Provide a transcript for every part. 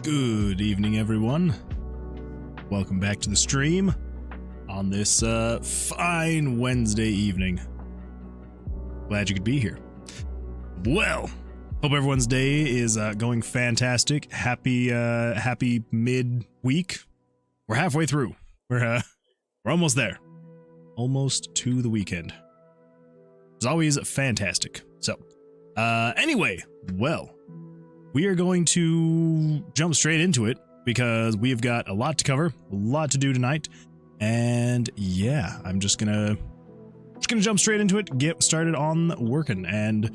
Good evening, everyone. Welcome back to the stream on this fine Wednesday evening. Glad you could be here. Well, hope everyone's day is going fantastic. Happy mid-week. We're halfway through. We're almost there. Almost to the weekend. It's always fantastic. So, anyway, well, we are going to jump straight into it because we've got a lot to cover, a lot to do tonight. And yeah, I'm just gonna just gonna jump straight into it, get started on working, and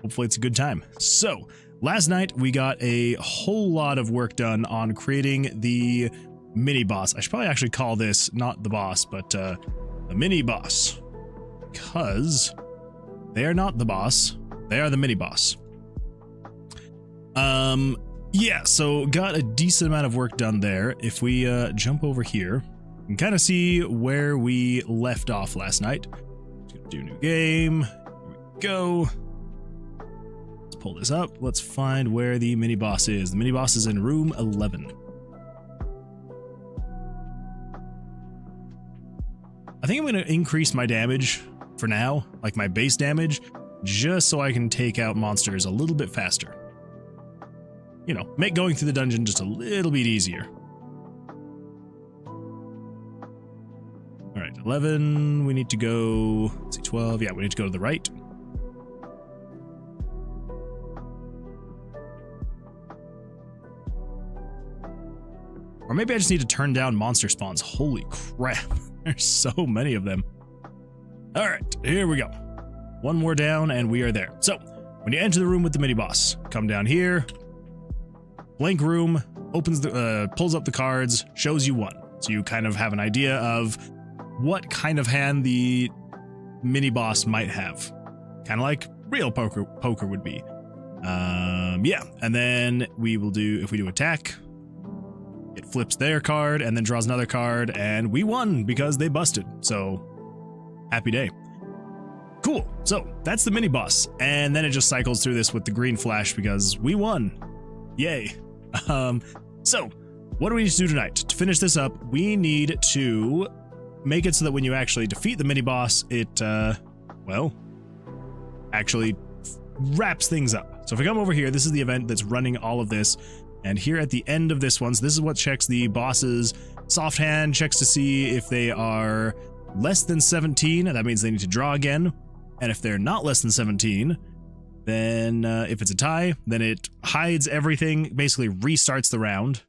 hopefully it's a good time. So last night we got a whole lot of work done on creating the mini boss. I should probably actually call this not the boss, but the mini boss, because they are not the boss, they are the mini boss. Yeah, so got a decent amount of work done there. If we jump over here and kind of see where we left off last night. Let's do new game. Here we go. Let's pull this up. Let's find where the mini boss is. The mini boss is in room 11. I think I'm going to increase my damage for now, like my base damage, just so I can take out monsters a little bit faster. You know, make going through the dungeon just a little bit easier. All right, 11, we need to go, let's see, 12, yeah, we need to go to the right. Or maybe I just need to turn down monster spawns. Holy crap, there's so many of them. All right, here we go. One more down and we are there. So, when you enter the room with the mini boss, come down here. Blank room, opens the pulls up the cards, shows you one. So you kind of have an idea of what kind of hand the mini boss might have. Kind of like real poker would be. Yeah, and then we will do, if we do attack, it flips their card and then draws another card, and we won because they busted. So happy day. Cool. So that's the mini boss, and then it just cycles through this with the green flash because we won. Yay. So what do we need to do tonight? To finish this up, we need to make it so that when you actually defeat the mini boss, it, well, actually wraps things up. So if we come over here, this is the event that's running all of this. And here at the end of this one, so this is what checks the boss's soft hand, checks to see if they are less than 17. That means they need to draw again. And if they're not less than 17, then if it's a tie, then it hides everything, basically restarts the round.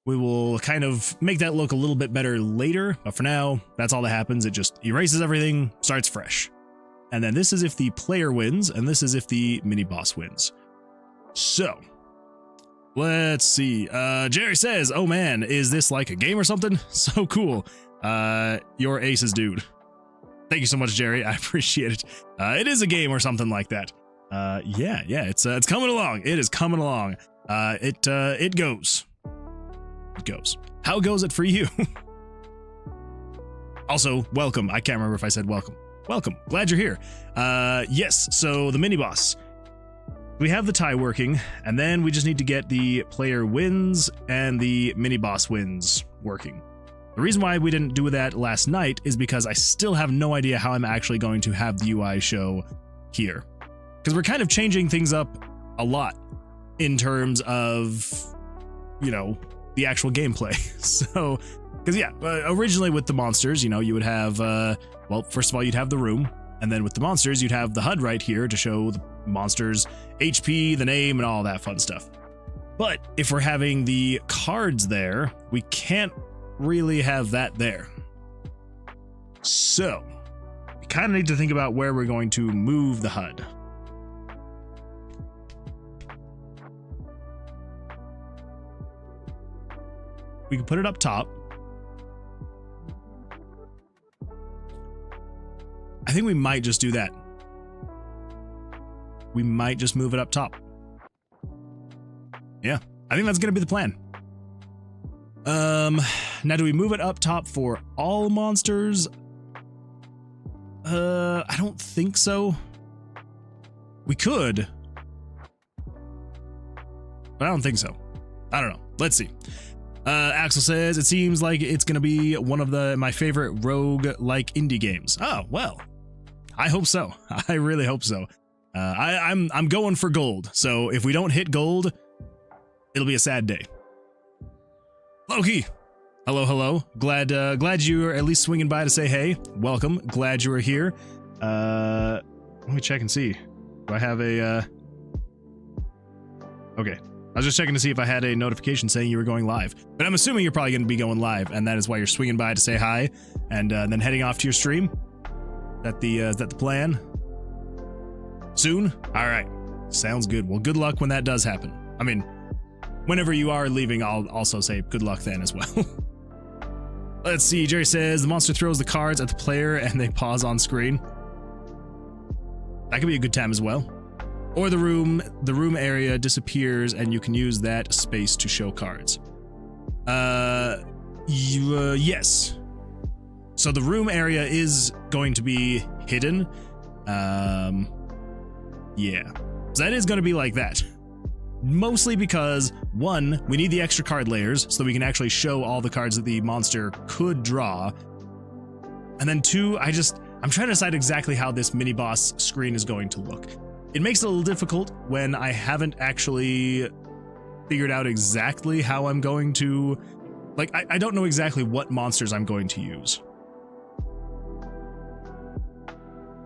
We will kind of make that look a little bit better later, but for now, that's all that happens. It just erases everything, starts fresh. And then this is if the player wins, and this is if the mini boss wins. So, let's see. Jerry says, oh man, is this like a game or something? So cool. You're aces, dude. Thank you so much, Jerry. I appreciate it. It is a game or something like that. Yeah, it's coming along. It is coming along. It goes. It goes. How goes it for you? Also, welcome. I can't remember if I said welcome. Welcome. Glad you're here. Yes, so the mini boss. We have the tie working, and then we just need to get the player wins and the mini boss wins working. The reason why we didn't do that last night is because I still have no idea how I'm actually going to have the UI show here. Because we're kind of changing things up a lot in terms of, you know, the actual gameplay. So, because yeah, originally with the monsters, you know, you would have, well, first of all, you'd have the room. And then with the monsters, you'd have the HUD right here to show the monsters' HP, the name, and all that fun stuff. But if we're having the cards there, we can't really have that there. So we kind of need to think about where we're going to move the HUD. We can put it up top. I think we might just do that. We might just move it up top. Yeah, I think that's going to be the plan. Now do we move it up top for all monsters? I don't think so. We could, but I don't think so. I don't know. Let's see. Axel says, it seems like it's going to be one of my favorite rogue-like indie games. Oh, well, I hope so. I really hope so. I'm going for gold. So if we don't hit gold, it'll be a sad day. Loki, hello. Glad you are at least swinging by to say hey. Welcome. Glad you are here. Let me check and see. Do I have a? Okay. I was just checking to see if I had a notification saying you were going live. But I'm assuming you're probably going to be going live, and that is why you're swinging by to say hi, and then heading off to your stream. Is that the plan? Soon? All right. Sounds good. Well, good luck when that does happen. I mean, whenever you are leaving, I'll also say good luck then as well. Let's see. Jerry says the monster throws the cards at the player and they pause on screen. That could be a good time as well. Or the room area disappears and you can use that space to show cards. Yes. So the room area is going to be hidden. Yeah. So that is going to be like that. Mostly because, one, we need the extra card layers so that we can actually show all the cards that the monster could draw. And then two, I'm trying to decide exactly how this mini boss screen is going to look. It makes it a little difficult when I haven't actually figured out exactly how I'm going to, like, I don't know exactly what monsters I'm going to use.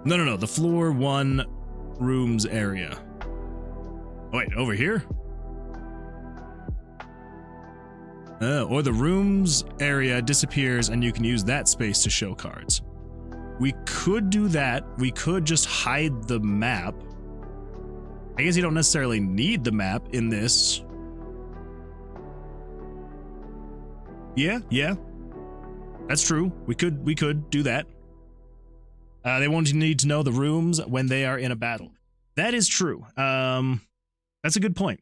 No, the floor 1 rooms area. Oh, wait, over here? Or the rooms area disappears and you can use that space to show cards. We could do that. We could just hide the map. I guess you don't necessarily need the map in this. Yeah. That's true. We could do that. They won't need to know the rooms when they are in a battle. That is true. That's a good point.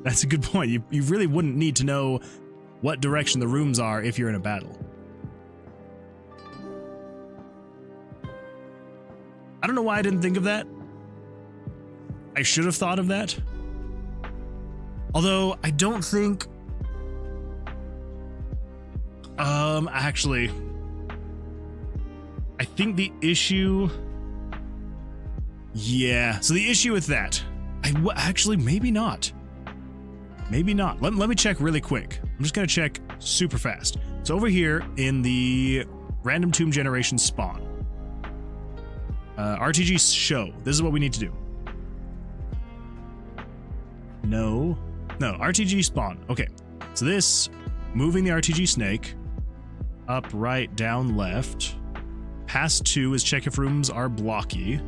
That's a good point. You really wouldn't need to know what direction the rooms are if you're in a battle. I don't know why I didn't think of that. I should have thought of that. Although I don't think... actually... I think the issue... Yeah, so the issue with that... Actually, maybe not. Maybe not. Let me check really quick. I'm just going to check super fast. So over here in the random tomb generation spawn, RTG show. This is what we need to do. No, RTG spawn. Okay, so this, moving the RTG snake, up, right, down, left. Pass 2 is check if rooms are blocky.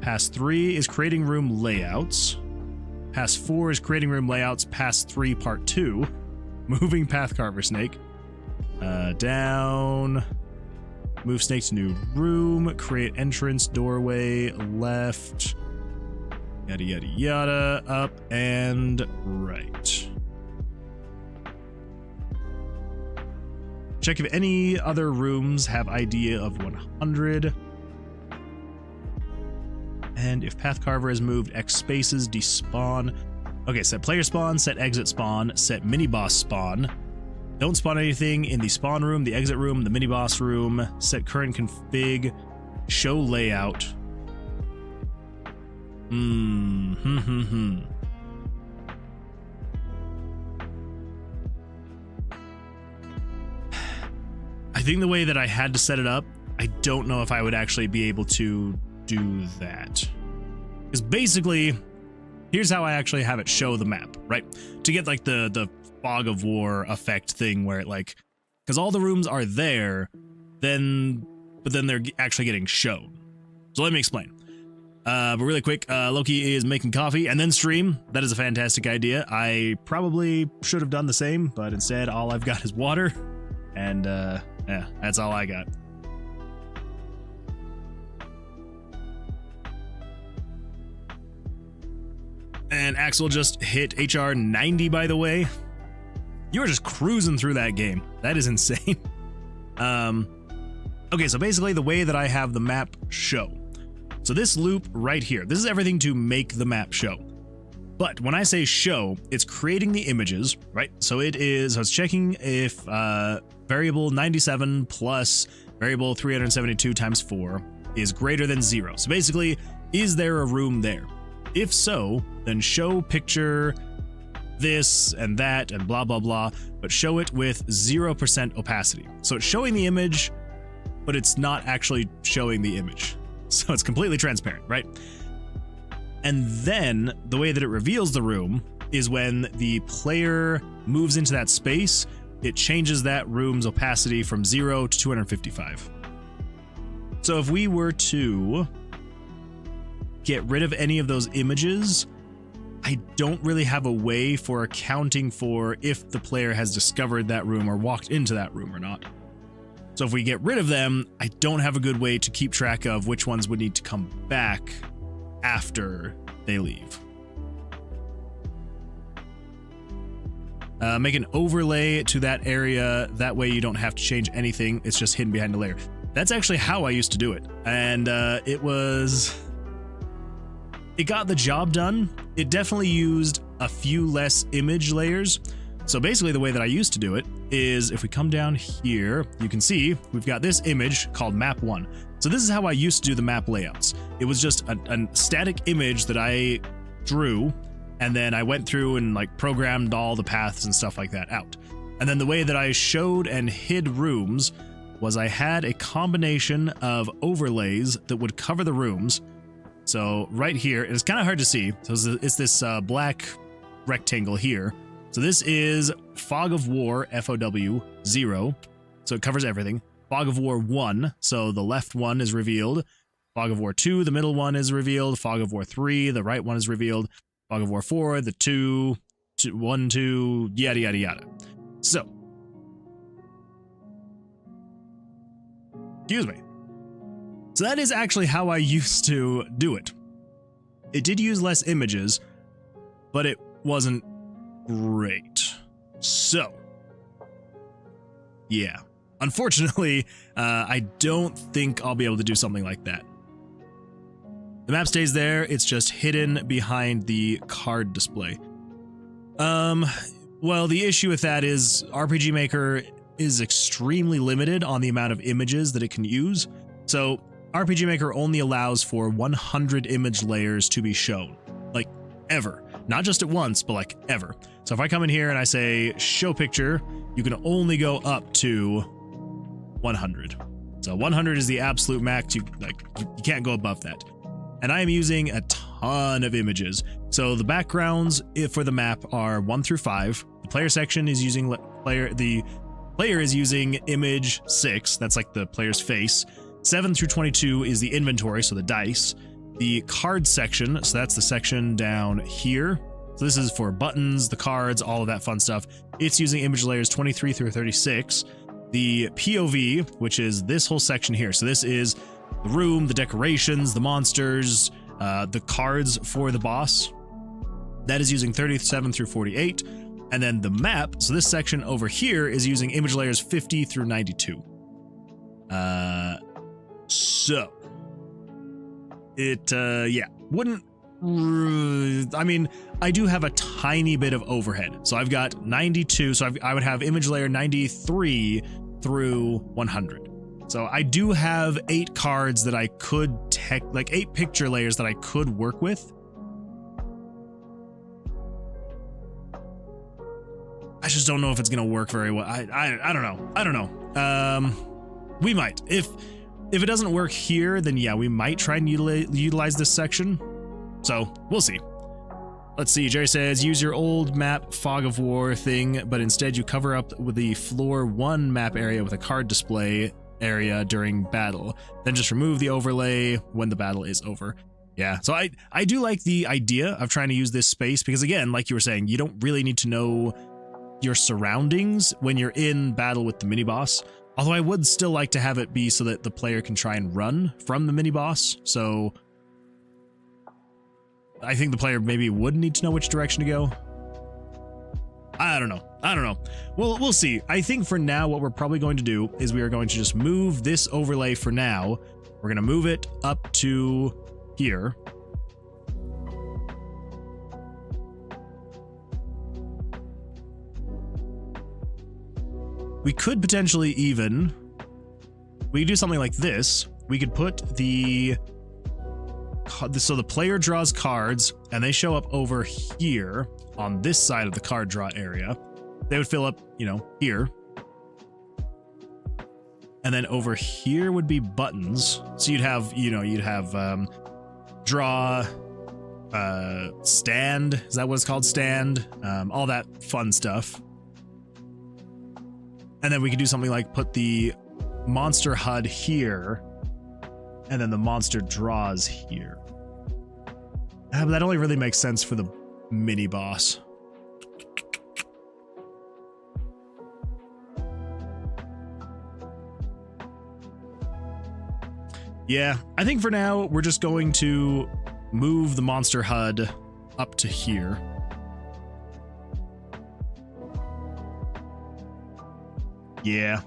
Pass 3 is creating room layouts. Pass 4 is creating room layouts. Pass 3 part 2, moving path carver snake. Down, move snake to new room, create entrance, doorway, left, yada yada yada, up and right. Check if any other rooms have ID of 100. And if path carver is moved X spaces, despawn. Okay, set player spawn, set exit spawn, set mini boss spawn. Don't spawn anything in the spawn room, the exit room, the mini boss room. Set current config, show layout. I think the way that I had to set it up, I don't know if I would actually be able to do that. Because basically, here's how I actually have it show the map, right? To get like the fog of war effect thing where it like, because all the rooms are there, but then they're actually getting shown. So let me explain. But really quick, Loki is making coffee and then stream. That is a fantastic idea. I probably should have done the same, but instead all I've got is water. And yeah, that's all I got. And Axel just hit HR 90, by the way. You were just cruising through that game. That is insane. Okay, so basically the way that I have the map show. So this loop right here, this is everything to make the map show. But when I say show, it's creating the images, right? So it's checking if variable 97 plus variable 372 times 4 is greater than 0. So basically, is there a room there? If so, then show picture this and that and blah, blah, blah, but show it with 0% opacity. So it's showing the image, but it's not actually showing the image. So it's completely transparent, right? And then the way that it reveals the room is when the player moves into that space, it changes that room's opacity from 0 to 255. So if we were to get rid of any of those images, I don't really have a way for accounting for if the player has discovered that room or walked into that room or not. So if we get rid of them, I don't have a good way to keep track of which ones would need to come back after they leave. Make an overlay to that area. That way you don't have to change anything. It's just hidden behind a layer. That's actually how I used to do it. And it got the job done. It definitely used a few less image layers. So basically the way that I used to do it is if we come down here, you can see we've got this image called map 1. So this is how I used to do the map layouts. It was just a static image that I drew, and then I went through and like programmed all the paths and stuff like that out. And then the way that I showed and hid rooms was I had a combination of overlays that would cover the rooms. So right here, it's kind of hard to see. So it's this black rectangle here. So this is Fog of War, FOW 0. So it covers everything. Fog of War 1. So the left one is revealed. Fog of War 2, the middle one is revealed. Fog of War 3, the right one is revealed. Fog of War 4, the 2, 1, 2, yada, yada, yada. So. Excuse me. So that is actually how I used to do it. It did use less images, but it wasn't great. So, yeah. Unfortunately, I don't think I'll be able to do something like that. The map stays there, it's just hidden behind the card display. Well, the issue with that is RPG Maker is extremely limited on the amount of images that it can use. So RPG Maker only allows for 100 image layers to be shown, like ever. Not just at once, but like ever. So if I come in here and I say show picture, you can only go up to 100. So 100 is the absolute max. You can't go above that. And I am using a ton of images. So the backgrounds for the map are 1 through 5. The player section is using the player is using image 6. That's like the player's face. 7 through 22 is the inventory, so the dice. The card section, so that's the section down here. So this is for buttons, the cards, all of that fun stuff. It's using image layers 23 through 36. The POV, which is this whole section here. So this is the room, the decorations, the monsters, the cards for the boss. That is using 37 through 48. And then the map, so this section over here is using image layers 50 through 92. So it, yeah, wouldn't, I mean, I do have a tiny bit of overhead. So I've got 92, so I would have image layer 93 through 100. So I do have 8 cards that I could like 8 picture layers that I could work with. I just don't know if it's going to work very well. I don't know. I don't know. We might. If it doesn't work here, then yeah, we might try and utilize this section. So we'll see. Let's see. Jerry says, use your old map Fog of War thing, but instead you cover up with the floor 1 map area with a card display area during battle. Then just remove the overlay when the battle is over. Yeah, so I do like the idea of trying to use this space because, again, like you were saying, you don't really need to know your surroundings when you're in battle with the mini boss. Although I would still like to have it be so that the player can try and run from the mini boss. So I think the player maybe would need to know which direction to go. I don't know. I don't know. Well, we'll see. I think for now, what we're probably going to do is we are going to just move this overlay for now. We're going to move it up to here. We could potentially even, we could do something like this. We could put so the player draws cards and they show up over here on this side of the card draw area. They would fill up, you know, here. And then over here would be buttons. So you'd have, you know, you'd have draw, stand. Is that what it's called? Stand. All that fun stuff. And then we could do something like put the monster HUD here, and then the monster draws here. But that only really makes sense for the mini boss. Yeah, I think for now we're just going to move the monster HUD up to here. Yeah,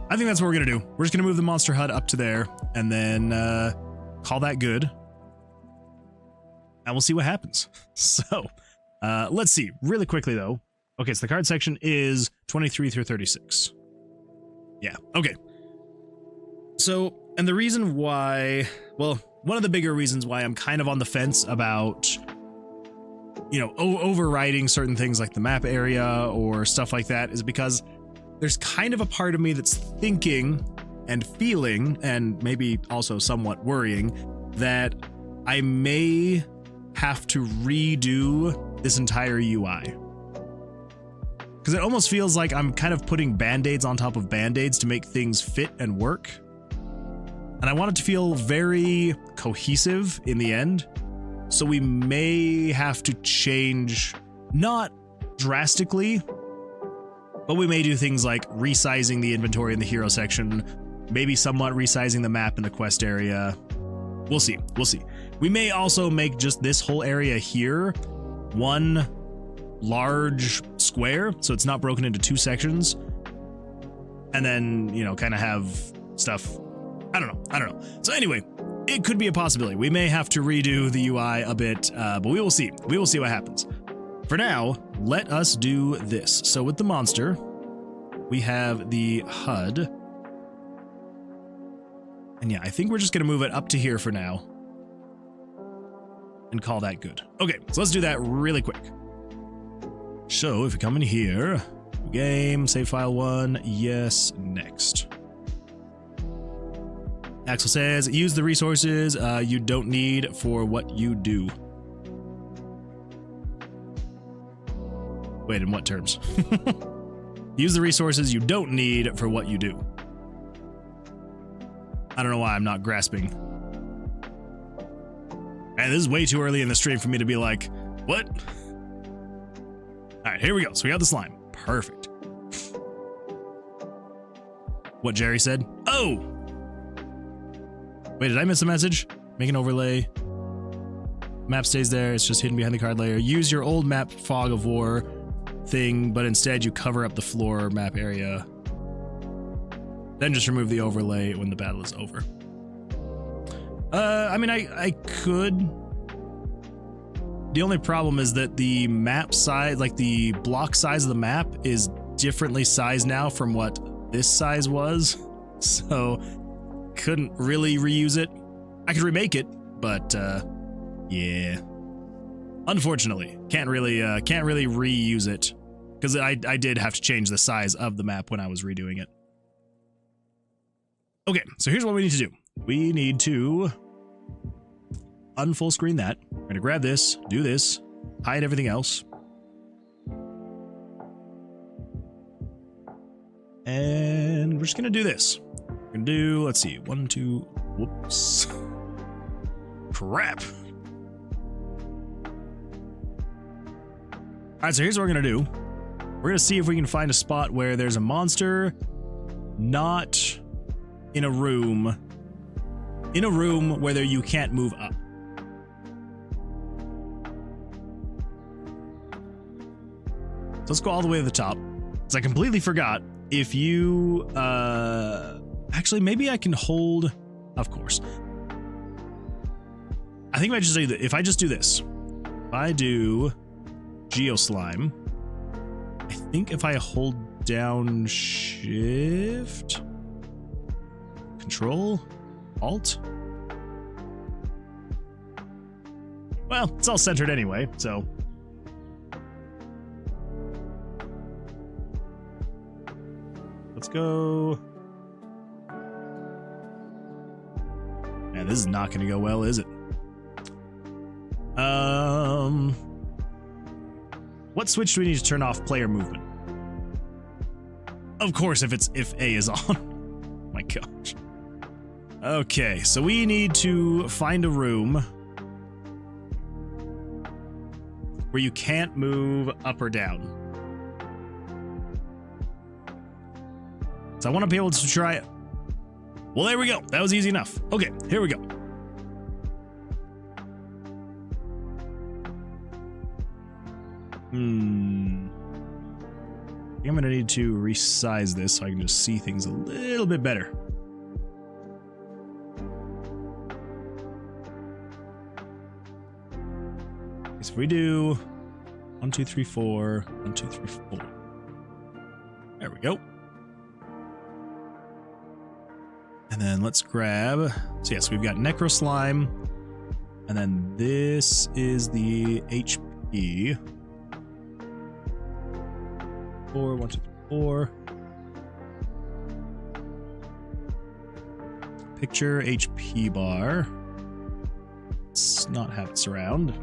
I think that's what we're gonna do. We're just gonna move the monster HUD up to there and then call that good. And we'll see what happens. So let's see really quickly though. Okay, so the card section is 23 through 36. Yeah, okay. So, and the reason why, well, one of the bigger reasons why I'm kind of on the fence about, you know, overriding certain things like the map area or stuff like that is because there's kind of a part of me that's thinking and feeling, and maybe also somewhat worrying, that I may have to redo this entire UI. Because it almost feels like I'm kind of putting band-aids on top of band-aids to make things fit and work. And I want it to feel very cohesive in the end. So we may have to change, not drastically, but we may do things like resizing the inventory in the hero section, maybe somewhat resizing the map in the quest area. We'll see. We'll see. We may also make just this whole area here one large square, so it's not broken into two sections. And then, you know, kind of have stuff. I don't know. So anyway, it could be a possibility. We may have to redo the UI a bit, but we will see. We will see what happens. For now, let us do this. So with the monster, we have the HUD. And yeah, I think we're just going to move it up to here for now and call that good. Okay, so let's do that really quick. So if you come in here, game, save file 1, yes, next. Axel says, use the resources you don't need for what you do. Wait, in what terms? Use the resources you don't need for what you do. I don't know why I'm not grasping. And this is way too early in the stream for me to be like, what? All right, here we go. So we got the slime. Perfect. What Jerry said? Oh! Wait, did I miss a message? Make an overlay. Map stays there. It's just hidden behind the card layer. Use your old map fog of war thing, but instead you cover up the floor map area. Then just remove the overlay when the battle is over. I mean, I could. The only problem is that the map size, like the block size of the map, is differently sized now from what this size was. So couldn't really reuse it. I could remake it, but yeah. Unfortunately, can't really reuse it because I did have to change the size of the map when I was redoing it. Okay, so here's what we need to do. We need to unfull screen that. We're gonna grab this, do this, hide everything else. And we're just gonna do this. We're gonna do, let's see, 1, 2, whoops. Crap. All right, so here's what we're gonna do. We're gonna see if we can find a spot where there's a monster not in a room where you can't move up. So let's go all the way to the top. Because I completely forgot, if you, actually, maybe I can hold, of course. I think if I just do this, if I do Geoslime, I think if I hold down Shift, Control, Alt. Well, it's all centered anyway, so. Let's go. Man, this is not going to go well, is it? What switch do we need to turn off player movement? Of course, if A is on. My gosh. Okay, so we need to find a room where you can't move up or down. So I want to be able to try it. Well, there we go. That was easy enough. Okay, here we go. I think I'm gonna need to resize this so I can just see things a little bit better. So if we do 1, 2, 3, 4, 1, 2, 3, 4. There we go. And then let's grab, so yes, we've got Necro Slime, and then this is the HP. 4, 1, 2, 3, 4. Picture HP bar. Let's not have it surround.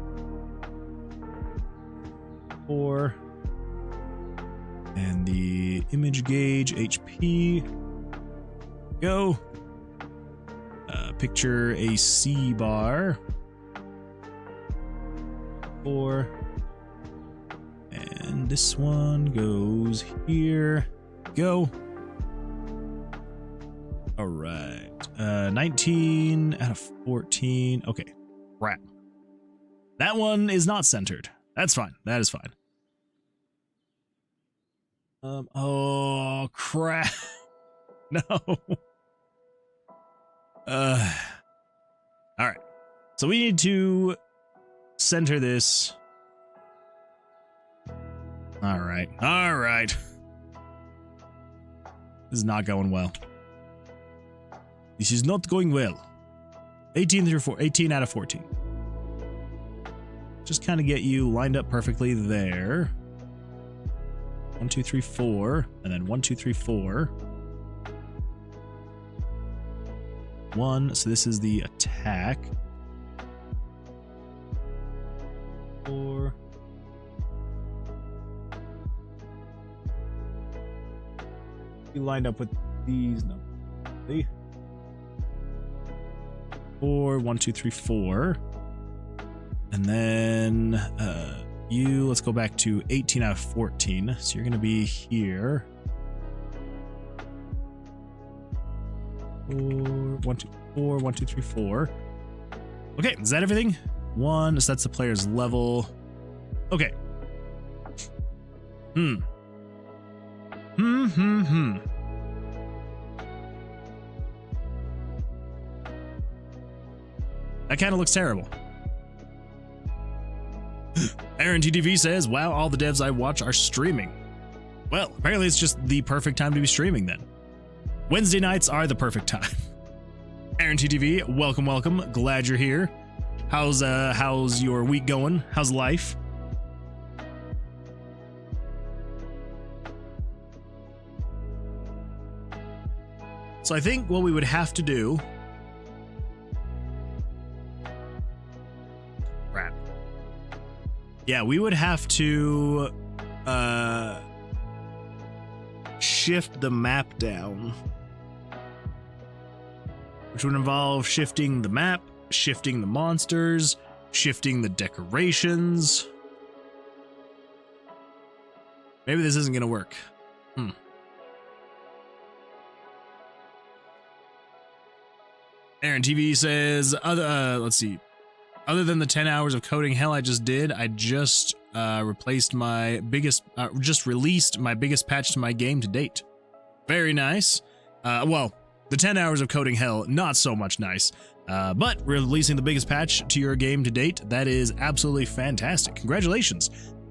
4. And the image gauge HP. Go. Picture a C bar. 4. And this one goes here. Go. All right. 19 out of 14. Okay. Crap. That one is not centered. That's fine. That is fine. Oh, crap. No. All right. So we need to center this. All right. All right. This is not going well. This is not going well. 18 out of 14. Just kind of get you lined up perfectly there. 1, 2, 3, 4, and then 1, 2, 3, 4. 1. So this is the attack. 4. You lined up with these numbers. 4, 1, 2, 3, 4. And then let's go back to 18 out of 14. So you're going to be here. 4, 1, 2, 4, 1, 2, 3, 4. Okay, is that everything? 1, so that's the player's level. Okay. That kind of looks terrible. Aaron TTV says, wow, all the devs I watch are streaming. Well, apparently it's just the perfect time to be streaming then. Wednesday nights are the perfect time. Aaron TTV, welcome, welcome. Glad you're here. How's your week going? How's life? So I think what we would have to do. Crap. Yeah, we would have to shift the map down, which would involve shifting the map, shifting the monsters, shifting the decorations. Maybe this isn't gonna work. Aaron TV says, let's see. Other than the 10 hours of coding hell I just did, I just released my biggest patch to my game to date. Very nice. Well, the 10 hours of coding hell, not so much nice. But releasing the biggest patch to your game to date, that is absolutely fantastic. Congratulations.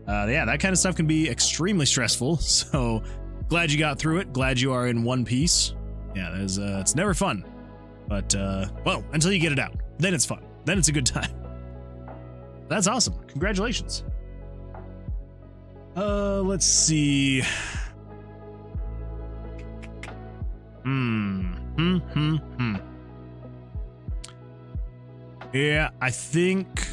Yeah, that kind of stuff can be extremely stressful. So glad you got through it. Glad you are in one piece. Yeah, it's never fun. But, well, until you get it out, then it's fun. Then it's a good time. That's awesome. Congratulations. Let's see. Yeah, I think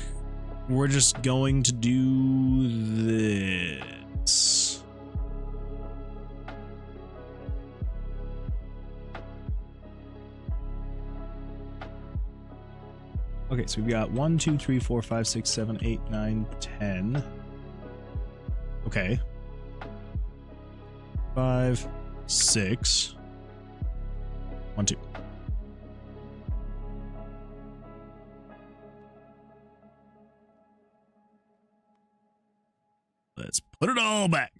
we're just going to do this. Okay, so we've got 1, 2, 3, 4, 5, 6, 7, 8, 9, 10. Okay. 5, 6. 1, 2. Let's put it all back.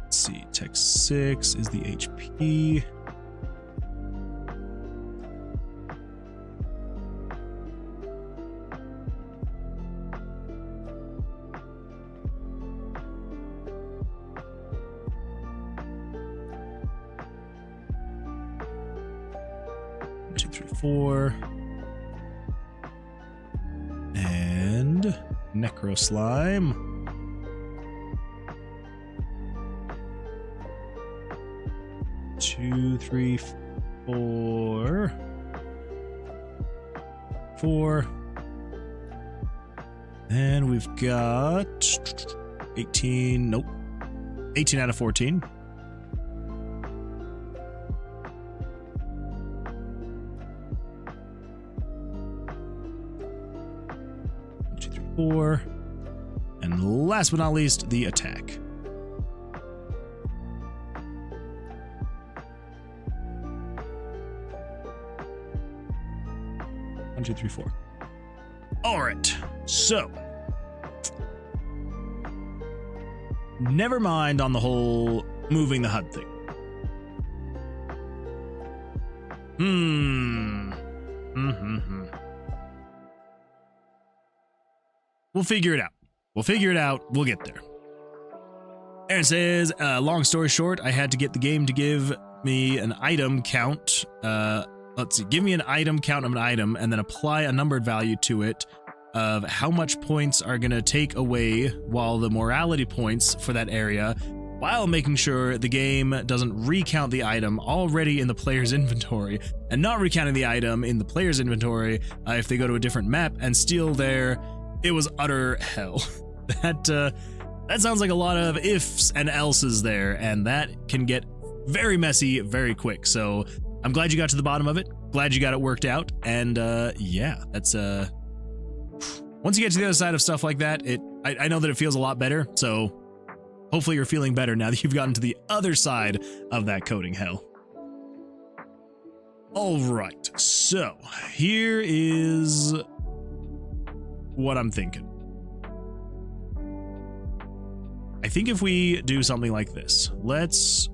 Let's see, Tech 6 is the HP. Four. And Necro Slime. Two, three, four. 4. And we've got 18. Nope. 18 out of 14. 4. And last but not least, the attack. One, two, three, 4. All right. So, never mind on the whole moving the HUD thing. We'll figure it out. We'll figure it out. We'll get there. Aaron says, long story short, I had to get the game to give me an item count. Let's see, give me an item count of an item and then apply a numbered value to it of how much points are going to take away while the morality points for that area, while making sure the game doesn't recount the item already in the player's inventory and not recounting the item in the player's inventory if they go to a different map and steal their... It was utter hell. That sounds like a lot of ifs and elses there, and that can get very messy very quick. So I'm glad you got to the bottom of it. Glad you got it worked out. And yeah, that's once you get to the other side of stuff like that, I know that it feels a lot better. So hopefully you're feeling better now that you've gotten to the other side of that coding hell. All right, so here is what I'm thinking. I think if we do something like this, let's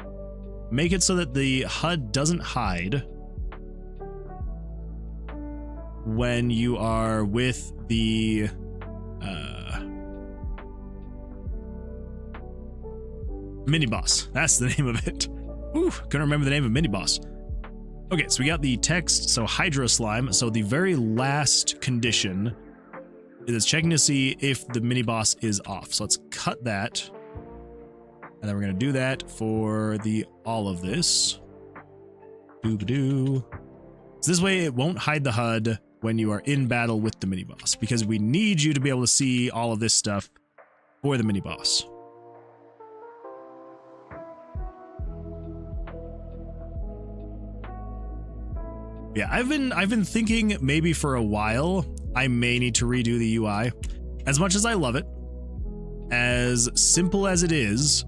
make it so that the HUD doesn't hide when you are with the mini boss. That's the name of it. Ooh, couldn't remember the name of mini boss. Okay, so we got the text, so Hydro Slime. So the very last condition is checking to see if the mini boss is off. So let's cut that. And then we're going to do that for all of this. Doo-ba-doo. So this way it won't hide the HUD when you are in battle with the mini boss, because we need you to be able to see all of this stuff for the mini boss. Yeah, I've been thinking maybe for a while I may need to redo the UI. As much as I love it, as simple as it is,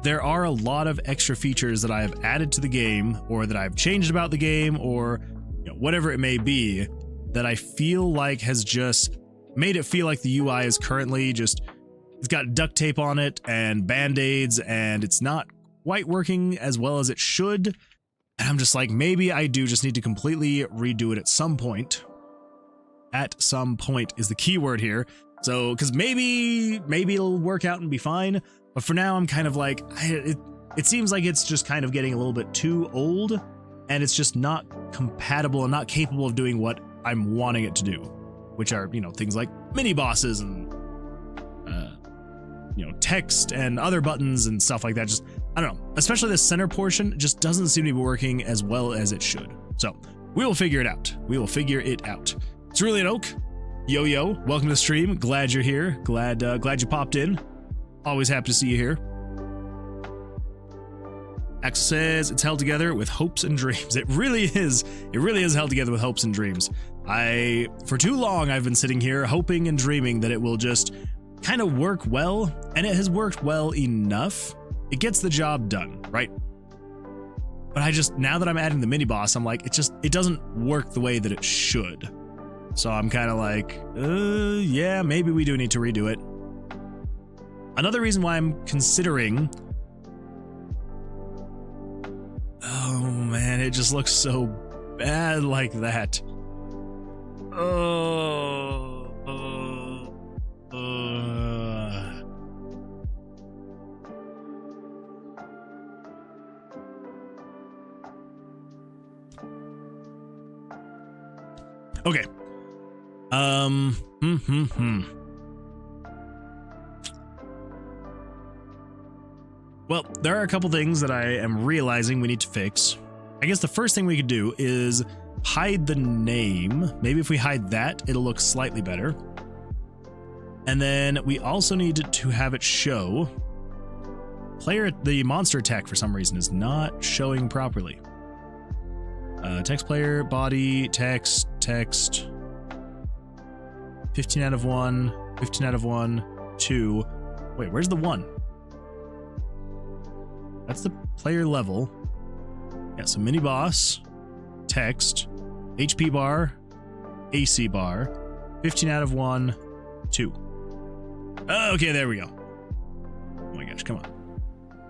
there are a lot of extra features that I have added to the game, or that I've changed about the game, or whatever it may be, that I feel like has just made it feel like the UI is currently just, it's got duct tape on it and band-aids, and it's not quite working as well as it should. And I'm just like, maybe I do just need to completely redo it at some point. At some point is the key word here. So, because maybe it'll work out and be fine. But for now, I'm kind of like, it seems like it's just kind of getting a little bit too old, and it's just not compatible and not capable of doing what I'm wanting it to do, which are, things like mini bosses and text and other buttons and stuff like that. Just, I don't know, especially the center portion just doesn't seem to be working as well as it should. So we will figure it out. We will figure it out. It's really an oak. Yo, welcome to the stream. Glad you're here. Glad you popped in. Always happy to see you here. Axel says it's held together with hopes and dreams. It really is. It really is held together with hopes and dreams. For too long, I've been sitting here hoping and dreaming that it will just kind of work well, and it has worked well enough. It gets the job done, right? But now that I'm adding the mini boss, I'm like, it doesn't work the way that it should. So I'm kind of like, yeah, maybe we do need to redo it. Another reason why I'm considering, oh man, it just looks so bad like that. Okay. Well, there are a couple things that I am realizing we need to fix. I guess the first thing we could do is hide the name. Maybe if we hide that, it'll look slightly better. And then we also need to have it show the monster attack for some reason is not showing properly. Text player, body, text. 15 out of 1, 15 out of 1, 2. Wait, where's the 1? That's the player level. Yeah, so mini boss, text, HP bar, AC bar, 15 out of 1, 2. Okay, there we go. Oh my gosh, come on.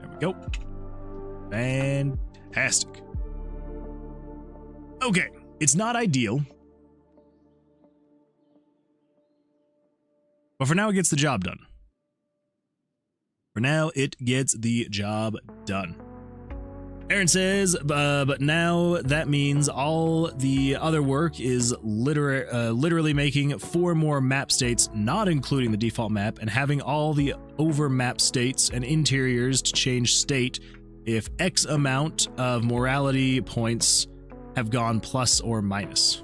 There we go. Fantastic. Okay, it's not ideal. But for now, it gets the job done. For now, it gets the job done. Aaron says, but now that means all the other work is literally making 4 more map states, not including the default map, and having all the over map states and interiors to change state if X amount of morality points have gone plus or minus.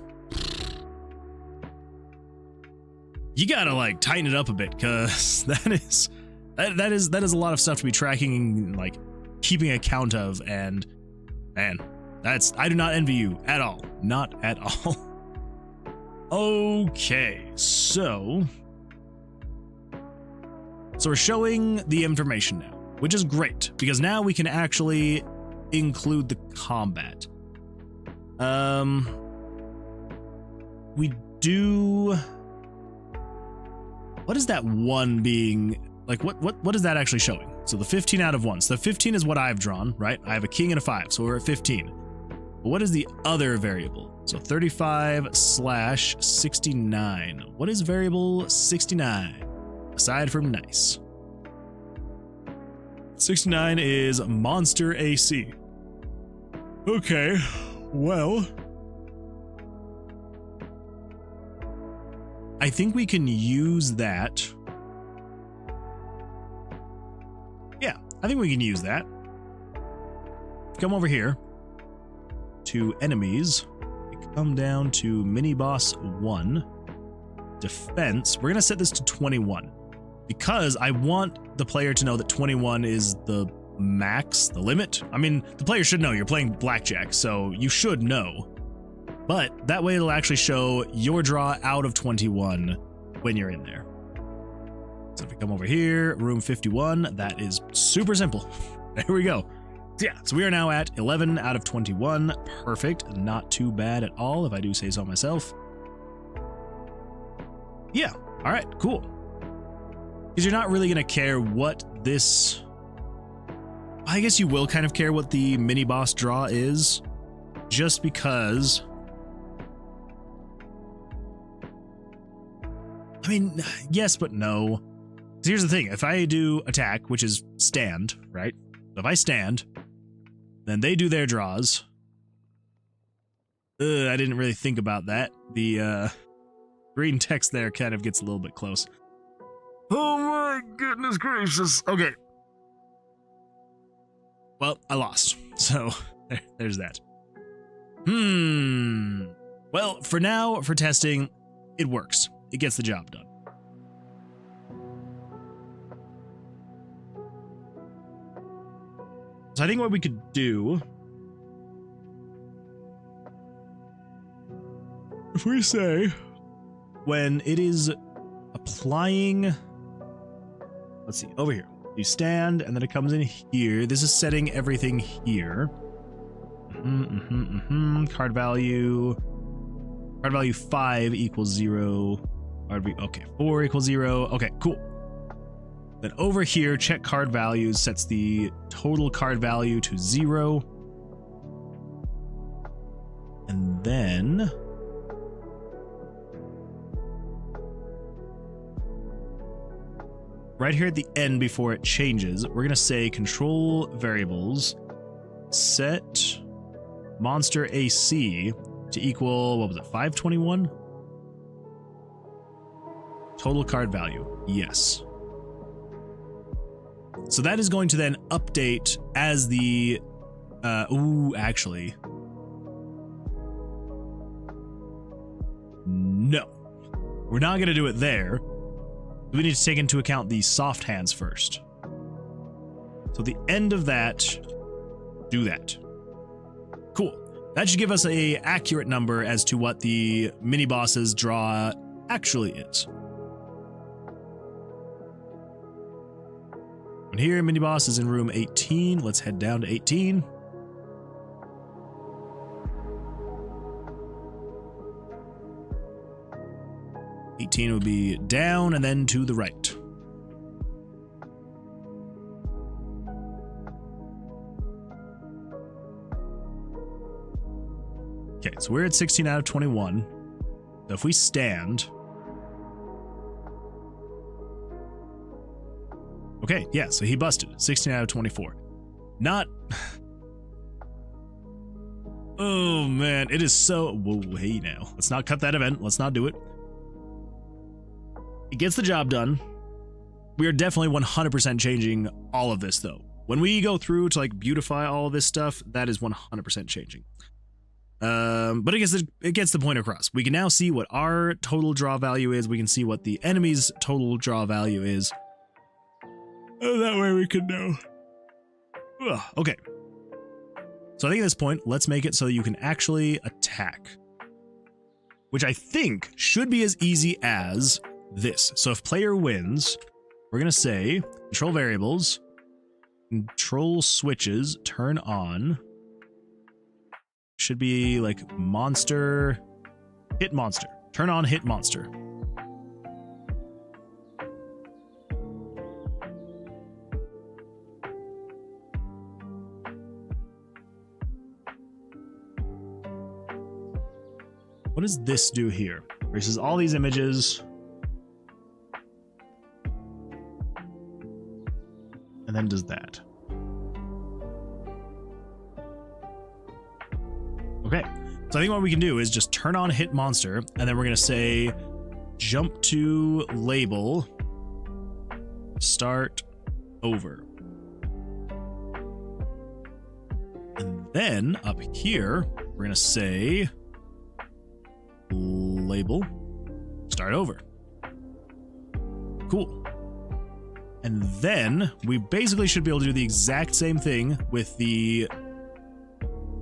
You gotta like tighten it up a bit, because that is a lot of stuff to be tracking and like keeping account of, and man, I do not envy you at all. Not at all. Okay, so we're showing the information now, which is great because now we can actually include the combat. We do. What is that 1 being like? What is that actually showing? So the 15 out of 1. So the 15 is what I've drawn, right? I have a king and a 5, so we're at 15. But what is the other variable? So 35/69. What is variable 69? Aside from nice. 69 is monster AC. Okay, well, I think we can use that. Yeah, I think we can use that. Come over here to enemies. Come down to mini boss 1. Defense. We're going to set this to 21 because I want the player to know that 21 is the max, the limit. I mean, the player should know you're playing Blackjack, so you should know. But that way it'll actually show your draw out of 21 when you're in there. So if we come over here, room 51, that is super simple. There we go. Yeah, so we are now at 11 out of 21. Perfect. Not too bad at all, if I do say so myself. Yeah, all right, cool. Because you're not really going to care what this... I guess you will kind of care what the mini boss draw is, just because... I mean, yes, but no. So here's the thing. If I do attack, which is stand, right? So if I stand, then they do their draws. I didn't really think about that. The green text there kind of gets a little bit close. Oh my goodness gracious. Okay. Well, I lost. So there's that. Well, for now, for testing, it works. It gets the job done. So I think what we could do, if we say when it is applying, let's see, over here, you stand and then it comes in here. This is setting everything here. Card value 5 equals 0. Okay, 4 equals 0. Okay, cool. Then over here, check card values, sets the total card value to 0. And then right here at the end before it changes, we're going to say control variables, set monster AC to equal, what was it, 521? Total card value, yes. So that is going to then update as the, actually, no, we're not going to do it there. We need to take into account the soft hands first. So the end of that, do that. Cool. That should give us a accurate number as to what the mini boss's draw actually is. And here, mini boss is in room 18. Let's head down to 18. Would be down and then to the right. Okay, so we're at 16 out of 21. So if we stand, okay, yeah, so he busted 16 out of 24. Not, oh man, it is so, whoa, hey now, let's not cut that event. Let's not do it. It gets the job done. We are definitely 100% changing all of this though. When we go through to like beautify all of this stuff, that is 100% changing. But it gets the point across. We can now see what our total draw value is. We can see what the enemy's total draw value is. That way we can know. Ugh, okay. So I think at this point, let's make it so you can actually attack. Which I think should be as easy as this. So if player wins, we're going to say control variables, control switches, turn on. Should be like monster, hit monster. Turn on hit monster. What does this do here? Erases all these images. And then does that. Okay, so I think what we can do is just turn on hit monster, and then we're going to say jump to label, start over. And then up here, we're going to say label, start over. Cool. And then we basically should be able to do the exact same thing with the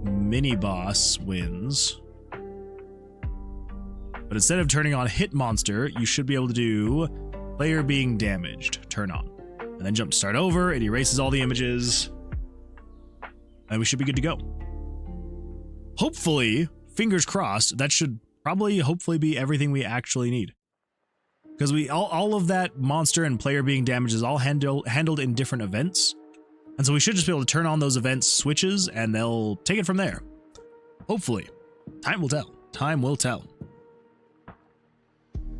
mini boss wins. But instead of turning on hit monster, you should be able to do player being damaged, turn on. And then jump to start over, it erases all the images. And we should be good to go. Hopefully, fingers crossed, that should probably hopefully be everything we actually need. Because we all of that monster and player being damaged is all handled in different events. And so we should just be able to turn on those events switches and they'll take it from there. Hopefully. Time will tell. Time will tell.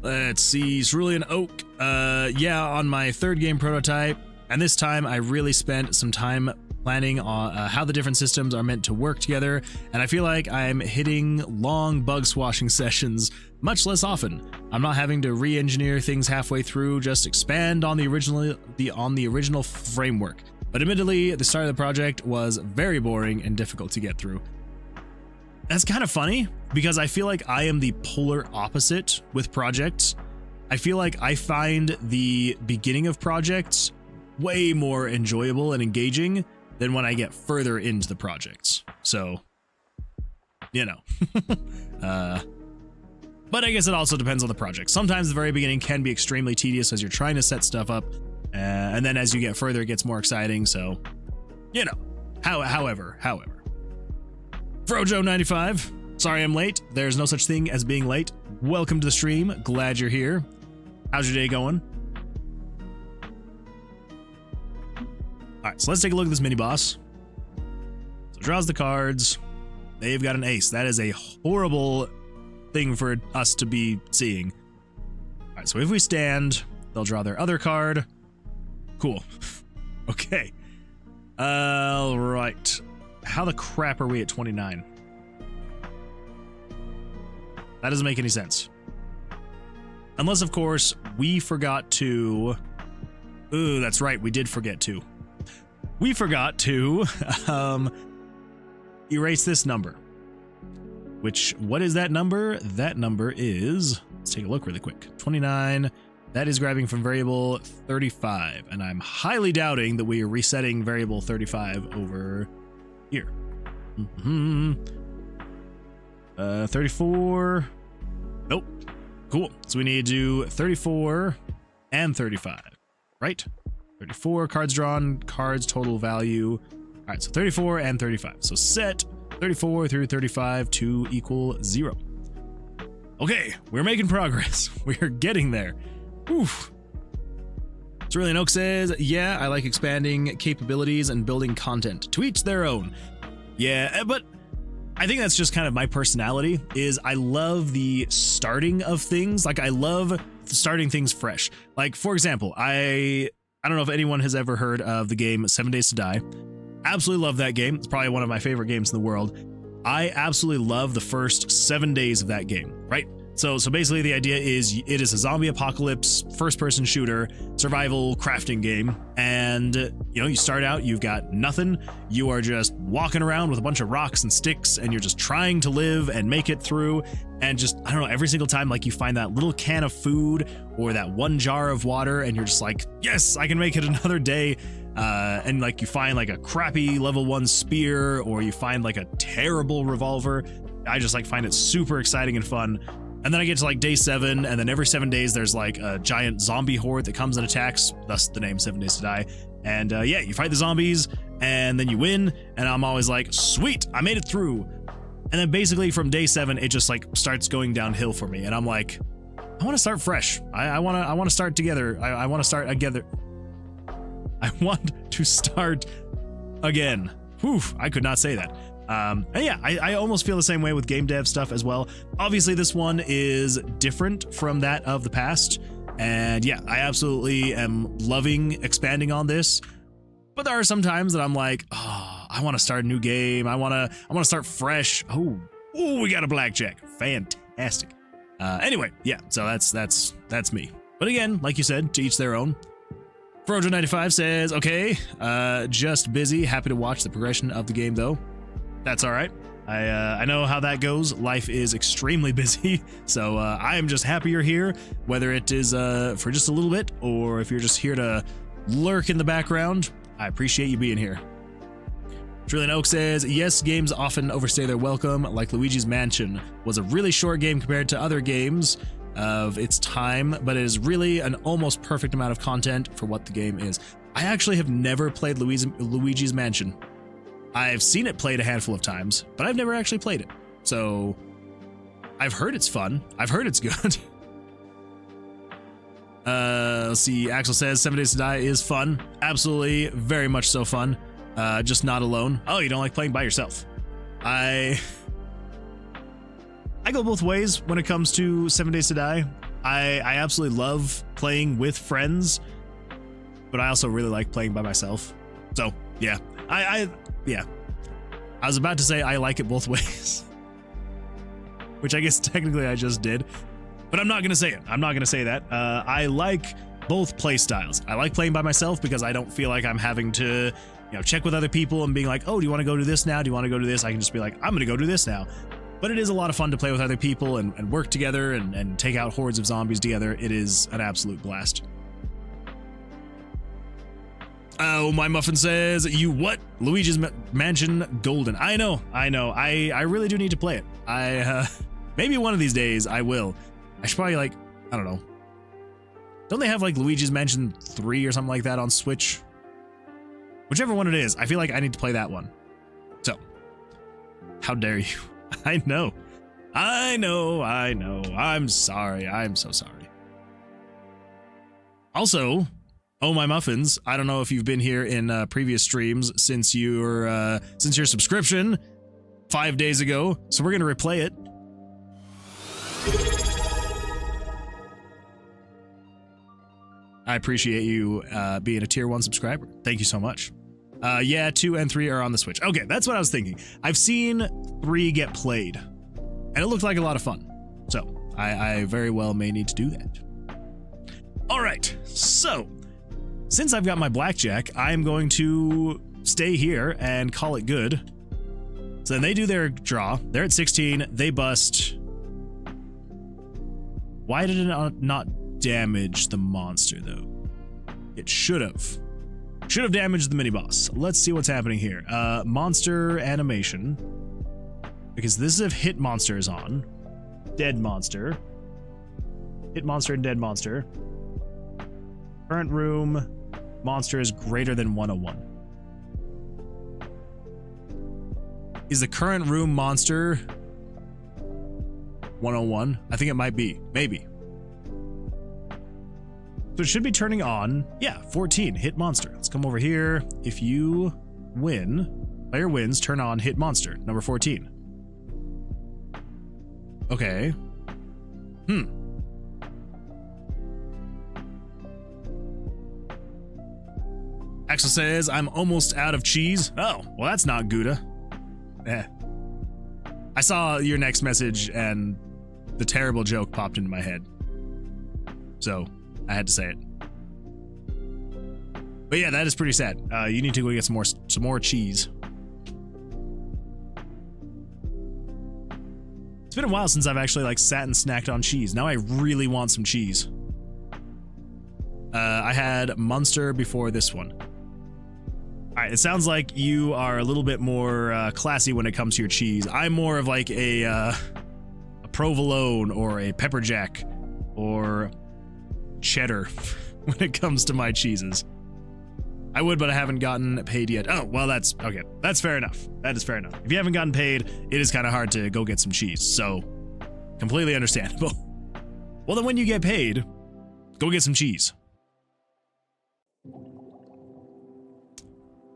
Let's see, Cerulean Oak. Yeah, on my third game prototype. And this time I really spent some time planning on how the different systems are meant to work together. And I feel like I'm hitting long bug swashing sessions much less often. I'm not having to re-engineer things halfway through, just expand on the original framework. But admittedly, the start of the project was very boring and difficult to get through. That's kind of funny because I feel like I am the polar opposite with projects. I feel like I find the beginning of projects way more enjoyable and engaging than when I get further into the projects. So, you know. But I guess it also depends on the project. Sometimes the very beginning can be extremely tedious as you're trying to set stuff up. And then as you get further, it gets more exciting. So, you know, however. Frojo95, sorry I'm late. There's no such thing as being late. Welcome to the stream. Glad you're here. How's your day going? All right, so let's take a look at this mini boss. So draws the cards. They've got an ace. That is a horrible thing for us to be seeing. All right, so if we stand, they'll draw their other card. Cool. Okay. All right. How the crap are we at 29? That doesn't make any sense. Unless, of course, we forgot to... Ooh, that's right. We did forget to. We forgot to erase this number. Which, what is that number? That number is... Let's take a look really quick. 29... That is grabbing from variable 35, and I'm highly doubting that we are resetting variable 35 over here. 34. Nope. Cool. So we need to do 34 and 35, right? 34, cards drawn, cards total value. All right, so 34 and 35. So set 34 through 35 to equal 0. Okay, we're making progress. We're getting there. Oof. Cerulean Oak says, yeah, I like expanding capabilities and building content. To each their own. Yeah, but I think that's just kind of my personality, is I love the starting of things. Like, I love starting things fresh. Like, for example, I don't know if anyone has ever heard of the game 7 Days to Die. Absolutely love that game. It's probably one of my favorite games in the world. I absolutely love the first 7 days of that game, right? So basically the idea is it is a zombie apocalypse, first-person shooter, survival crafting game. And, you know, you start out, you've got nothing. You are just walking around with a bunch of rocks and sticks, and you're just trying to live and make it through. And just, I don't know, every single time, like, you find that little can of food or that one jar of water, and you're just like, yes, I can make it another day. And like you find like a crappy level 1 spear, or you find like a terrible revolver. I just like find it super exciting and fun. And then I get to like day 7, and then every 7 days there's like a giant zombie horde that comes and attacks, thus the name 7 Days to Die. And yeah, you fight the zombies and then you win, and I'm always like, sweet, I made it through. And then basically from day 7 it just like starts going downhill for me, and I'm like, I want to start fresh. I want to start together. I want to start together. I want to start again. Whew, I could not say that. And yeah, I almost feel the same way with game dev stuff as well. Obviously, this one is different from that of the past. And yeah, I absolutely am loving expanding on this. But there are some times that I'm like, oh, I want to start a new game. I want to start fresh. Oh, we got a Blackjack. Fantastic. Anyway, yeah, so that's me. But again, like you said, to each their own. Frojo95 says, okay, just busy. Happy to watch the progression of the game, though. That's all right. I know how that goes. Life is extremely busy, so I am just happy you're here, whether it is for just a little bit or if you're just here to lurk in the background. I appreciate you being here. Trillian Oak says, yes, games often overstay their welcome, like Luigi's Mansion was a really short game compared to other games of its time, but it is really an almost perfect amount of content for what the game is. I actually have never played Luigi's Mansion. I've seen it played a handful of times, but I've never actually played it. So I've heard it's fun. I've heard it's good. Let's see. Axel says 7 Days to Die is fun. Absolutely. Very much so fun. Just not alone. Oh, you don't like playing by yourself. I go both ways when it comes to 7 Days to Die. I absolutely love playing with friends, but I also really like playing by myself. So yeah, yeah. I was about to say I like it both ways, which I guess technically I just did. But I'm not going to say it. I'm not going to say that. I like both play styles. I like playing by myself because I don't feel like I'm having to, check with other people and being like, oh, do you want to go do this now? Do you want to go do this? I can just be like, I'm going to go do this now. But it is a lot of fun to play with other people and work together and take out hordes of zombies together. It is an absolute blast. Oh, my muffin says, you what? Luigi's Mansion Golden. I know. I really do need to play it. Maybe one of these days I will. I should probably I don't know. Don't they have Luigi's Mansion 3 or something like that on Switch? Whichever one it is, I feel like I need to play that one. So, how dare you? I know. I'm sorry. I'm so sorry. Also, oh my muffins, I don't know if you've been here in previous streams since your subscription 5 days ago, so we're going to replay it. I appreciate you being a tier 1 subscriber. Thank you so much. Yeah, 2 and 3 are on the Switch. Okay, that's what I was thinking. I've seen 3 get played, and it looked like a lot of fun. So, I very well may need to do that. All right, so, since I've got my Blackjack, I'm going to stay here and call it good. So then they do their draw. They're at 16. They bust. Why did it not damage the monster, though? It should have. Should have damaged the mini-boss. Let's see what's happening here. Monster animation. Because this is if hit monster is on. Dead monster. Hit monster and dead monster. Current room. Monster is greater than 101. Is the current room monster 101? I think it might be. Maybe. So it should be turning on. Yeah, 14. Hit monster. Let's come over here. If you win, player wins, turn on hit monster. Number 14. Okay. Axel says, I'm almost out of cheese. Oh, well, that's not Gouda. I saw your next message and the terrible joke popped into my head. So, I had to say it. But yeah, that is pretty sad. You need to go get some more cheese. It's been a while since I've actually sat and snacked on cheese. Now I really want some cheese. I had Munster before this one. All right, it sounds like you are a little bit more classy when it comes to your cheese. I'm more of a provolone or a pepper jack or cheddar when it comes to my cheeses. I would, but I haven't gotten paid yet. Oh, well, that's okay. That's fair enough. That is fair enough. If you haven't gotten paid, it is kind of hard to go get some cheese. So, completely understandable. Well, then when you get paid, go get some cheese.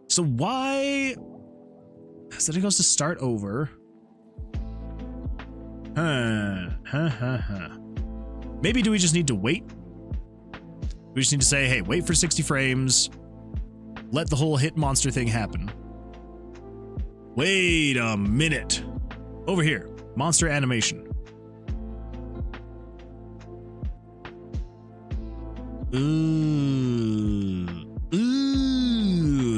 So why? So it goes to start over. Maybe do we just need to wait? We just need to say, hey, wait for 60 frames. Let the whole hit monster thing happen. Wait a minute. Over here, monster animation. Ooh,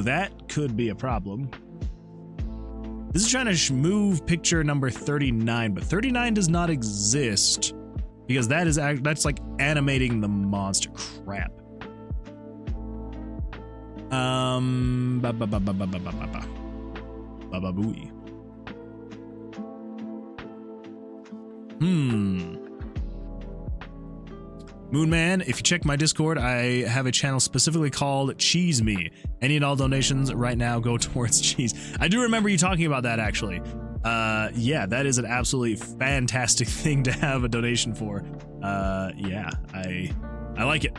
that could be a problem. This is trying to move picture number 39, but 39 does not exist because that's like animating the monster. Crap. Bababooey. Moonman, if you check my Discord, I have a channel specifically called Cheese Me. Any and all donations right now go towards cheese. I do remember you talking about that, actually. Yeah, that is an absolutely fantastic thing to have a donation for. Yeah, I like it.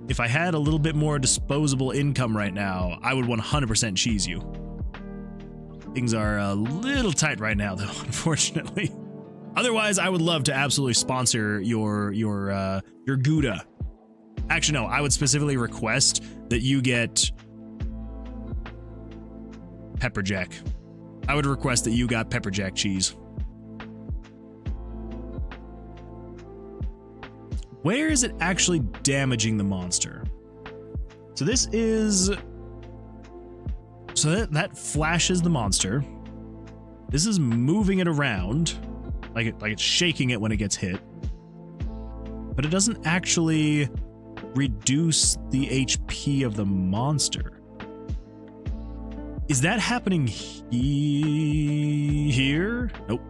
If I had a little bit more disposable income right now, I would 100% cheese you. Things are a little tight right now, though, unfortunately. Otherwise, I would love to absolutely sponsor your Gouda. Actually, no, I would specifically request that you get pepper jack. I would request that you got pepper jack cheese. where is it actually damaging the monster? So this is, so that flashes the monster. This is moving it around, like it's shaking it when it gets hit. But it doesn't actually reduce the HP of the monster. Is that happening here? Nope.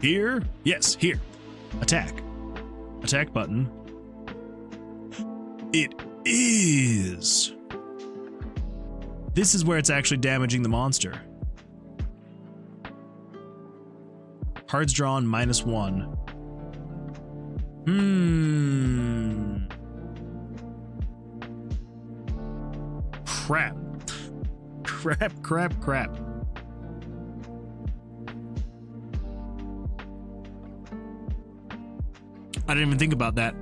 Here? Yes, here. Attack. Attack button. It is. This is where it's actually damaging the monster. Cards drawn -1. Crap. Crap. I didn't even think about that.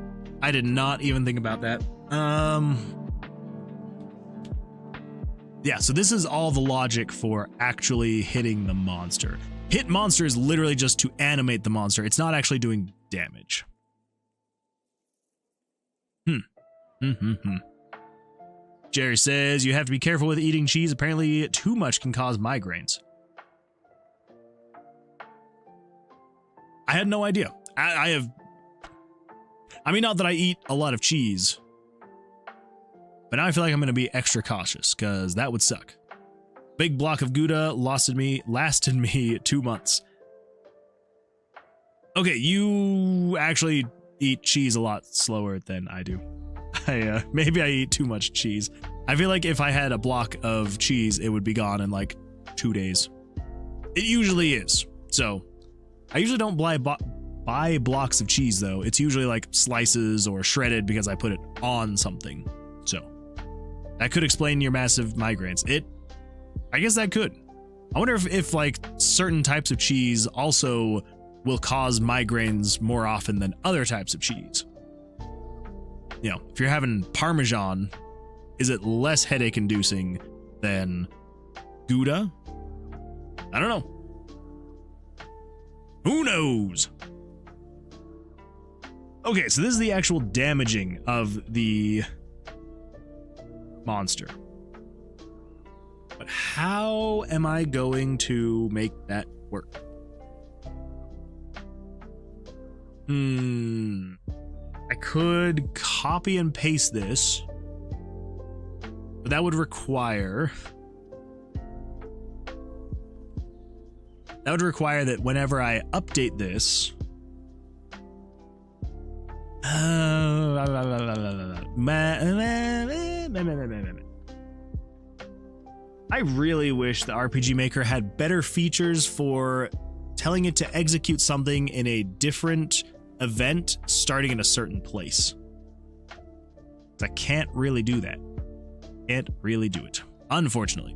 I did not even think about that. Yeah, so this is all the logic for actually hitting the monster. Hit monster is literally just to animate the monster. It's not actually doing damage. Jerry says, you have to be careful with eating cheese. Apparently, too much can cause migraines. I had no idea. I mean, not that I eat a lot of cheese, but now I feel like I'm going to be extra cautious, because that would suck. Big block of Gouda lasted me 2 months. Okay, you actually eat cheese a lot slower than I do. Maybe I eat too much cheese. I feel like if I had a block of cheese, it would be gone in like 2 days. It usually is. So I usually don't buy blocks of cheese though. It's usually like slices or shredded because I put it on something. So that could explain your massive migraines. I guess that could. I wonder if like certain types of cheese also will cause migraines more often than other types of cheese. You know, if you're having Parmesan, is it less headache inducing than Gouda? I don't know. Who knows? Okay, so this is the actual damaging of the monster. But how am I going to make that work? I could copy and paste this, but that would require that whenever I update this, I really wish the RPG Maker had better features for telling it to execute something in a different event starting in a certain place. I can't really do that. Can't really do it, unfortunately.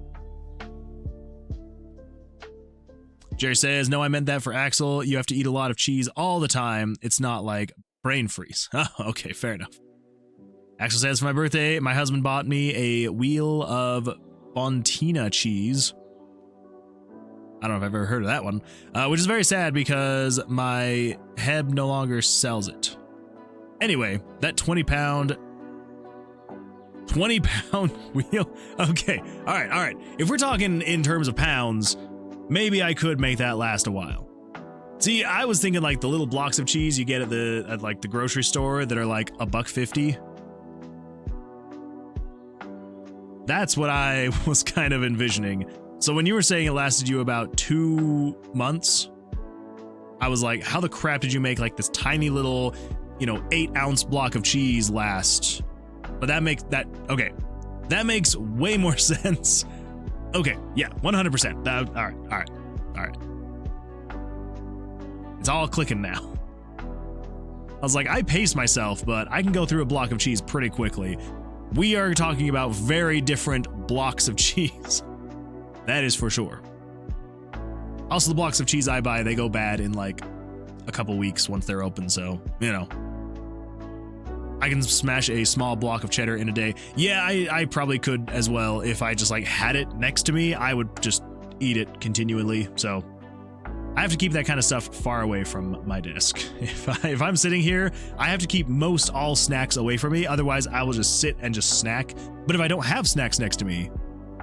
Jerry says, no, I meant that for Axel. You have to eat a lot of cheese all the time. It's not like brain freeze. Oh, okay, fair enough. Axel says, for my birthday, my husband bought me a wheel of Fontina cheese. I don't know if I've ever heard of that one, which is very sad because my Heb no longer sells it. Anyway, that 20 pound wheel. Okay. All right. If we're talking in terms of pounds, maybe I could make that last a while. See, I was thinking like the little blocks of cheese you get at like the grocery store that are like $1.50. That's what I was kind of envisioning. So when you were saying it lasted you about 2 months, I was like, how the crap did you make like this tiny little, 8-ounce block of cheese last? But that makes way more sense. Okay, yeah, 100%. All right. It's all clicking now. I was like, I pace myself, but I can go through a block of cheese pretty quickly. We are talking about very different blocks of cheese. That is for sure. Also, the blocks of cheese I buy, they go bad in like a couple weeks once they're open, so, I can smash a small block of cheddar in a day. Yeah, I probably could as well. If I just like had it next to me, I would just eat it continually. So I have to keep that kind of stuff far away from my desk. If I'm sitting here, I have to keep most all snacks away from me. Otherwise, I will just sit and just snack. But if I don't have snacks next to me,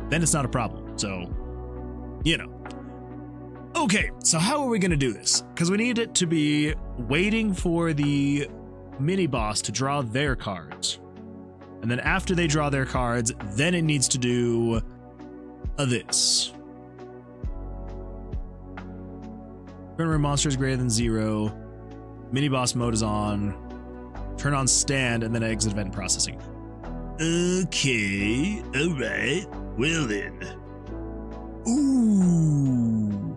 then it's not a problem. So, you know. Okay, so how are we going to do this? Because we need it to be waiting for the mini boss to draw their cards. And then after they draw their cards, then it needs to do this. Turn where monster is greater than 0. Mini boss mode is on. Turn on stand and then exit event processing. Okay, alright. Well then. Ooh.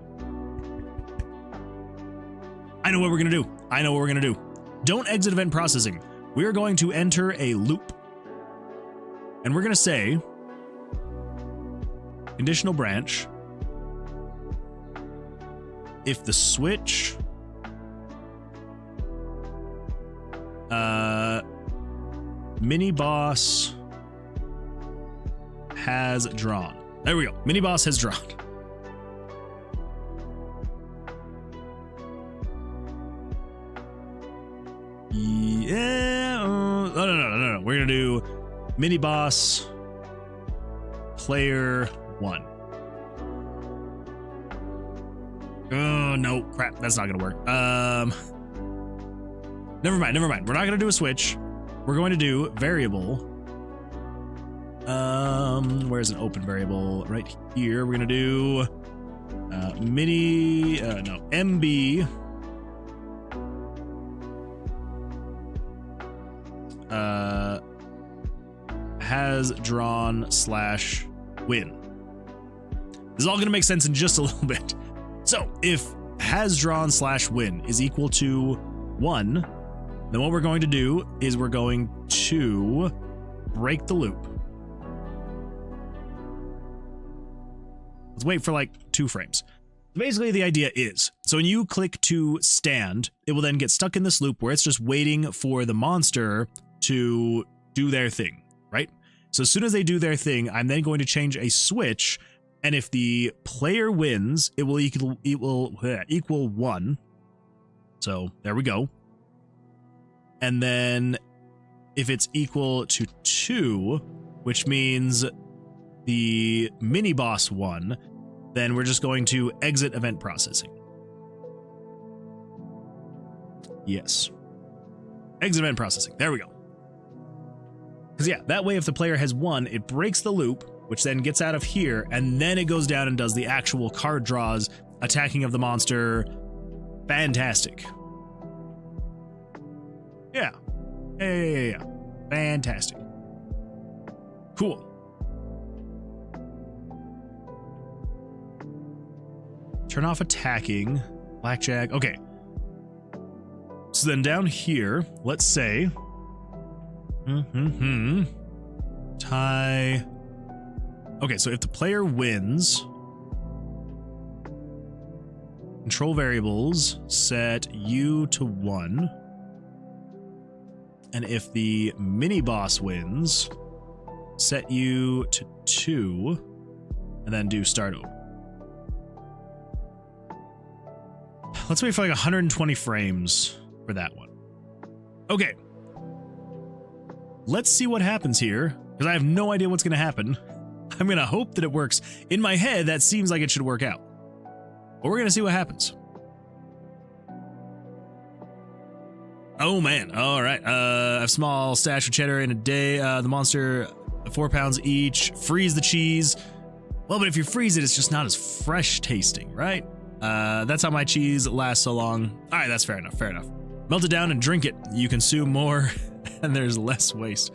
I know what we're gonna do. I know what we're gonna do. Don't exit event processing. We're going to enter a loop. And we're gonna say conditional branch. If the switch mini boss has drawn. There we go. Mini boss has drawn. Yeah. No. We're gonna do mini boss player 1. Oh no, crap, that's not gonna work. Never mind. We're not gonna do a switch. We're going to do variable. Where's an open variable? Right here. We're gonna do MB has drawn / win. This is all gonna make sense in just a little bit. So if has drawn / win is equal to 1, then what we're going to do is we're going to break the loop. Let's wait for like 2 frames. Basically, the idea is, so when you click to stand, it will then get stuck in this loop where it's just waiting for the monster to do their thing, right? So as soon as they do their thing, I'm then going to change a switch. And if the player wins, it will equal 1. So there we go. And then if it's equal to 2, which means the mini boss won, then we're just going to exit event processing. Yes. Exit event processing. There we go. Because yeah, that way if the player has won, it breaks the loop, which then gets out of here, and then it goes down and does the actual card draws, attacking of the monster. Fantastic. Yeah. Yeah. Fantastic. Cool. Turn off attacking. Blackjack. Okay. So then down here, let's say... tie... Okay, so if the player wins, control variables, set U to 1. And if the mini boss wins, set U to 2, and then do start over. Let's wait for like 120 frames for that one. Okay. Let's see what happens here, because I have no idea what's going to happen. I'm going to hope that it works. In my head, that seems like it should work out. But we're going to see what happens. Oh, man. All right. A small stash of cheddar in a day. The monster, 4 pounds each. Freeze the cheese. Well, but if you freeze it, it's just not as fresh tasting, right? That's how my cheese lasts so long. All right, that's fair enough. Fair enough. Melt it down and drink it. You consume more, and there's less waste.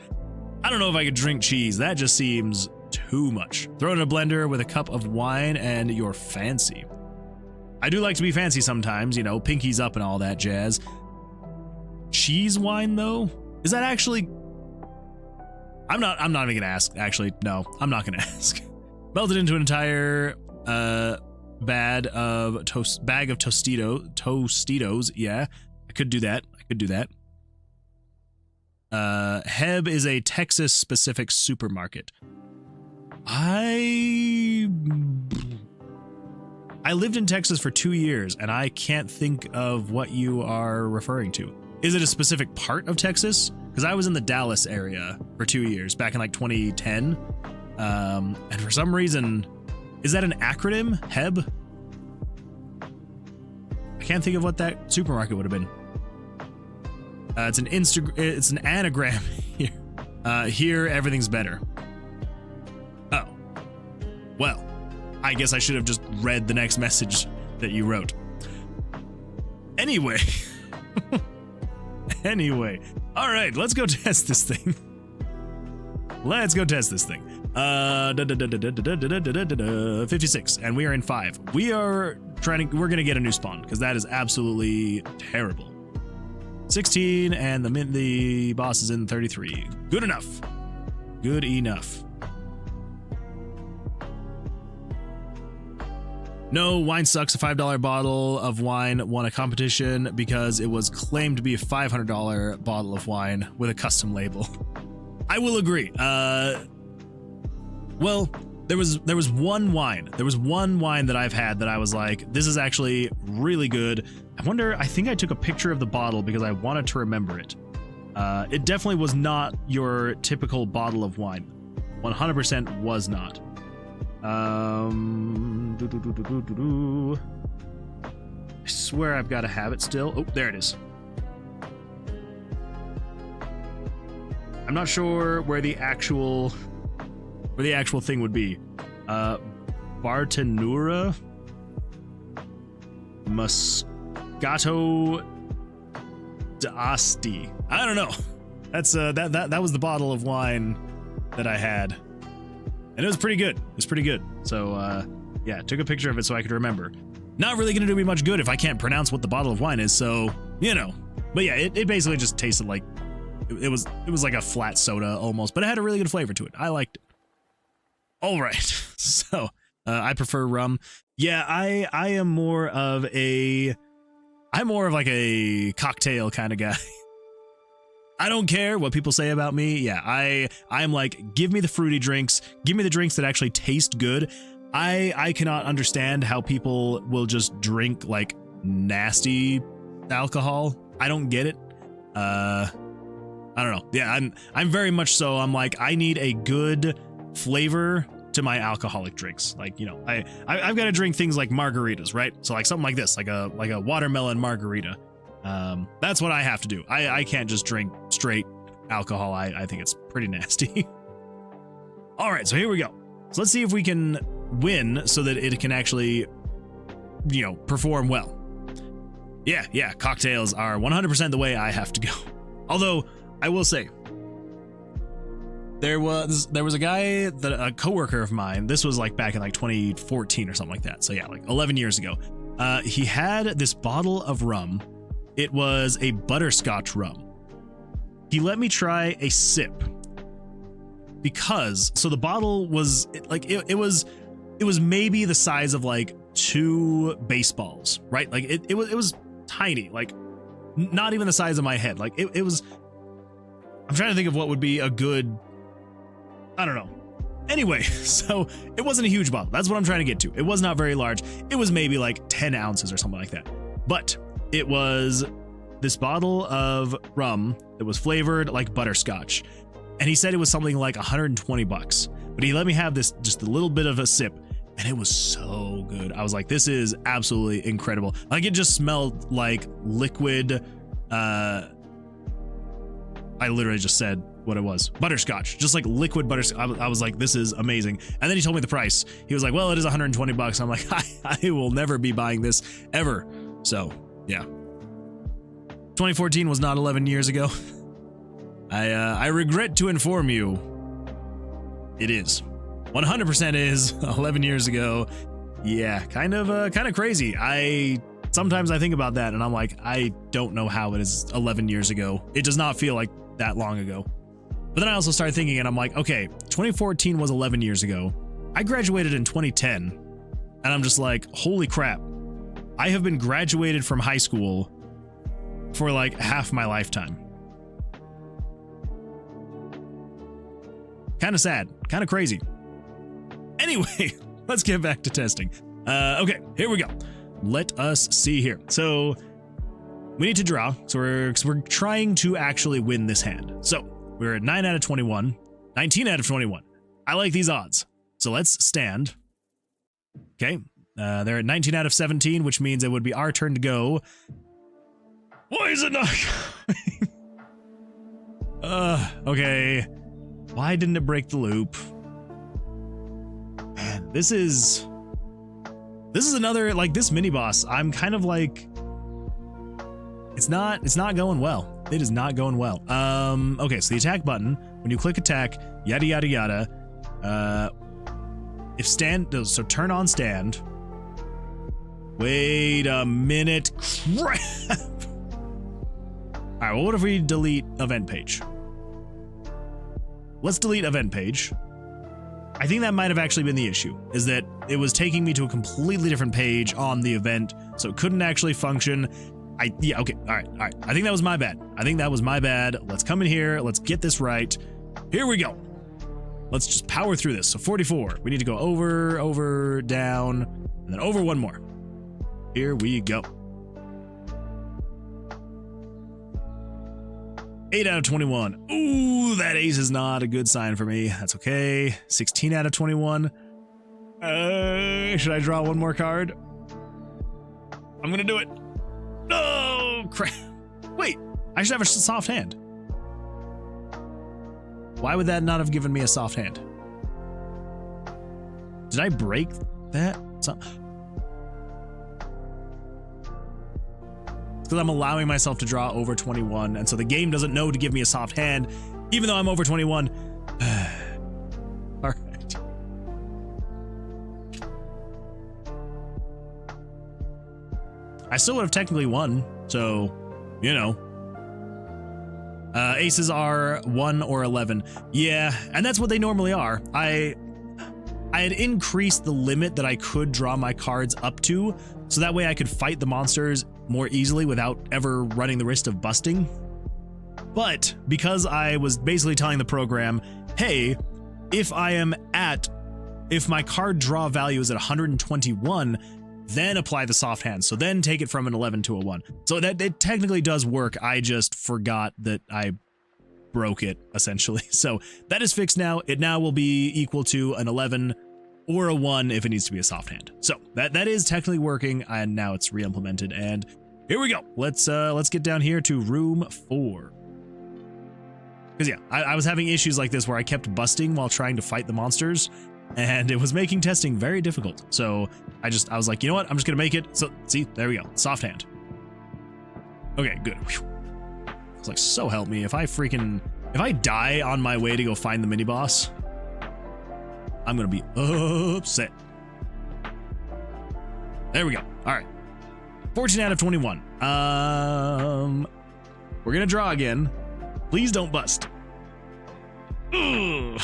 I don't know if I could drink cheese. That just seems too much. Throw it in a blender with a cup of wine and you're fancy. I do like to be fancy sometimes, you know, pinkies up and all that jazz. Cheese wine though? Is that actually... I'm not even gonna ask, actually. No, I'm not gonna ask. Melt it into an entire bag of Tostitos. Yeah, I could do that. Heb is a Texas specific supermarket. I I lived in Texas for 2 years, and I can't think of what you are referring to. Is it a specific part of Texas? Because I was in the Dallas area for 2 years, back in like 2010. And for some reason, is that an acronym? HEB? I can't think of what that supermarket would have been. It's an anagram here. Here, everything's better. Oh. Well, I guess I should have just read the next message that you wrote. Anyway. Anyway. All right, let's go test this thing. Let's go test this thing. 56, and we are in 5. We're gonna get a new spawn, because that is absolutely terrible. 16, and the boss is in 33. Good enough. Good enough. No, wine sucks. A $5 bottle of wine won a competition because it was claimed to be a $500 bottle of wine with a custom label. I will agree. Well, there was one wine. There was one wine that I've had that I was like, this is actually really good. I think I took a picture of the bottle because I wanted to remember it. It definitely was not your typical bottle of wine. 100% was not. I swear I've got to have it still. Oh, there it is. I'm not sure where the actual thing would be. Bartenura Moscato d'Asti. I don't know. That's that was the bottle of wine that I had. And it was pretty good. It was pretty good. So yeah, took a picture of it so I could remember. Not really gonna do me much good if I can't pronounce what the bottle of wine is, so you know. But yeah, it basically just tasted like it was like a flat soda almost, but it had a really good flavor to it. I liked it. All right, so I prefer rum. Yeah, I am more of like a cocktail kind of guy. I don't care what people say about me. Yeah, I'm like, give me the fruity drinks. Give me the drinks that actually taste good. I cannot understand how people will just drink like nasty alcohol. I don't get it. I don't know. Yeah, I'm very much so. I'm like, I need a good flavor to my alcoholic drinks. Like, you know, I've got to drink things like margaritas, right? So like something like this, like a watermelon margarita. That's what I have to do. I can't just drink straight alcohol. I think it's pretty nasty. All right, so here we go. So let's see if we can win so that it can actually, you know, perform well. Yeah, cocktails are 100% the way I have to go. Although I will say, there was a guy, a coworker of mine. This was like back in like 2014 or something like that. So yeah, like 11 years ago. He had this bottle of rum. It was a butterscotch rum. He let me try a sip because, so the bottle was like, it was maybe the size of like 2 baseballs, right? Like it was tiny, like not even the size of my head. Like it was, I'm trying to think of what would be a good, I don't know. Anyway, so it wasn't a huge bottle. That's what I'm trying to get to. It was not very large. It was maybe like 10 ounces or something like that. But it was this bottle of rum that was flavored like butterscotch. And he said it was something like $120. But he let me have this, just a little bit of a sip. And it was so good. I was like, this is absolutely incredible. Like it just smelled like liquid. I literally just said what it was. Butterscotch, just like liquid butterscotch. I was like, this is amazing. And then he told me the price. He was like, well, it is $120. I'm like, I will never be buying this ever. So yeah. 2014 was not 11 years ago. I regret to inform you, it is. 100% is 11 years ago. Yeah, kind of crazy. Sometimes I think about that and I'm like, I don't know how it is 11 years ago. It does not feel like that long ago. But then I also started thinking and I'm like, okay, 2014 was 11 years ago. I graduated in 2010 and I'm just like, holy crap. I have been graduated from high school for like half my lifetime. Kind of sad, kind of crazy. Anyway, let's get back to testing. Okay, here we go. Let us see here. So we need to draw. So we're trying to actually win this hand. So we're at 9 out of 21, 19 out of 21. I like these odds. So let's stand. Okay, they're at 19 out of 17, which means it would be our turn to go. Why is it not coming? Okay. Why didn't it break the loop? Man, this is another, like, this mini boss. I'm kind of like, it's not going well. It is not going well. Okay, so the attack button, when you click attack, yada yada yada. If stand, so turn on stand. Wait a minute. Crap. All right, well, what if we delete event page? Let's delete event page. I think that might have actually been the issue, is that it was taking me to a completely different page on the event, so it couldn't actually function. Yeah, okay, all right. I think that was my bad. Let's come in here. Let's get this right. Here we go. Let's just power through this. So 44. We need to go over, down, and then over one more. Here we go. 8 out of 21. Ooh, that ace is not a good sign for me. That's okay. 16 out of 21. Should I draw one more card? I'm gonna do it. No, crap. Wait, I should have a soft hand. Why would that not have given me a soft hand? Did I break that? Because I'm allowing myself to draw over 21, and so the game doesn't know to give me a soft hand, even though I'm over 21. All right. I still would have technically won, so, you know. Aces are 1 or 11. Yeah, and that's what they normally are. I had increased the limit that I could draw my cards up to, so that way I could fight the monsters more easily without ever running the risk of busting. But because I was basically telling the program, hey, if my card draw value is at 121, then apply the soft hand. So then take it from an 11 to a 1. So that it technically does work. I just forgot that I broke it, essentially. So that is fixed now. It now will be equal to an 11 or a 1 if it needs to be a soft hand. So that is technically working, and now it's re-implemented. And here we go. Let's get down here to room 4. Because yeah, I was having issues like this where I kept busting while trying to fight the monsters, and it was making testing very difficult. So I was like, you know what? I'm just gonna make it. So see, there we go. Soft hand. Okay, good. Whew. I was like, so help me. If I die on my way to go find the mini boss, I'm gonna be upset. There we go. All right. 14 out of 21. We're gonna draw again. Please don't bust. Ugh.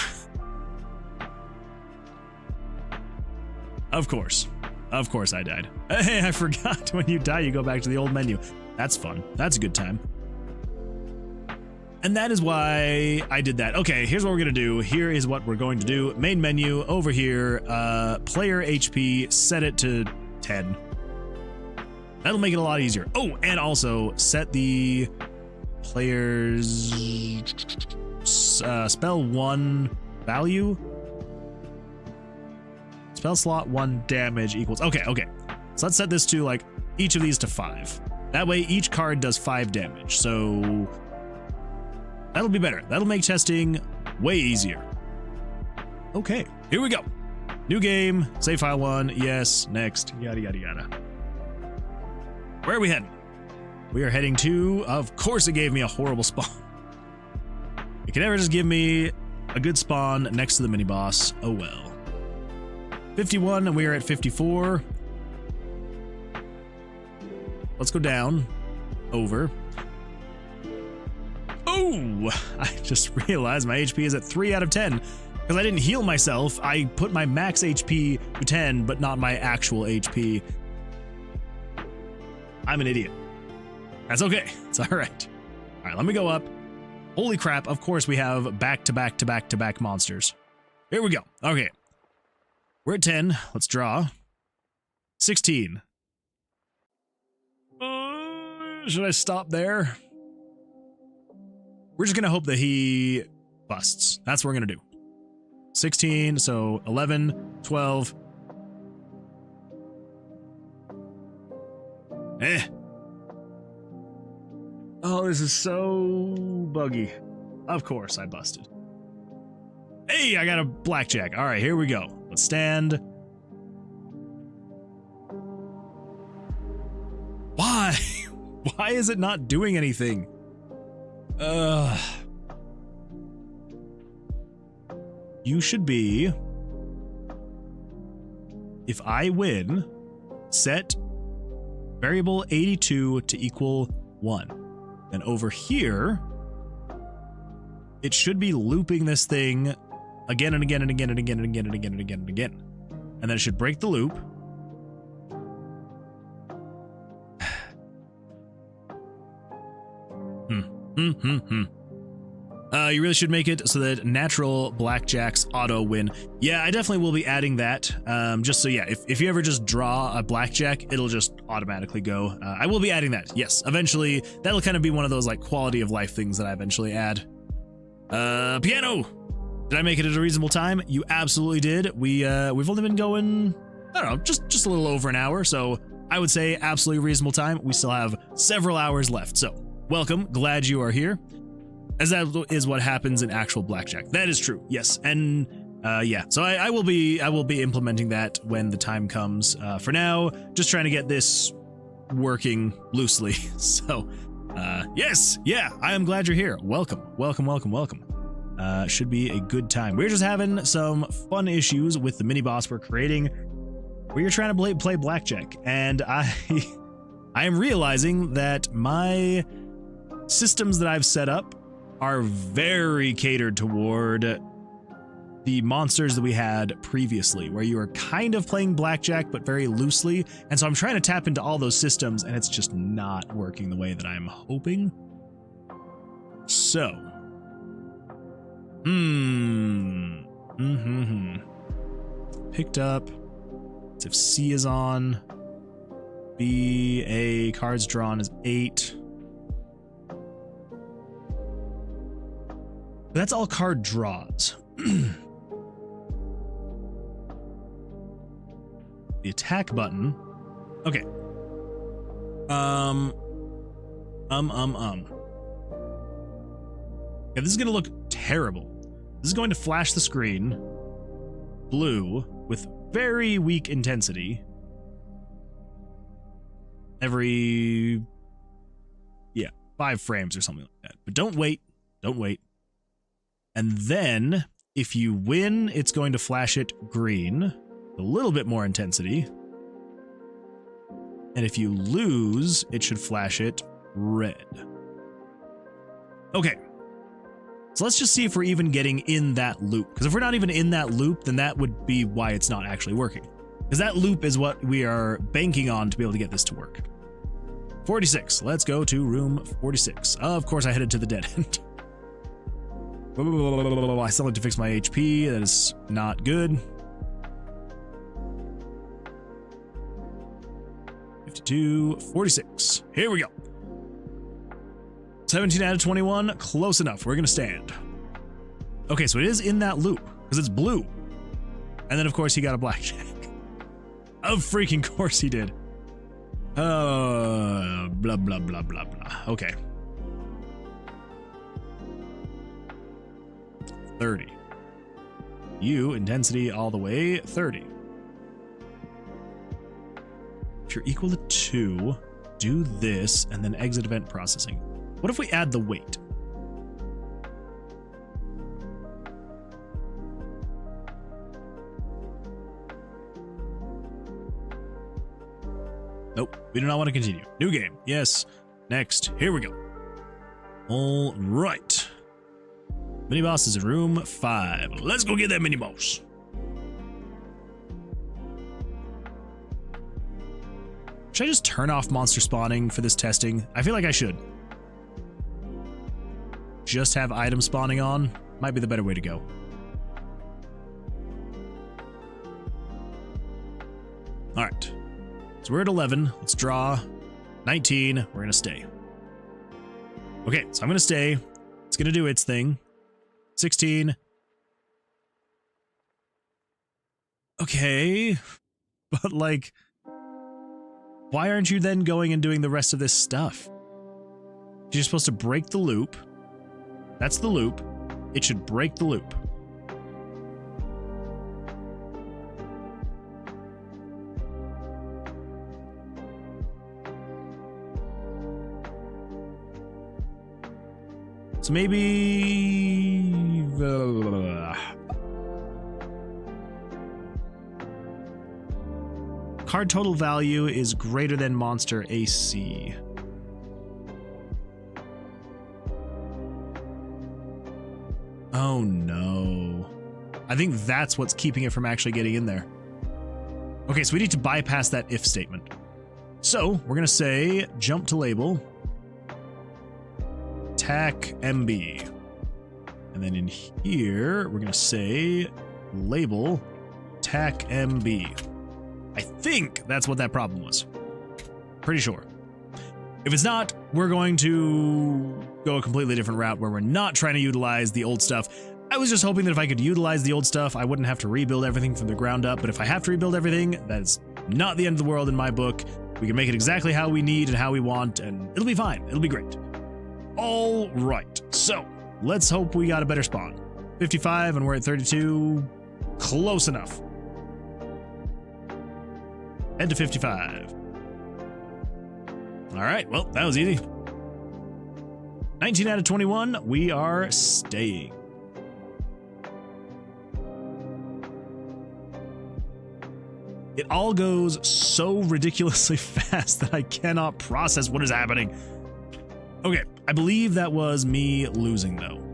Of course I died. Hey, I forgot, when you die, you go back to the old menu. That's fun. That's a good time. And that is why I did that. Okay, here's what we're gonna do. Here is what we're going to do. Main menu, over here, player HP, set it to 10. That'll make it a lot easier. Oh, and also set the player's spell 1 value. Spell slot 1 damage equals. Okay. So let's set this to, like, each of these to 5. That way each card does 5 damage. So that'll be better. That'll make testing way easier. Okay, here we go. New game, save file 1, yes, next, yada yada yada. Where are we heading? We are heading to, of course it gave me a horrible spawn. It can never just give me a good spawn next to the mini boss. Oh well. 51, and we are at 54. Let's go down, over. Oh, I just realized my HP is at 3 out of 10 because I didn't heal myself. I put my max HP to 10, but not my actual HP. I'm an idiot. That's okay. It's all right. All right, let me go up. Holy crap. Of course we have back-to-back monsters. Here we go. Okay. We're at 10. Let's draw. 16. Should I stop there? We're just going to hope that he busts. That's what we're going to do. 16, so 11, 12. Oh, this is so buggy. Of course I busted. Hey, I got a blackjack. All right, here we go. Let's stand. Why? Why is it not doing anything? You should be, if I win, set variable 82 to equal 1. And over here, it should be looping this thing again and again and again and again and again and again and again and again. And then it should break the loop. You really should make it so that natural blackjacks auto win. Yeah, I definitely will be adding that. Just so, yeah, if you ever just draw a blackjack, it'll just automatically go. I will be adding that. Yes, eventually. That'll kind of be one of those like quality of life things that I eventually add. Piano! Did I make it at a reasonable time? You absolutely did. We've only been going, I don't know, just a little over an hour. So I would say absolutely reasonable time. We still have several hours left. So welcome. Glad you are here. As that is what happens in actual blackjack. That is true. Yes. And yeah, so I will be implementing that when the time comes. For now, just trying to get this working loosely. So yes, yeah, I am glad you're here. Welcome. Should be a good time. We're just having some fun issues with the mini boss we're creating. We're trying to play blackjack, and I am realizing that my systems that I've set up are very catered toward the monsters that we had previously, where you were kind of playing blackjack but very loosely. And so I'm trying to tap into all those systems, and it's just not working the way that I'm hoping. So picked up. Let's see if C is on. B, A, cards drawn is 8. That's all card draws. The attack button. Okay. Yeah, this is gonna look terrible. This is going to flash the screen blue with very weak intensity. Every 5 frames or something like that. But don't wait. And then, if you win, it's going to flash it green, a little bit more intensity. And if you lose, it should flash it red. Okay. So let's just see if we're even getting in that loop. Because if we're not even in that loop, then that would be why it's not actually working. Because that loop is what we are banking on to be able to get this to work. 46. Let's go to room 46. Of course, I headed to the dead end. I still need to fix my HP. That is not good. 52, 46. Here we go. 17 out of 21. Close enough. We're going to stand. Okay, so it is in that loop because it's blue. And then, of course, he got a blackjack. Of freaking course he did. Blah, blah, blah, blah, blah. Okay. 30. You, intensity all the way, 30. If you're equal to 2, do this, and then exit event processing. What if we add the weight? Nope, we do not want to continue. New game. Yes. Next. Here we go. All right. Mini boss is in room 5. Let's go get that mini boss. Should I just turn off monster spawning for this testing? I feel like I should. Just have item spawning on might be the better way to go. All right. So we're at 11. Let's draw. 19. We're gonna stay. Okay, so I'm gonna stay. It's gonna do its thing. 16. Okay. But like, why aren't you then going and doing the rest of this stuff? You're supposed to break the loop. That's the loop. It should break the loop. So maybe... Card total value is greater than monster AC. Oh no. I think that's what's keeping it from actually getting in there. Okay, so we need to bypass that if statement. So we're going to say jump to label. Tac MB. And then in here, we're going to say label tac MB. I think that's what that problem was. Pretty sure. If it's not, we're going to go a completely different route where we're not trying to utilize the old stuff. I was just hoping that if I could utilize the old stuff, I wouldn't have to rebuild everything from the ground up. But if I have to rebuild everything, that's not the end of the world in my book. We can make it exactly how we need and how we want, and it'll be fine. It'll be great. All right. So let's hope we got a better spawn. 55 and we're at 32. Close enough. Head to 55. All right, well, that was easy. 19 out of 21, we are staying. It all goes so ridiculously fast that I cannot process what is happening. Okay, I believe that was me losing, though.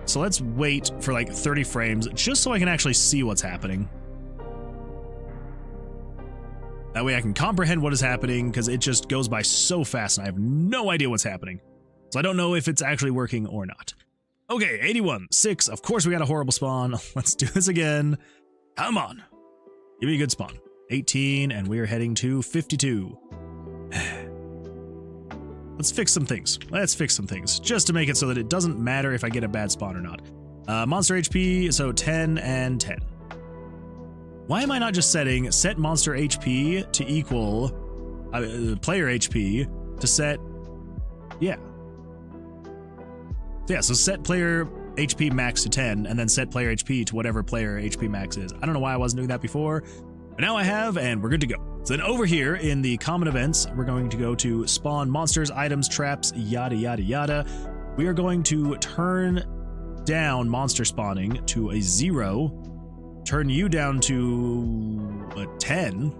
So let's wait for like 30 frames just so I can actually see what's happening. That way I can comprehend what is happening, because it just goes by so fast and I have no idea what's happening. So I don't know if it's actually working or not. Okay, 81, 6. Of course we got a horrible spawn. Let's do this again. Come on. Give me a good spawn. 18, and we're heading to 52. Let's fix some things. Let's fix some things just to make it so that it doesn't matter if I get a bad spawn or not. Monster HP, so 10 and 10. Why am I not just setting set monster HP to equal player HP to set, yeah. Yeah, so set player HP max to 10 and then set player HP to whatever player HP max is. I don't know why I wasn't doing that before, but now I have, and we're good to go. So then over here in the common events, we're going to go to spawn monsters, items, traps, yada, yada, yada. We are going to turn down monster spawning to a 0, turn you down to a 10.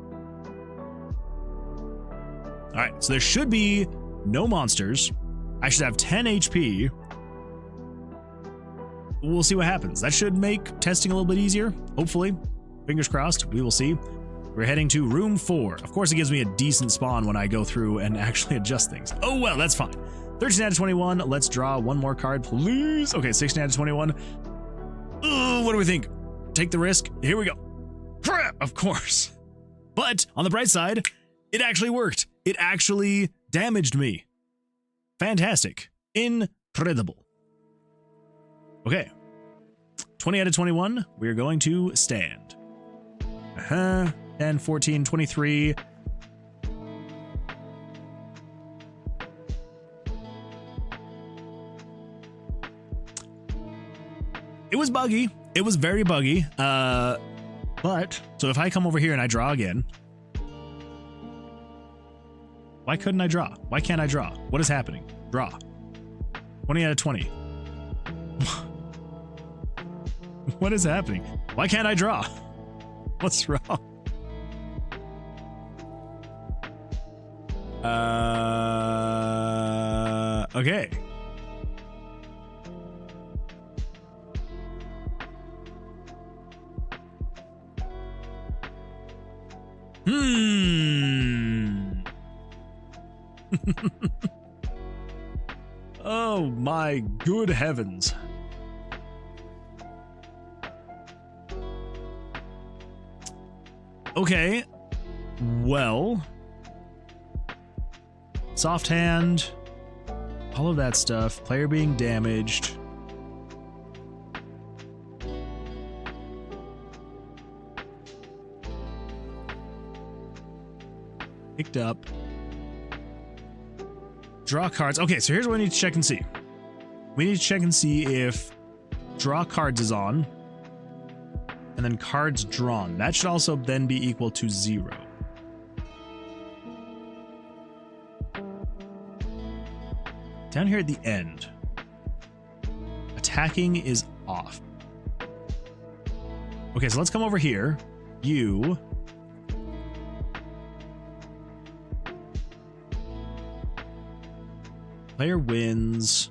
All right, so there should be no monsters. I should have 10 HP. We'll see what happens. That should make testing a little bit easier, hopefully. Fingers crossed, we will see. We're heading to room 4. Of course, it gives me a decent spawn when I go through and actually adjust things. Oh, well, that's fine. 13 out of 21. Let's draw one more card, please. Okay, 16 out of 21. What do we think? Take the risk. Here we go. Crap, of course. But on the bright side, it actually worked. It actually damaged me. Fantastic. Incredible. Okay. 20 out of 21. We're going to stand. 10, 14, 23. It was buggy. It was very buggy. But, so if I come over here and I draw again. Why couldn't I draw? Why can't I draw? What is happening? Draw. 20 out of 20. What is happening? Why can't I draw? What's wrong? Okay. Oh my good heavens. Okay. Well. Soft hand. All of that stuff. Player being damaged. Picked up. Draw cards. Okay, so here's what we need to check and see. We need to check and see if draw cards is on. And then cards drawn. That should also then be equal to 0. Down here at the end, attacking is off. Okay, so let's come over here. You. Player wins.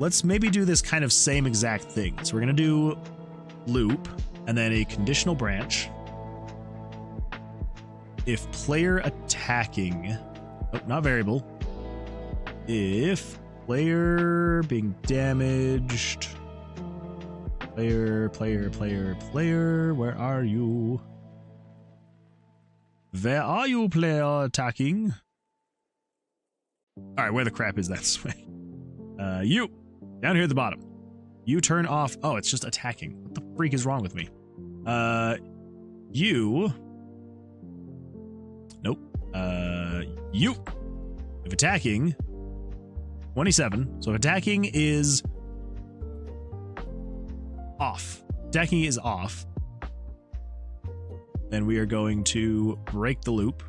Let's maybe do this kind of same exact thing. So we're going to do loop and then a conditional branch. If player attacking, oh, not variable. If player being damaged, player, where are you? Where are you, player attacking? All right, where the crap is that swing? You, down here at the bottom. You turn off. Oh, it's just attacking. What the freak is wrong with me? You. Nope. You. If attacking, 27. So if attacking is off. Attacking is off. Then we are going to break the loop.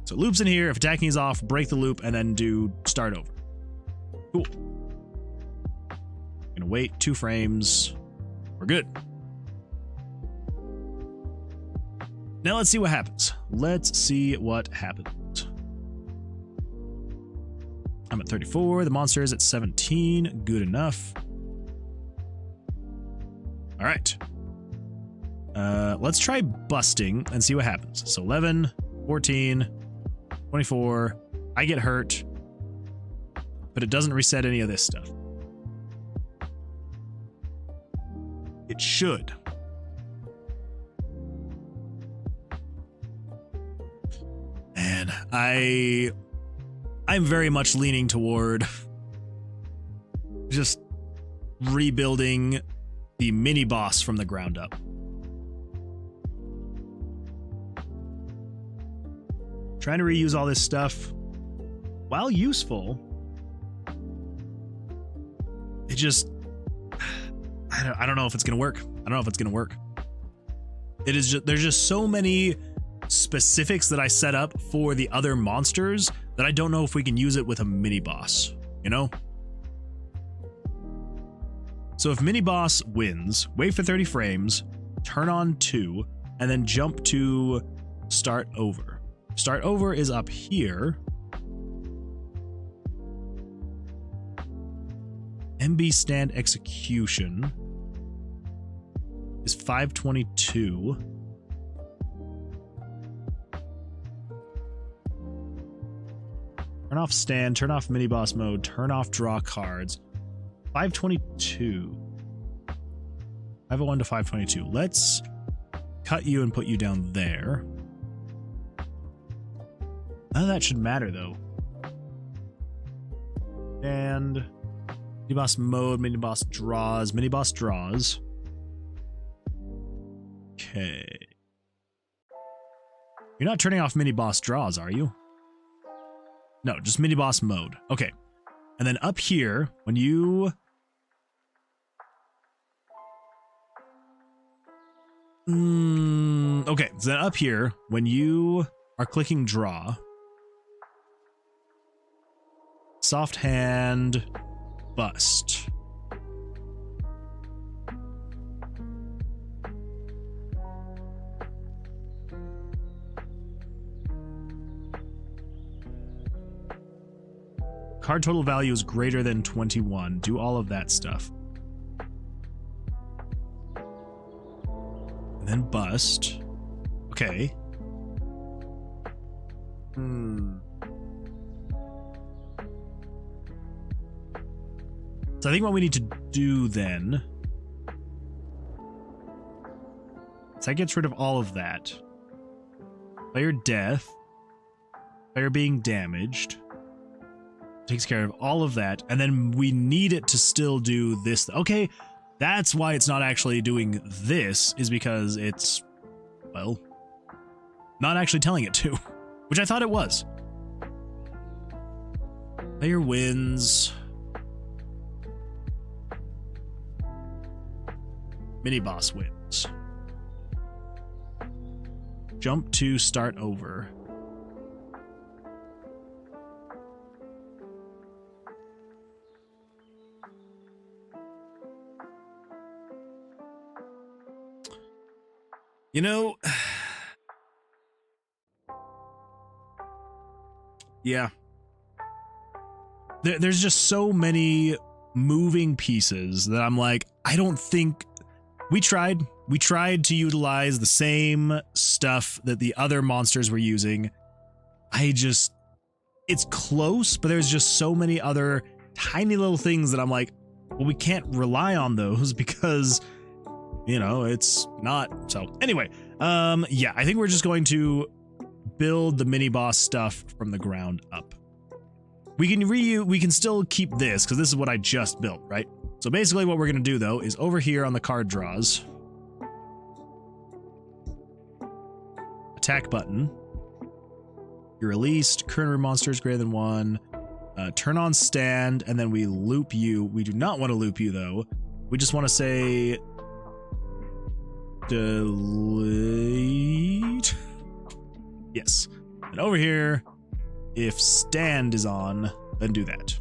So loop's in here. If attacking is off, break the loop, and then do start over. Cool. Gonna wait 2 frames. We're good. Now let's see what happens. Let's see what happens. I'm at 34. The monster is at 17. Good enough. All right. Let's try busting and see what happens. So 11, 14, 24. I get hurt, but it doesn't reset any of this stuff. It should. And I'm very much leaning toward just rebuilding the mini boss from the ground up. Trying to reuse all this stuff, while useful, it just, I don't know if it's gonna work. I don't know if it's gonna work. It is just, there's just so many specifics that I set up for the other monsters that I don't know if we can use it with a mini boss, you know? So if mini boss wins, wait for 30 frames, turn on 2, and then jump to start over. Start over is up here. MB stand execution is 522. Turn off stand, turn off mini boss mode, turn off draw cards. 522. 501 to 522. Let's cut you and put you down there. None of that should matter though. And mini boss mode, mini boss draws, mini boss draws. Okay. You're not turning off mini boss draws, are you? No, just mini boss mode. Okay. And then up here, when you okay, so then up here, when you are clicking draw, soft hand, bust. Card total value is greater than 21. Do all of that stuff. And then bust. Okay. So I think what we need to do then, so that gets rid of all of that. Player death, player being damaged, takes care of all of that, and then we need it to still do this. Okay, that's why it's not actually doing this, is because it's, well, not actually telling it to, which I thought it was. Player wins. Mini boss wins. Jump to start over. You know, yeah. There's just so many moving pieces that I'm like, I don't think we tried to utilize the same stuff that the other monsters were using. It's close, but there's just so many other tiny little things that I'm like, well, we can't rely on those because, you know, it's not. So anyway, yeah, I think we're just going to build the mini boss stuff from the ground up. We can still keep this because this is what I just built, right? So basically what we're going to do though is over here on the card draws, attack button, you're released, current room monster is greater than 1, turn on stand, and then we loop you. We do not want to loop you though. We just want to say delete. Yes. And over here, if stand is on, then do that.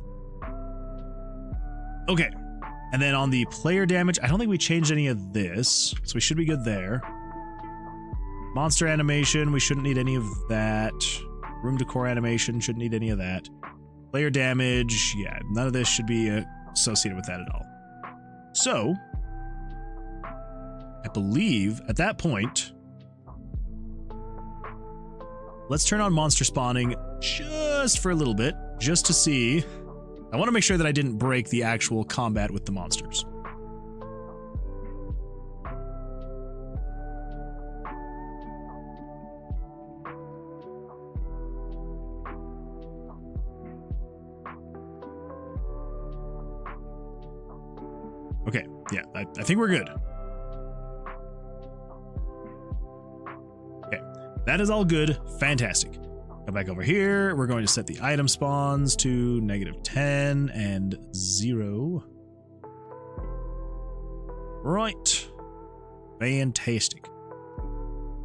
Okay. And then on the player damage, I don't think we changed any of this, so we should be good there. Monster animation, we shouldn't need any of that. Room decor animation, shouldn't need any of that. Player damage, yeah, none of this should be associated with that at all. So, I believe at that point, let's turn on monster spawning just for a little bit, just to see. I want to make sure that I didn't break the actual combat with the monsters. Okay, yeah, I think we're good. Okay, that is all good. Fantastic. Come back over here. We're going to set the item spawns to -10 and 0. Right. Fantastic.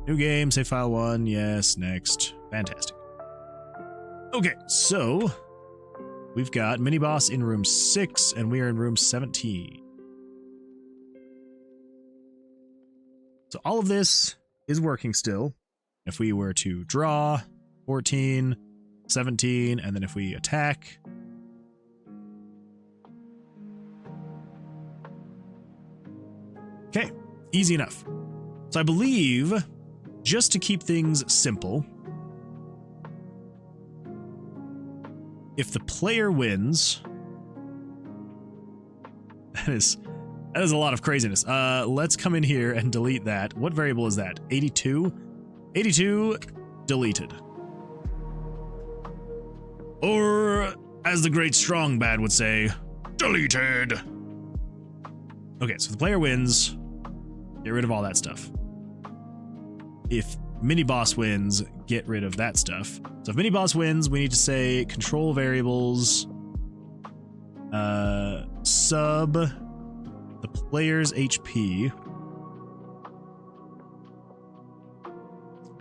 New game, save file 1. Yes, next. Fantastic. Okay, so we've got mini boss in room 6 and we are in room 17. So all of this is working still. If we were to draw 14, 17, and then if we attack, okay, easy enough. So I believe, just to keep things simple, if the player wins, that is a lot of craziness. Let's come in here and delete that. What variable is that? 82? 82 deleted. Or, as the great strong bad would say, deleted. Okay, so the player wins. Get rid of all that stuff. If mini boss wins, get rid of that stuff. So if mini boss wins, we need to say control variables, sub the player's HP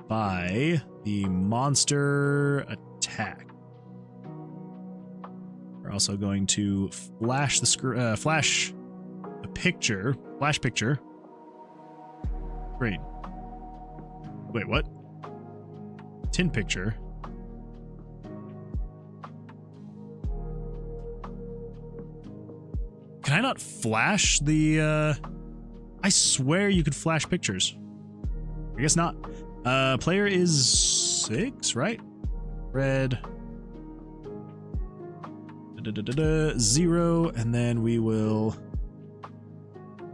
by the monster attack. We're also going to flash the flash picture screen. Wait, what? Tin picture. Can I not flash the I swear you could flash pictures. I guess not. Player is 6, right? Red. 0, and then we will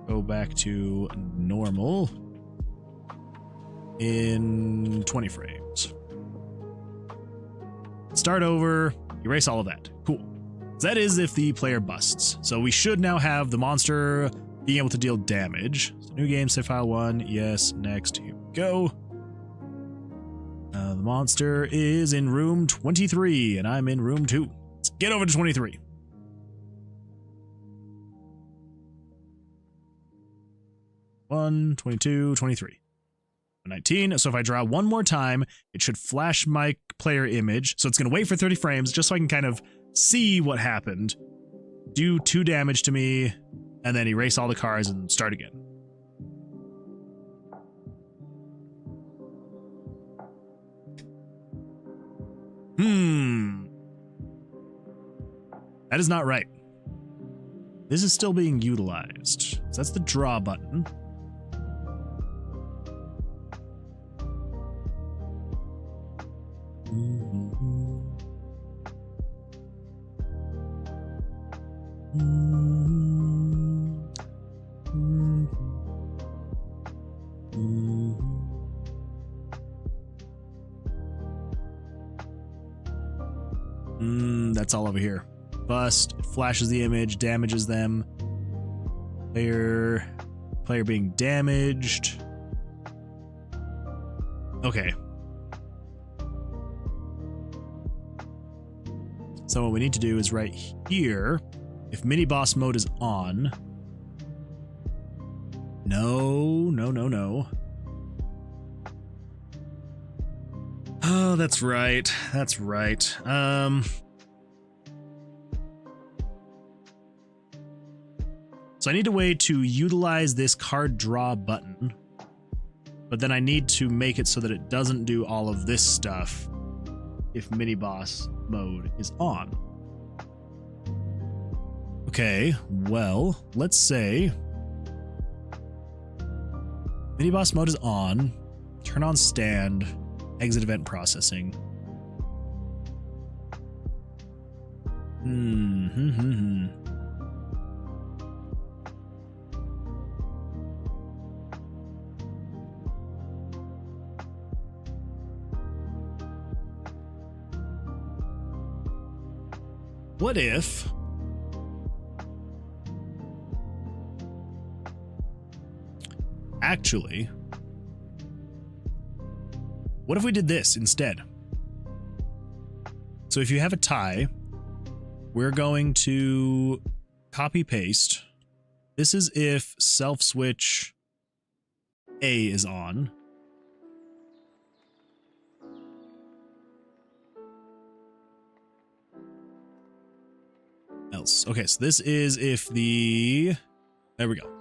go back to normal in 20 frames. Start over, erase all of that. Cool. So that is if the player busts. So we should now have the monster being able to deal damage. So new game, save file 1. Yes, next. Here we go. The monster is in room 23, and I'm in room 2. Let's get over to 23. One, 22, 23. 19. So if I draw one more time, it should flash my player image. So it's going to wait for 30 frames just so I can kind of see what happened, do 2 damage to me, and then erase all the cards and start again. That is not right. This is still being utilized. So that's the draw button. That's all over here. Bust, flashes the image, damages them. Player being damaged. Okay. So what we need to do is right here, if mini boss mode is on. No. Oh, that's right. That's right. So I need a way to utilize this card draw button, but then I need to make it so that it doesn't do all of this stuff if mini boss mode is on. Okay, well, let's say mini boss mode is on, turn on stand, exit event processing. What if actually, what if we did this instead? So if you have a tie, we're going to copy paste. This is if self switch A is on. Else. Okay, so this is if the, there we go.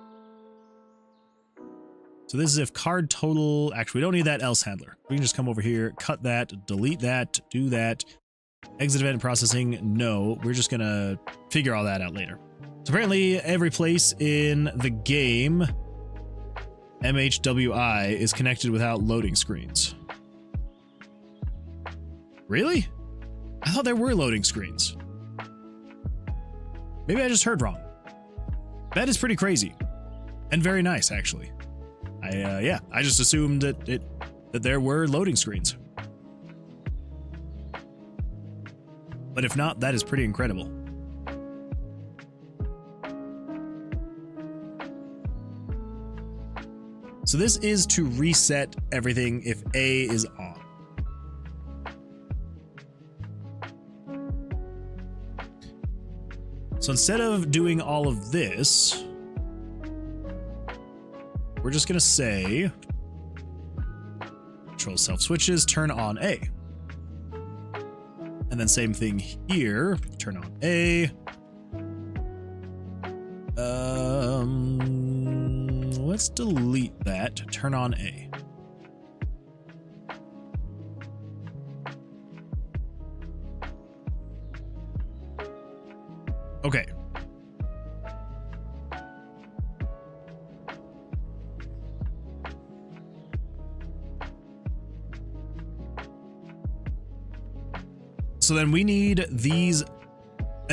So this is if card total, actually we don't need that else handler. We can just come over here, cut that, delete that, do that. Exit event processing, no. We're just gonna figure all that out later. So apparently every place in the game, MHWI is connected without loading screens. Really? I thought there were loading screens. Maybe I just heard wrong. That is pretty crazy. And very nice, actually. Yeah, I just assumed that there were loading screens. But if not, that is pretty incredible. So this is to reset everything if A is on. So instead of doing all of this, we're just going to say control self switches, turn on A. And then same thing here, turn on A. Let's delete that, turn on A. Okay. So then we need these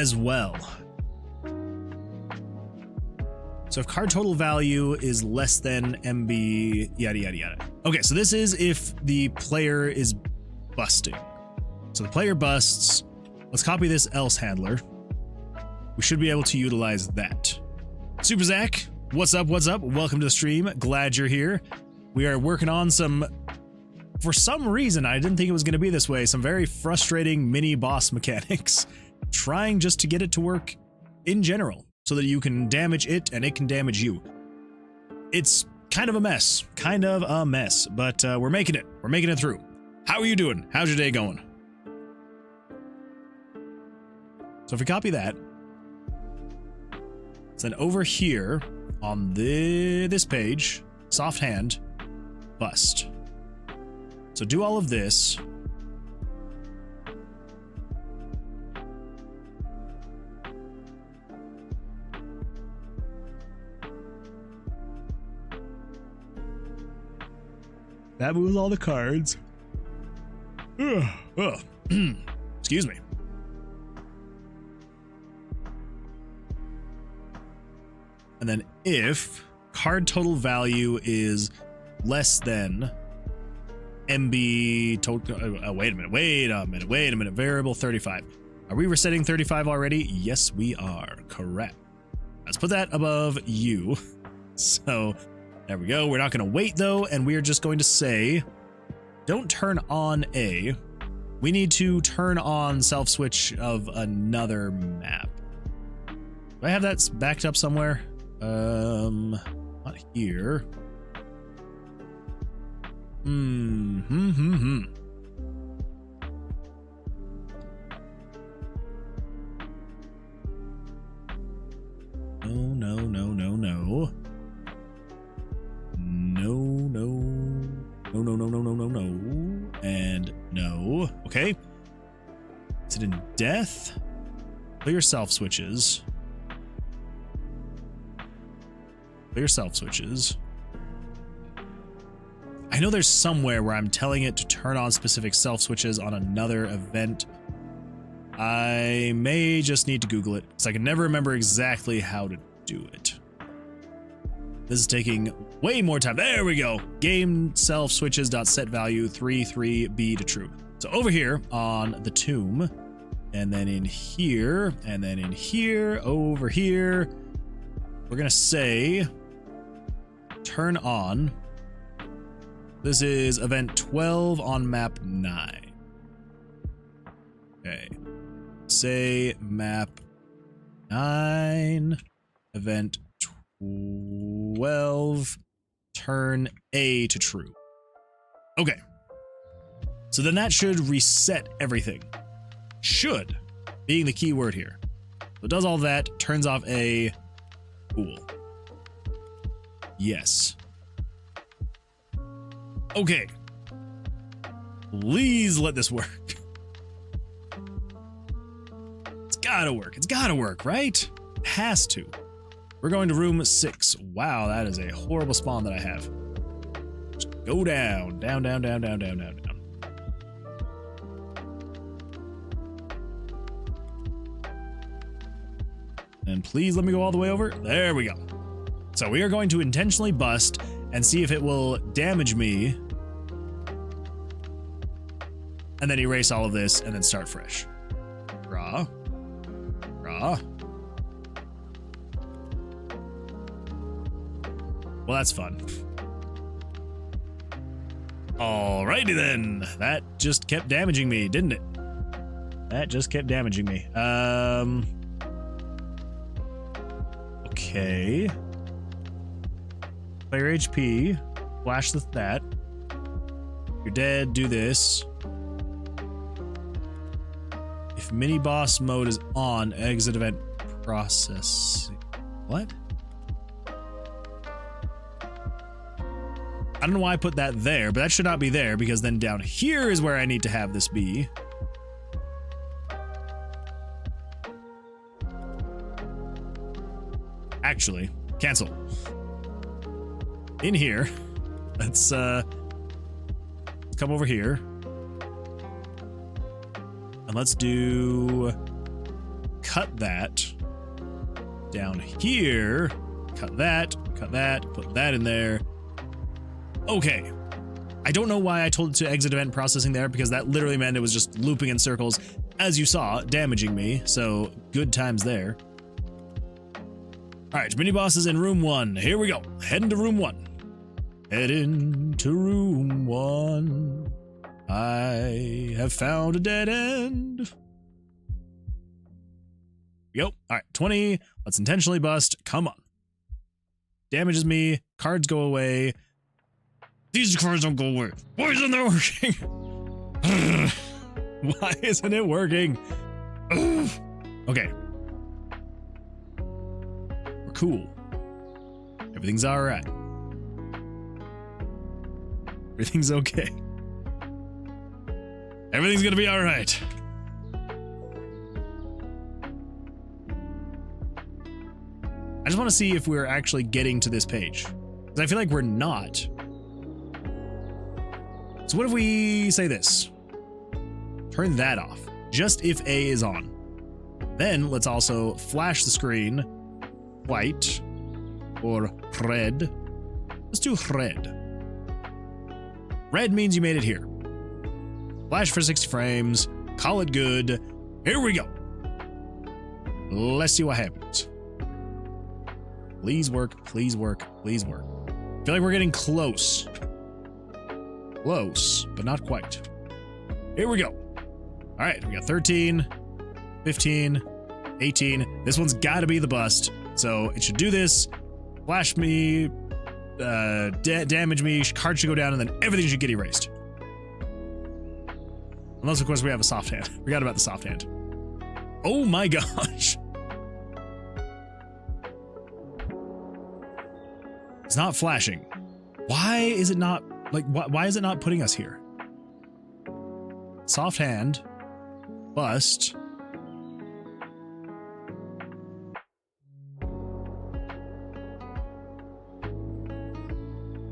as well. So if card total value is less than MB, yada, yada, yada. Okay, so this is if the player is busting. So the player busts. Let's copy this else handler. We should be able to utilize that. Super Zach, what's up? What's up? Welcome to the stream. Glad you're here. We are working on some, for some reason, I didn't think it was going to be this way, some very frustrating mini boss mechanics. Trying just to get it to work in general so that you can damage it and it can damage you. It's kind of a mess, but we're making it. We're making it through. How are you doing? How's your day going? So if we copy that, then over here on this page, soft hand, bust. So do all of this. That moves all the cards. Excuse me. And then if card total value is less than MB total, wait a minute, variable 35. Are we resetting 35 already? Yes, we are. Correct. Let's put that above you. So there we go. We're not going to wait though, and we are just going to say, don't turn on A. We need to turn on self switch of another map. Do I have that backed up somewhere? Not here. No. No. And no. Okay. Is it in death? Clear self switches. Clear self switches. I know there's somewhere where I'm telling it to turn on specific self switches on another event. I may just need to Google it because I can never remember exactly how to do it. This is taking way more time. There we go. Game self switches dot set value 33B to true. So over here on the tomb, and then in here, and then in here, over here, we're gonna say turn on. This is event 12 on map 9. Okay. Say map 9, event 12, turn A to true. Okay. So then that should reset everything. Should, being the key word here. So it does all that, turns off A. Cool. Yes. Okay. Please let this work. It's gotta work. It's gotta work, right? It has to. We're going to room 6. Wow, that is a horrible spawn that I have. Just go down. Down. And please let me go all the way over. There we go. So we are going to intentionally bust and see if it will damage me. And then erase all of this and then start fresh. Draw. Well, that's fun. Alrighty then. That just kept damaging me, didn't it? That just kept damaging me. Okay. Player HP. Flash that. You're dead. Do this. If mini boss mode is on, exit event process. What? I don't know why I put that there, but that should not be there because then down here is where I need to have this be. Actually, cancel. In here, let's come over here. And let's do cut that down here, cut that, put that in there. Okay. I don't know why I told it to exit event processing there, because that literally meant it was just looping in circles, as you saw, damaging me, so good times there. Alright, mini boss is in room 1. Here we go. Heading to room 1. Head into room 1. I have found a dead end. Yo. Alright, 20. Let's intentionally bust. Come on. Damages me. Cards go away. These cards don't go away. Why isn't that working? Why isn't it working? Okay. We're cool. Everything's alright. Everything's okay. Everything's gonna be alright. I just want to see if we're actually getting to this page, because I feel like we're not. So what if we say this? Turn that off, just if A is on. Then let's also flash the screen white or red. Let's do red. Red means you made it here. Flash for 60 frames, call it good. Here we go. Let's see what happens. Please work, please work, please work. I feel like we're getting close. Close, but not quite. Here we go. All right, we got 13, 15, 18. This one's got to be the bust, so it should do this. Flash me, damage me, card should go down, and then everything should get erased. Unless, of course, we have a soft hand. Forgot about the soft hand. Oh my gosh. It's not flashing. Why is it not, like, why is it not putting us here? Soft hand. Bust.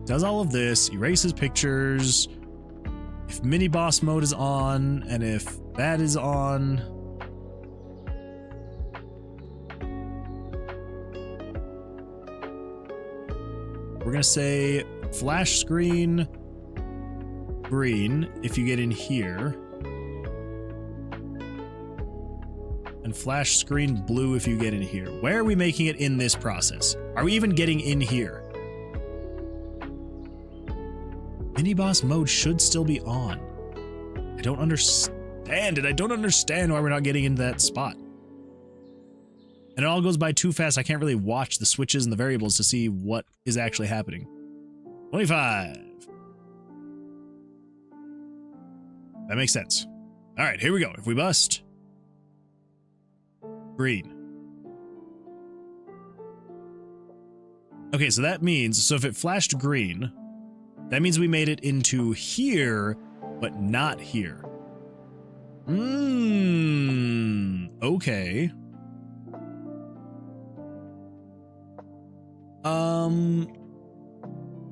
Does all of this, erases pictures. If mini boss mode is on, and if that is on. We're gonna say flash screen green if you get in here. And flash screen blue if you get in here. Where are we making it in this process? Are we even getting in here? Mini boss mode should still be on. I don't understand it. I don't understand why we're not getting into that spot. And it all goes by too fast. I can't really watch the switches and the variables to see what is actually happening. 25. That makes sense. All right, here we go. If we bust, green. Okay, so that means, so if it flashed green, that means we made it into here, but not here. Okay.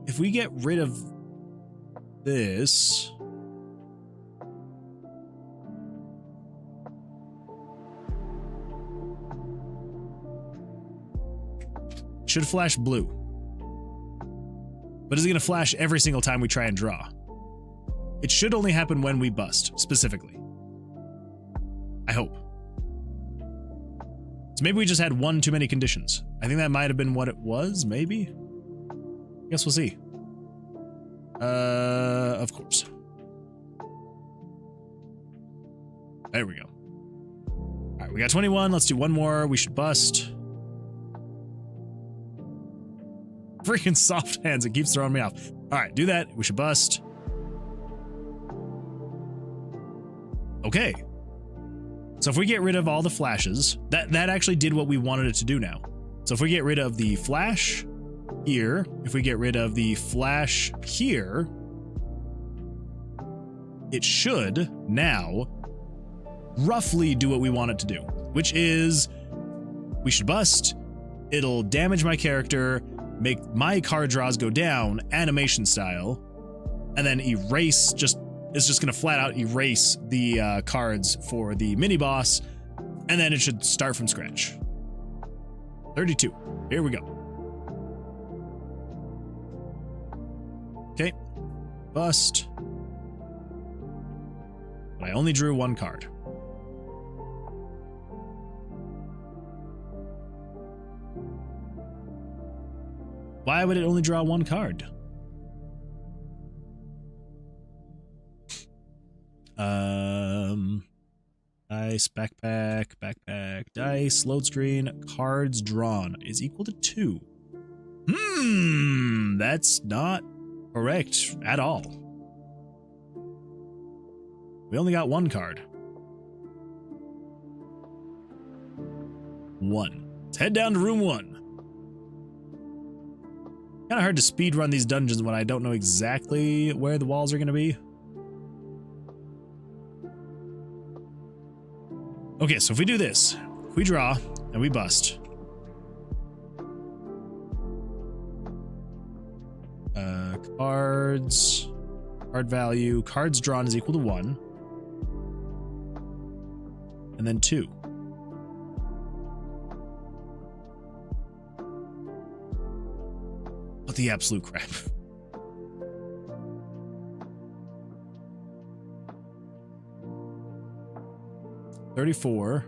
If we get rid of this, should flash blue. But is it going to flash every single time we try and draw? It should only happen when we bust, specifically. I hope. So maybe we just had one too many conditions. I think that might have been what it was, maybe? I guess we'll see. Of course. There we go. All right, we got 21. Let's do one more. We should bust. Freaking soft hands. It keeps throwing me off. All right, do that. We should bust. Okay. So if we get rid of all the flashes, that actually did what we wanted it to do now. So if we get rid of the flash here, if we get rid of the flash here, it should now roughly do what we want it to do, which is we should bust. It'll damage my character, make my card draws go down animation style, and then erase, it's just gonna flat out erase the cards for the mini boss, And then it should start from scratch. 32. Here we go. Okay. Bust. But I only drew one card. Why would it only draw one card? Dice, backpack, dice, load screen, cards drawn is equal to 2. That's not correct at all. We only got one card. 1. Let's head down to room 1. Kind of hard to speed run these dungeons when I don't know exactly where the walls are going to be. Okay, so if we do this, we draw and we bust. Cards, card value, cards drawn is equal to 1. And then 2. What the absolute crap. $34.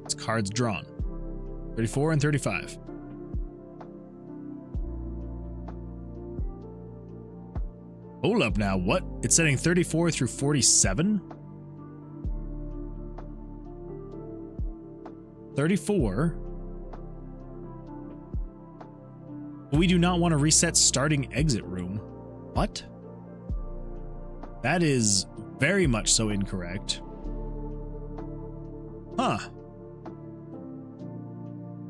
It's cards drawn. 34 and 35. Hold up now, what? It's setting 34 through 47? 34. We do not want to reset starting exit room. What? That is very much so incorrect. Huh.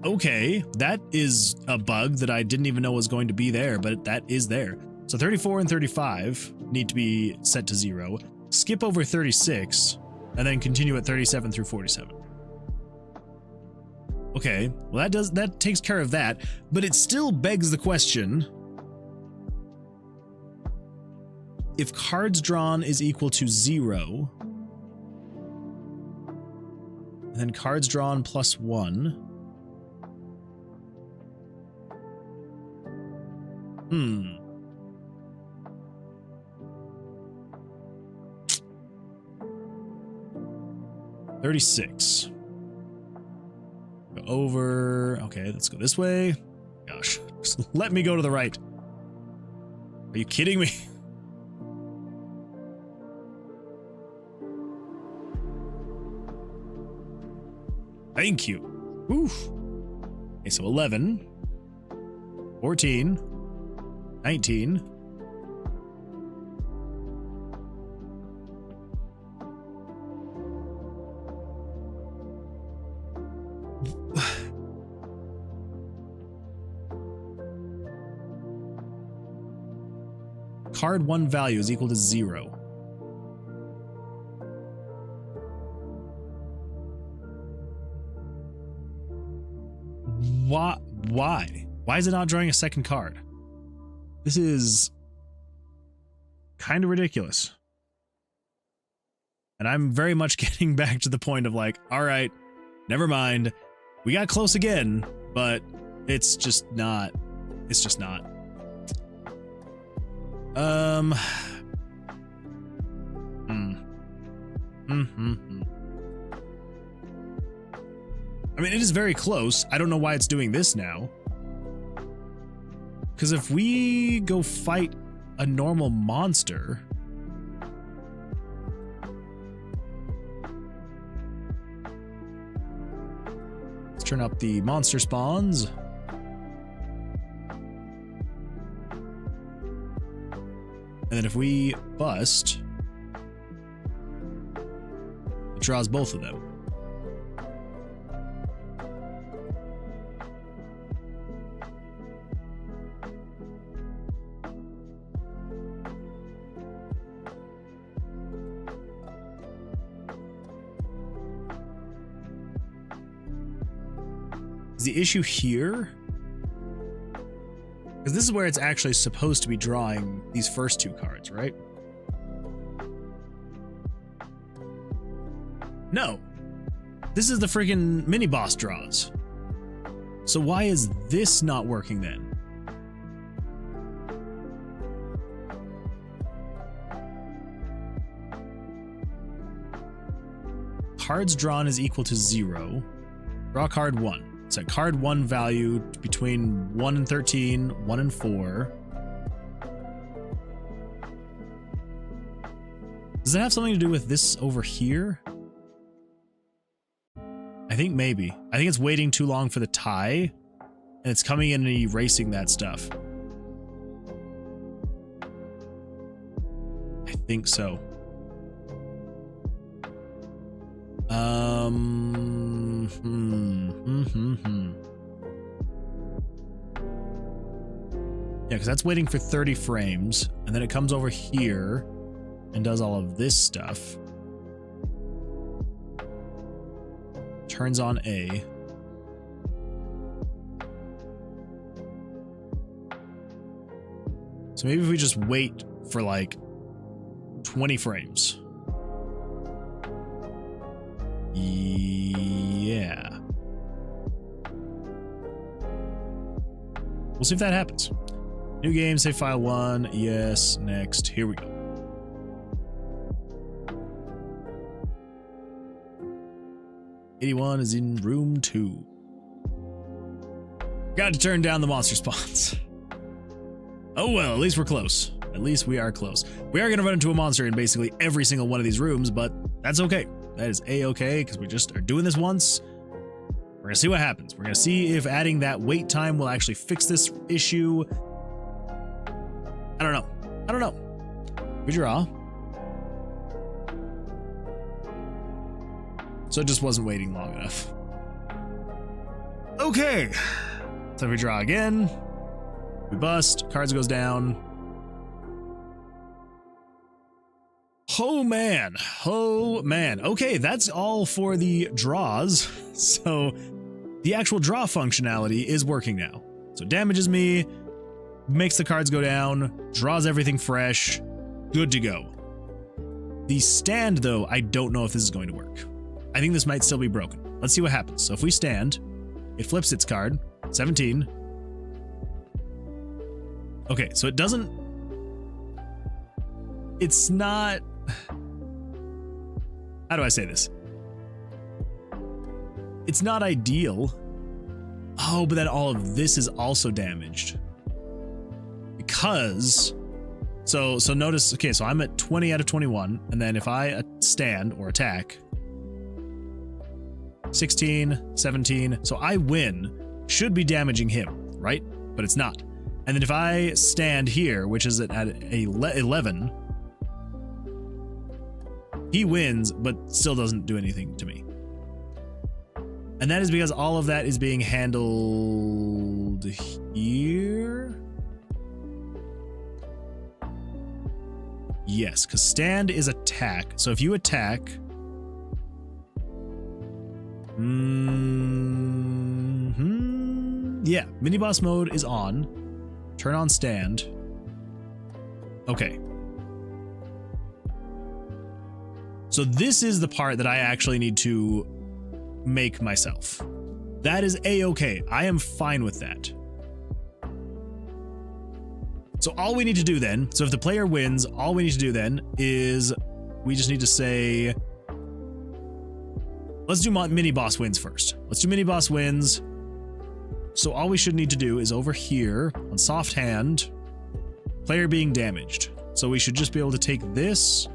Okay, that is a bug that I didn't even know was going to be there, but that is there. So 34 and 35 need to be set to 0. Skip over 36, and then continue at 37 through 47. Okay, well that takes care of that, but it still begs the question: if cards drawn is equal to 0, and then cards drawn plus 1. $36. Go over. Okay, let's go this way. Gosh, just let me go to the right. Are you kidding me? Thank you. Oof. Okay, so 11, 14, 19. Card 1 value is equal to 0. Why? Why is it not drawing a second card? This is kind of ridiculous. And I'm very much getting back to the point of like, all right, never mind. We got close again, but it's just not. It's just not. I mean, it is very close. I don't know why it's doing this now. Because if we go fight a normal monster... Let's turn up the monster spawns. And then if we bust, it draws both of them. Is the issue here? Because this is where it's actually supposed to be drawing these first two cards, right? No. This is the freaking mini boss draws. So why is this not working then? Cards drawn is equal to 0. Draw card 1. Set card 1 value between 1 and 13, 1 and 4. Does it have something to do with this over here? I think maybe. I think it's waiting too long for the tie, and it's coming in and erasing that stuff. I think so. Yeah, because that's waiting for 30 frames, and then it comes over here and does all of this stuff. Turns on A. So maybe if we just wait for like 20 frames. Yeah. We'll see if that happens. New game, save file 1. Yes, next. Here we go. '81 is in room 2. Got to turn down the monster spawns. Oh well, at least we're close. At least we are close. We are going to run into a monster in basically every single one of these rooms, but that's okay. That is a-okay, because we just are doing this once. We're going to see what happens. We're going to see if adding that wait time will actually fix this issue. I don't know. I don't know. We draw. So it just wasn't waiting long enough. Okay. So we draw again. We bust. Cards goes down. Oh man. Oh man. Okay, that's all for the draws. So the actual draw functionality is working now. So it damages me, makes the cards go down, draws everything fresh, good to go. The stand though, I don't know if this is going to work. I think this might still be broken. Let's see what happens. So if we stand, it flips its card, 17. Okay, so it doesn't... It's not... How do I say this? It's not ideal. Oh, but then all of this is also damaged. Because... So notice, okay, so I'm at 20 out of 21, and then if I stand or attack... 16, 17, so I win, should be damaging him, right? But it's not. And then if I stand here, which is at 11, he wins, but still doesn't do anything to me. And that is because all of that is being handled here. Yes, because stand is attack. So if you attack... Yeah, mini boss mode is on. Turn on stand. Okay. So this is the part that I actually need to make myself. That is a-okay. I am fine with that. So all we need to do then, so if the player wins, all we need to do then is we just need to say, let's do mini boss wins first. Let's do mini boss wins. So all we should need to do is over here on soft hand, player being damaged. So we should just be able to take this,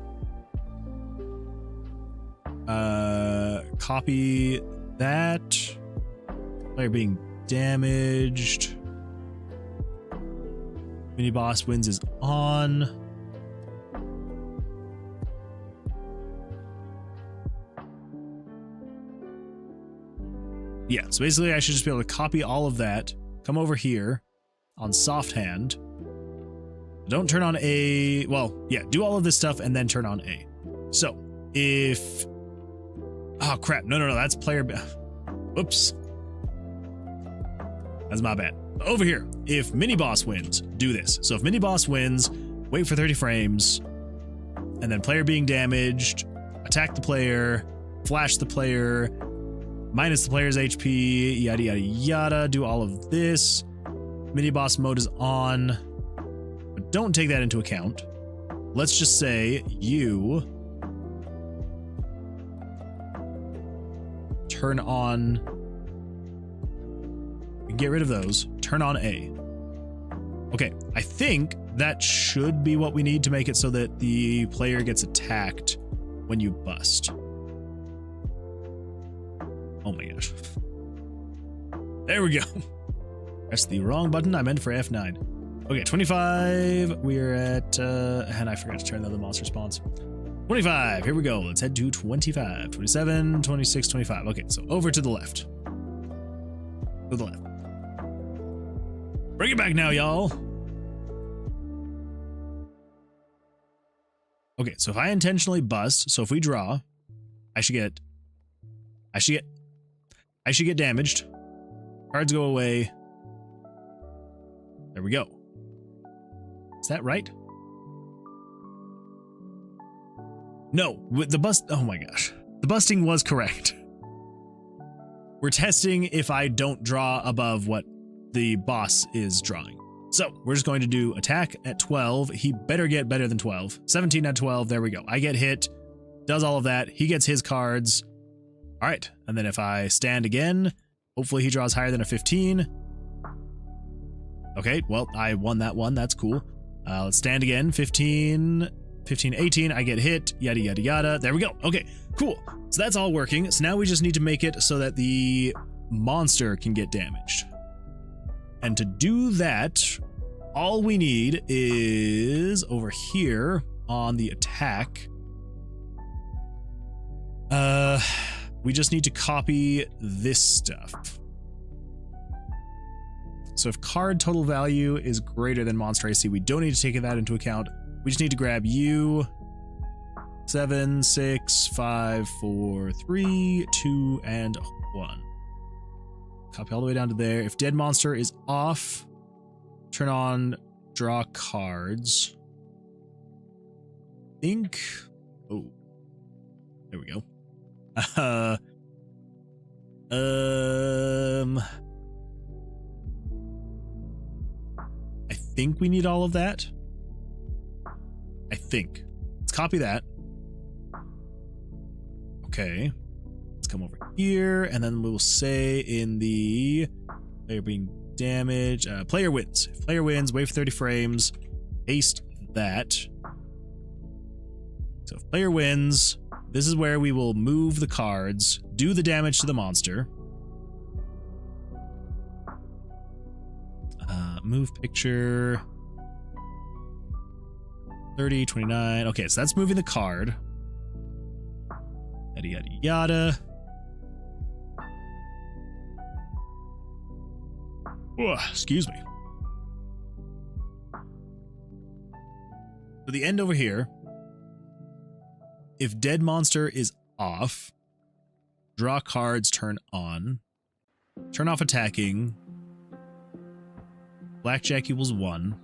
copy that, player being damaged, mini boss wins is on. Yeah, so basically I should just be able to copy all of that, come over here on soft hand. Don't turn on A, well, yeah, do all of this stuff and then turn on A. So if, oh crap, no, that's player, oops. That's my bad. Over here, if mini boss wins, do this. So if mini boss wins, wait for 30 frames, and then player being damaged, attack the player, flash the player, minus the player's HP, yada yada yada, do all of this. Mini boss mode is on, but don't take that into account. Let's just say you turn on, get rid of those, turn on A. Okay, I think that should be what we need to make it so that the player gets attacked when you bust. Oh my gosh. There we go. That's the wrong button. I meant for F9. Okay, 25. We're at, and I forgot to turn on the monster spawns. 25. Here we go. Let's head to 25, 27, 26, 25. Okay, so over to the left. To the left. Bring it back now, y'all. Okay, so if I intentionally bust, so if we draw, I should get damaged. Cards go away. There we go. Is that right? No, the bust, oh my gosh. The busting was correct. We're testing if I don't draw above what the boss is drawing. So we're just going to do attack at 12. He better get better than 12. 17 at 12, there we go. I get hit, does all of that. He gets his cards. All right, and then if I stand again, hopefully he draws higher than a 15. Okay, well, I won that one, that's cool. Let's stand again, 15, 18, I get hit, yada, yada, yada. There we go, okay, cool. So that's all working. So now we just need to make it so that the monster can get damaged. And to do that, all we need is over here on the attack. We just need to copy this stuff. So if card total value is greater than monster AC, we don't need to take that into account. We just need to grab you, 7, 6, 5, 4, 3, 2, and 1. Copy all the way down to there. If dead monster is off, turn on draw cards. Think. Oh, there we go. I think we need all of that. I think. Let's copy that. Okay. Let's come over here, and then we'll say in the player being damaged, player wins. If player wins, wait for 30 frames, paste that. So if player wins, this is where we will move the cards, do the damage to the monster. Move picture. 30, 29. Okay, so that's moving the card. Yada, yada, yada. Oh, excuse me. So the end over here. If dead monster is off, draw cards, turn on. Turn off attacking. Blackjack equals 1.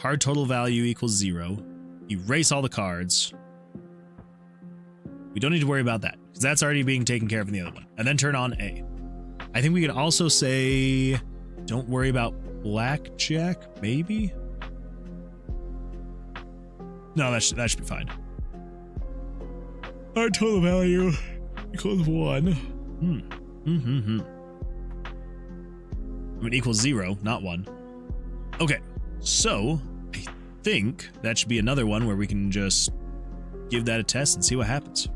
Card total value equals 0. Erase all the cards. We don't need to worry about that, because that's already being taken care of in the other one. And then turn on A. I think we can also say, don't worry about Blackjack, maybe? No, that should be fine. Card total value equals 1. I mean, equals 0, not 1. Okay, so I think that should be another one where we can just give that a test and see what happens.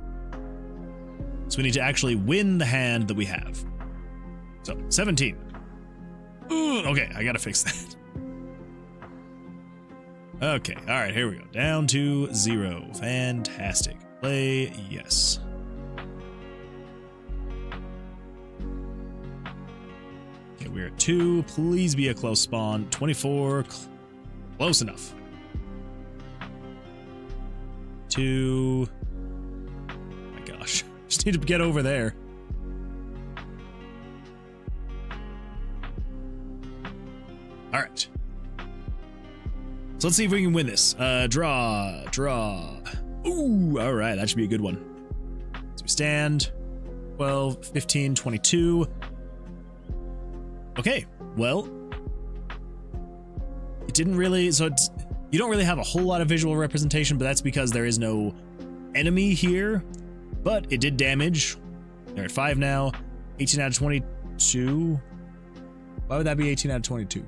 So we need to actually win the hand that we have. So 17. Ooh, okay, I gotta fix that. Okay, all right, here we go. Down to 0. Fantastic. Play, yes. Okay, we're at 2. Please be a close spawn. 24. Close enough. 2. Oh my gosh. Just need to get over there. All right. So let's see if we can win this. Draw. Ooh, all right. That should be a good one. So we stand. 12, 15, 22. Okay, well, it didn't really, so it's, you don't really have a whole lot of visual representation, but that's because there is no enemy here, but it did damage. They're at 5 now, 18 out of 22. Why would that be 18 out of 22?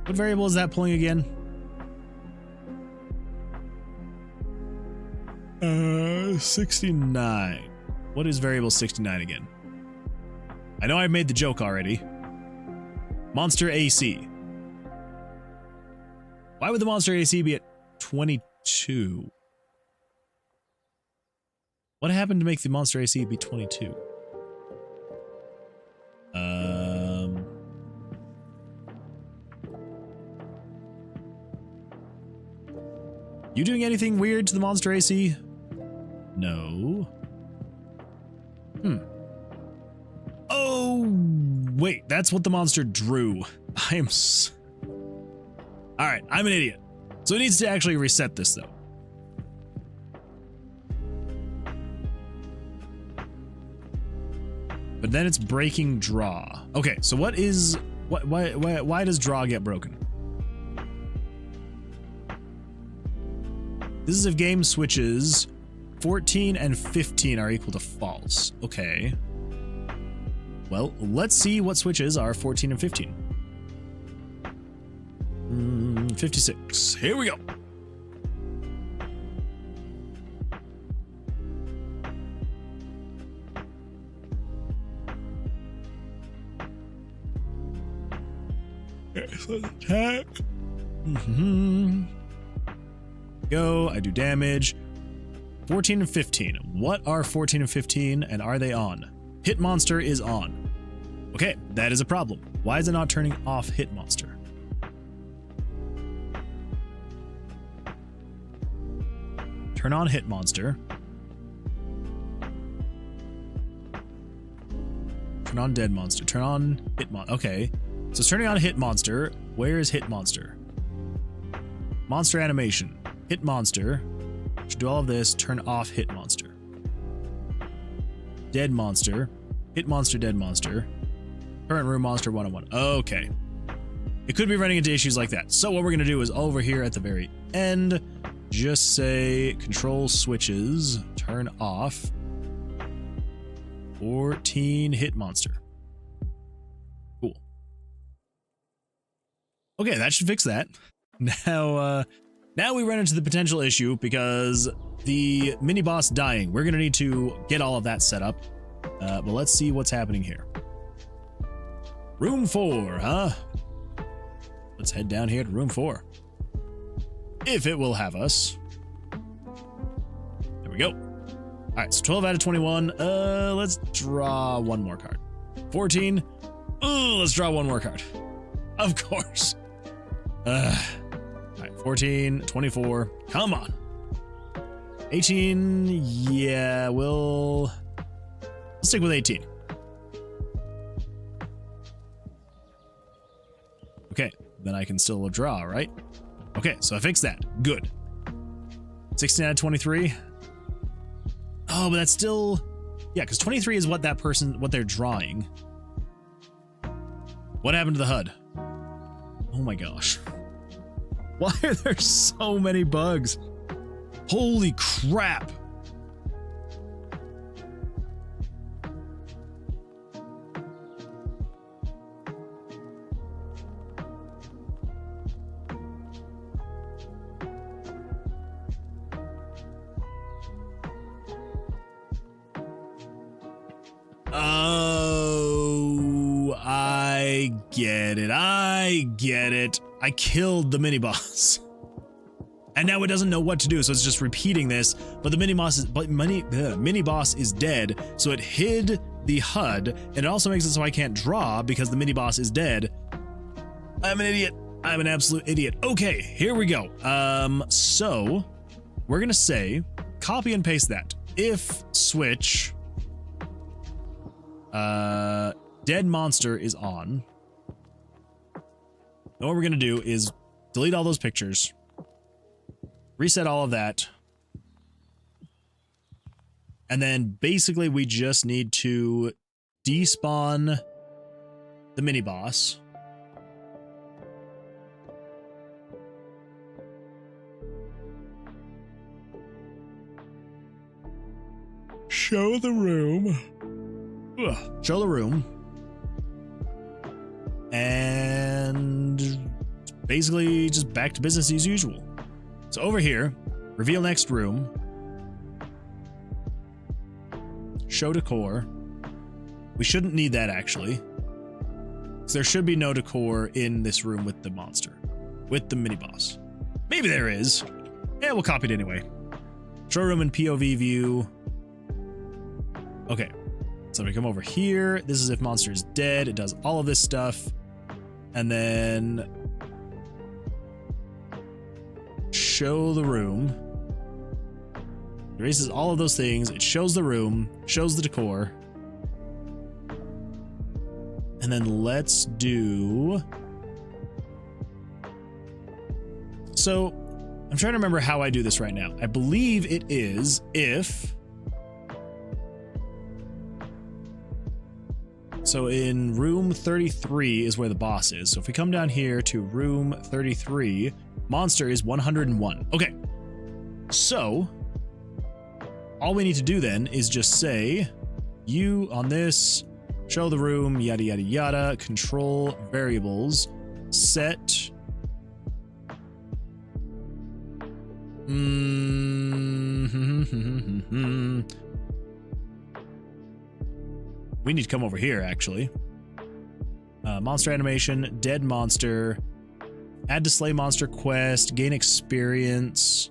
What variable is that pulling again? 69. What is variable 69 again? I know I've made the joke already. Monster AC. Why would the monster AC be at 22? What happened to make the monster AC be 22? You doing anything weird to the monster AC? No. Oh, wait, that's what the monster drew. I am All right, I'm an idiot. So it needs to actually reset this though. But then it's breaking draw. Okay, so what is why does draw get broken? This is if game switches 14 and 15 are equal to false. Okay. Well, let's see what switches are 14 and 15. 56. Here we go. Attack. Go. I do damage. 14 and 15. What are 14 and 15, and are they on? Hit monster is on. Okay, that is a problem. Why is it not turning off hit monster? Turn on hit monster. Turn on dead monster. Turn on hit monster. Okay, so it's turning on hit monster. Where is hit monster? Monster animation. Hit monster. Should do all of this. Turn off hit monster. Dead monster. Hit monster, dead monster. Current room monster 101. Okay. It could be running into issues like that. So what we're going to do is over here at the very end, just say control switches, turn off 14 hit monster. Cool. Okay, that should fix that. Now we run into the potential issue because the mini boss dying. We're going to need to get all of that set up. But let's see what's happening here. Room 4, huh? Let's head down here to room 4. If it will have us. There we go. All right, so 12 out of 21. Let's draw one more card. 14. Let's draw one more card. Of course. All right, 14, 24. Come on. 18. Yeah, we'll stick with 18. Okay, then I can still draw, right? Okay, so I fixed that. Good. 16 out of 23. Oh, but that's still... Yeah, because 23 is what that person... what they're drawing. What happened to the HUD? Oh my gosh. Why are there so many bugs? Holy crap. Oh, I get it. I get it. I killed the mini boss. And now it doesn't know what to do, so it's just repeating this. But the mini boss is dead, so it hid the HUD, and it also makes it so I can't draw because the mini boss is dead. I'm an idiot. I'm an absolute idiot. Okay, here we go. So we're gonna say copy and paste that. If switch dead monster is on. Then what we're gonna do is delete all those pictures. Reset all of that. And then basically we just need to despawn the mini boss. Show the room. Ugh. Show the room. And basically just back to business as usual. So over here, reveal next room. Show decor. We shouldn't need that actually. So there should be no decor in this room with the monster, with the mini boss. Maybe there is. Yeah, we'll copy it anyway. Show room in POV view. Okay, so we come over here. This is if monster is dead. It does all of this stuff. And then show the room. It erases all of those things. It shows the room, shows the decor. And then let's do... So I'm trying to remember how I do this right now. I believe it is if... So in room 33 is where the boss is. So if we come down here to room 33, monster is 101. Okay. So all we need to do then is just say you on this, show the room, yada, yada, yada, control variables, set. We need to come over here, actually. Monster animation, dead monster, add to slay monster quest, gain experience.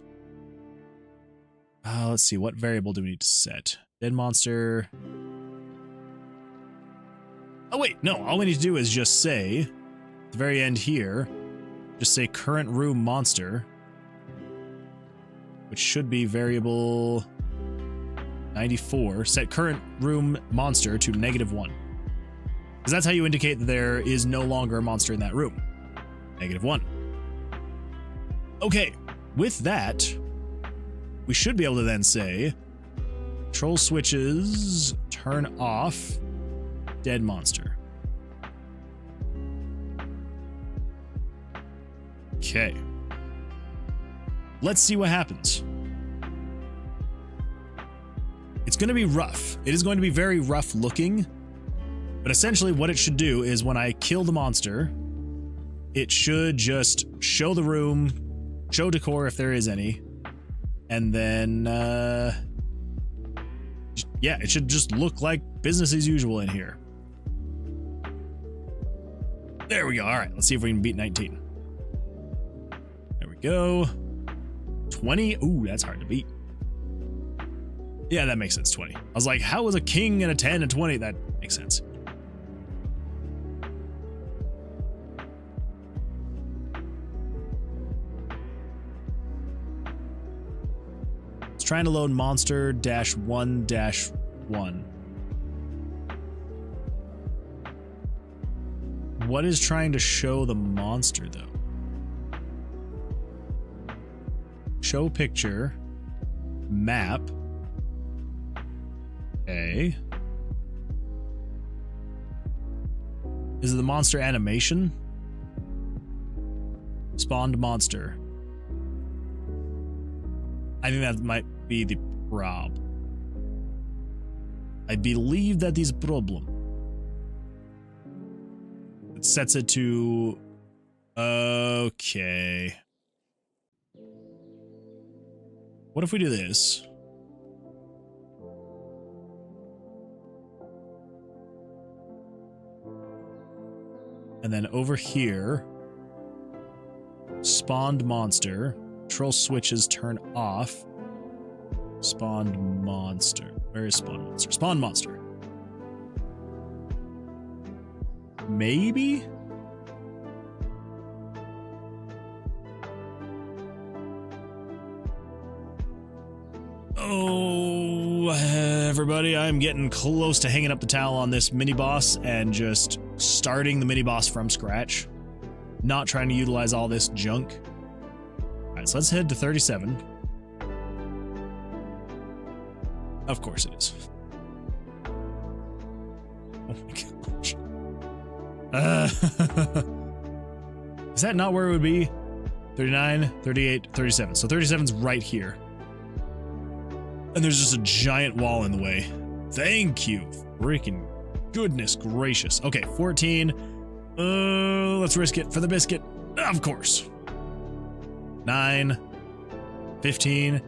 Let's see, what variable do we need to set? Dead monster. Oh, wait, no, all we need to do is just say, at the very end here, just say current room monster, which should be variable 94, set current room monster to -1. Because that's how you indicate that there is no longer a monster in that room. -1. Okay, with that, we should be able to then say, control switches, turn off, dead monster. Okay. Let's see what happens. It's going to be rough. It is going to be very rough looking, but essentially what it should do is when I kill the monster, it should just show the room, show decor if there is any, and then, yeah, it should just look like business as usual in here. There we go. All right, let's see if we can beat 19. There we go. 20. Ooh, that's hard to beat. Yeah, that makes sense, 20. I was like, how is a king and a 10 and 20? That makes sense. It's trying to load monster -1-1. What is trying to show the monster, though? Show picture. Map. Okay. Is it the monster animation? Spawned monster. I think that might be the problem. I believe that is a problem. It sets it to... Okay. What if we do this? And then over here, spawned monster, control switches turn off, spawned monster. Where is spawned monster? Spawned monster. Maybe? Oh, everybody, I'm getting close to hanging up the towel on this mini boss and just starting the mini boss from scratch. Not trying to utilize all this junk. All right, so let's head to 37. Of course it is. Oh my gosh. Is that not where it would be? 39, 38, 37. So 37's right here. And there's just a giant wall in the way. Thank you. Freaking goodness gracious. Okay, 14. Let's risk it for the biscuit. Of course. 9. 15.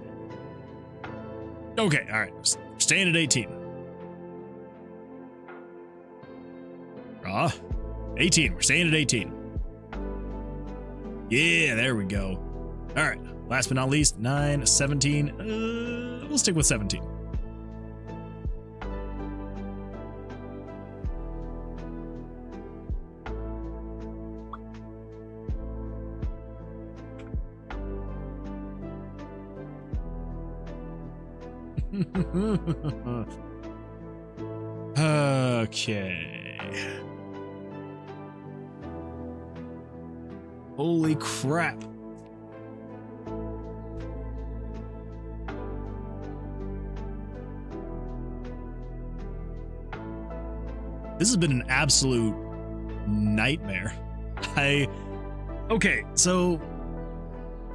Okay, all right. Staying at 18. 18. We're staying at 18. Yeah, there we go. All right. Last but not least, 9, 17. We'll stick with 17. Okay. Holy crap. This has been an absolute nightmare. Okay, so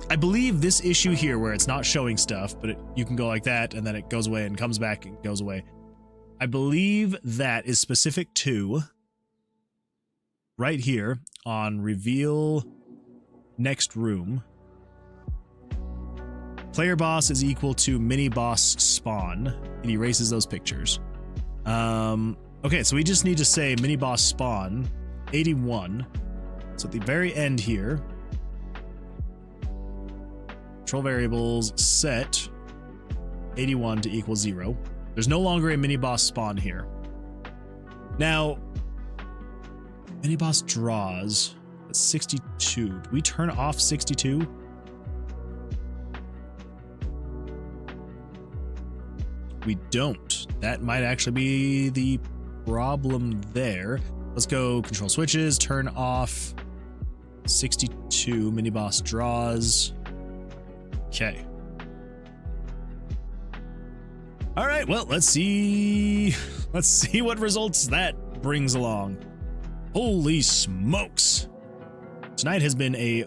I believe this issue here where it's not showing stuff, but you can go like that and then it goes away and comes back and goes away. I believe that is specific to right here on reveal next room. Player boss is equal to mini boss spawn. It erases those pictures. Okay, so we just need to say mini boss spawn 81. So at the very end here, control variables set 81 to equal 0. There's no longer a mini boss spawn here. Now, mini boss draws at 62. Do we turn off 62? We don't. That might actually be the problem there. Let's go control switches, turn off 62 mini boss draws. Okay. All right, well, let's see what results that brings along. Holy smokes. Tonight has been a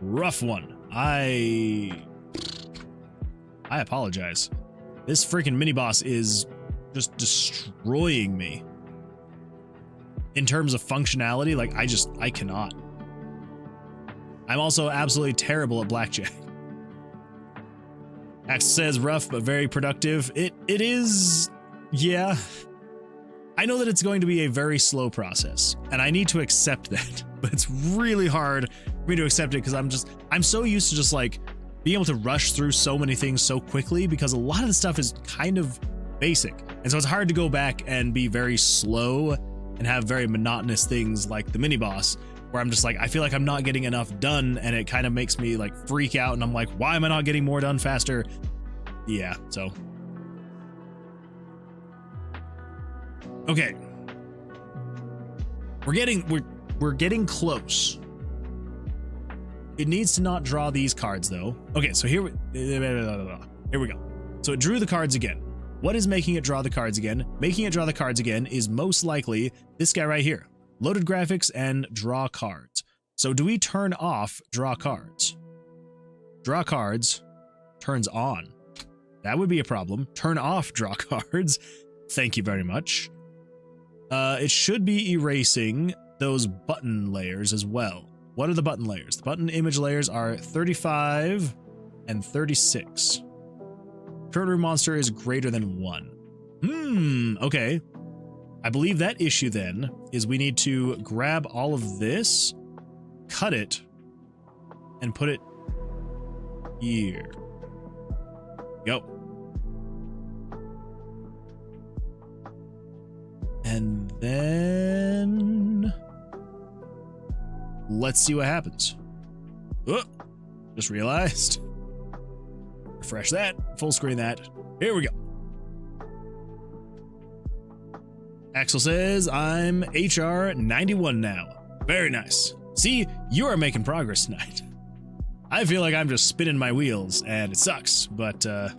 rough one. I apologize. This freaking mini boss is just destroying me. In terms of functionality, like I cannot. I'm also absolutely terrible at Blackjack. Ax says rough but very productive. It is, yeah. I know that it's going to be a very slow process, and I need to accept that, but it's really hard for me to accept it because I'm so used to just like being able to rush through so many things so quickly because a lot of the stuff is kind of basic. And so it's hard to go back and be very slow and have very monotonous things like the mini boss where I'm just like, I feel like I'm not getting enough done, and it kind of makes me like freak out, and I'm like, why am I not getting more done faster? Yeah, so. Okay. We're getting close. It needs to not draw these cards though. Okay, so here we go. So it drew the cards again. What is making it draw the cards again? Making it draw the cards again is most likely this guy right here. Loaded graphics and draw cards. So do we turn off draw cards? Draw cards turns on. That would be a problem. Turn off draw cards. Thank you very much. It should be erasing those button layers as well. What are the button layers? The button image layers are 35 and 36. Current room monster is greater than 1. Okay. I believe that issue then is we need to grab all of this, cut it, and put it here. Go. And then let's see what happens. Oh, just realized. Refresh that, full screen that. Here we go. Axel says, I'm HR 91 now. Very nice. See, you are making progress tonight. I feel like I'm just spinning my wheels and it sucks, but yeah.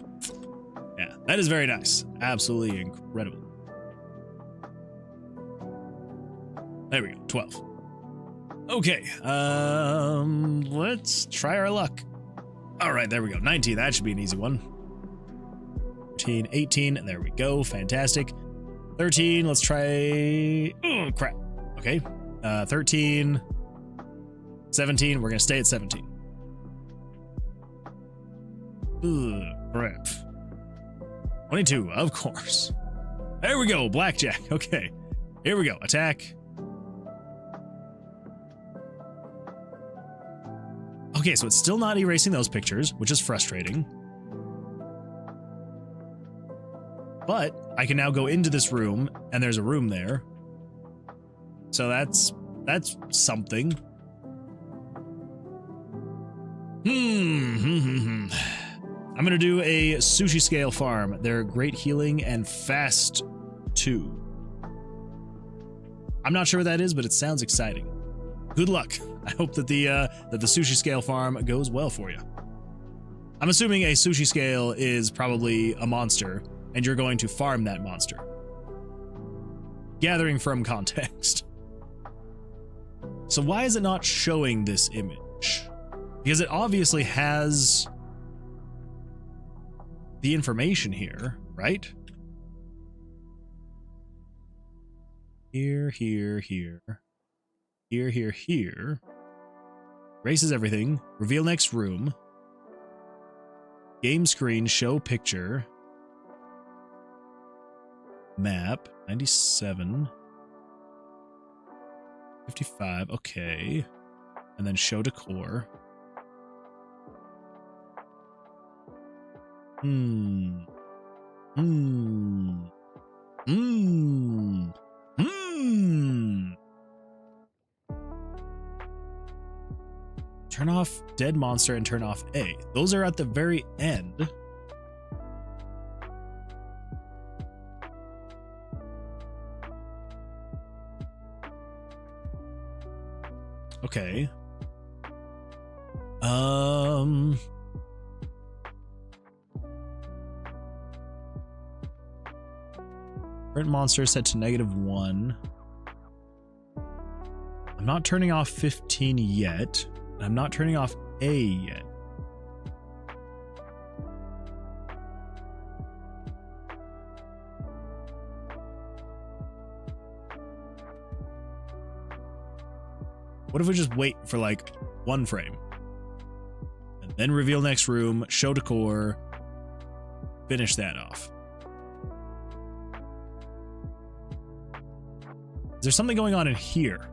That is very nice. Absolutely incredible. There we go, 12. Okay, let's try our luck. All right, there we go, 19, that should be an easy one. 13, 18, there we go, fantastic. 13, let's try, oh crap, okay. 13, 17, we're gonna stay at 17. Ugh, crap. 22, of course. There we go, blackjack, okay. Here we go, attack. Okay, so it's still not erasing those pictures, which is frustrating. But I can now go into this room, and there's a room there. So that's something. I'm gonna do a sushi scale farm. They're great healing and fast too. I'm not sure what that is, but it sounds exciting. Good luck. I hope that the sushi scale farm goes well for you. I'm assuming a sushi scale is probably a monster, and you're going to farm that monster. Gathering from context. So why is it not showing this image? Because it obviously has the information here, right? Here, here, here. Here, here, here. Erases everything. Reveal next room. Game screen, show picture. Map, 97. 55, okay. And then show decor. Turn off dead monster and turn off A. Those are at the very end. Okay. Current monster set to -1. I'm not turning off 15 yet. I'm not turning off A yet. What if we just wait for like 1 frame? And then reveal next room, show decor, finish that off. Is there something going on in here?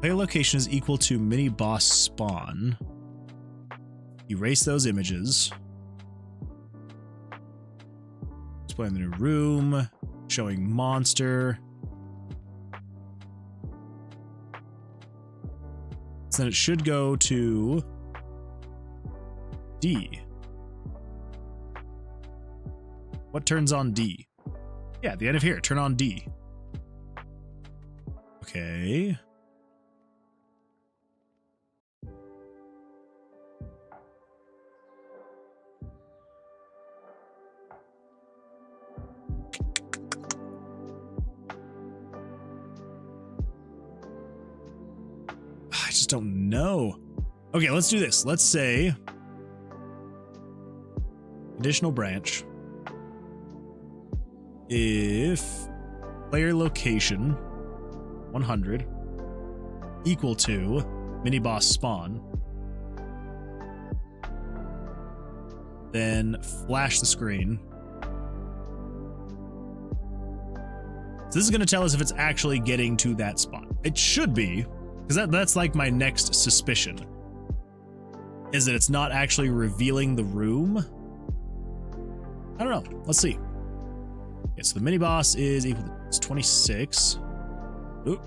Player location is equal to mini boss spawn. Erase those images. Display in the new room. Showing monster. So then it should go to D. What turns on D? Yeah, at the end of here, turn on D. Okay. I just don't know. Okay, let's do this. Let's say additional branch. If player location 100 equal to mini boss spawn, then flash the screen. So this is going to tell us if it's actually getting to that spot. It should be, because that's like my next suspicion, is that it's not actually revealing the room. I don't know. Let's see. Okay, so the mini boss is equal to, it's 26. Oop.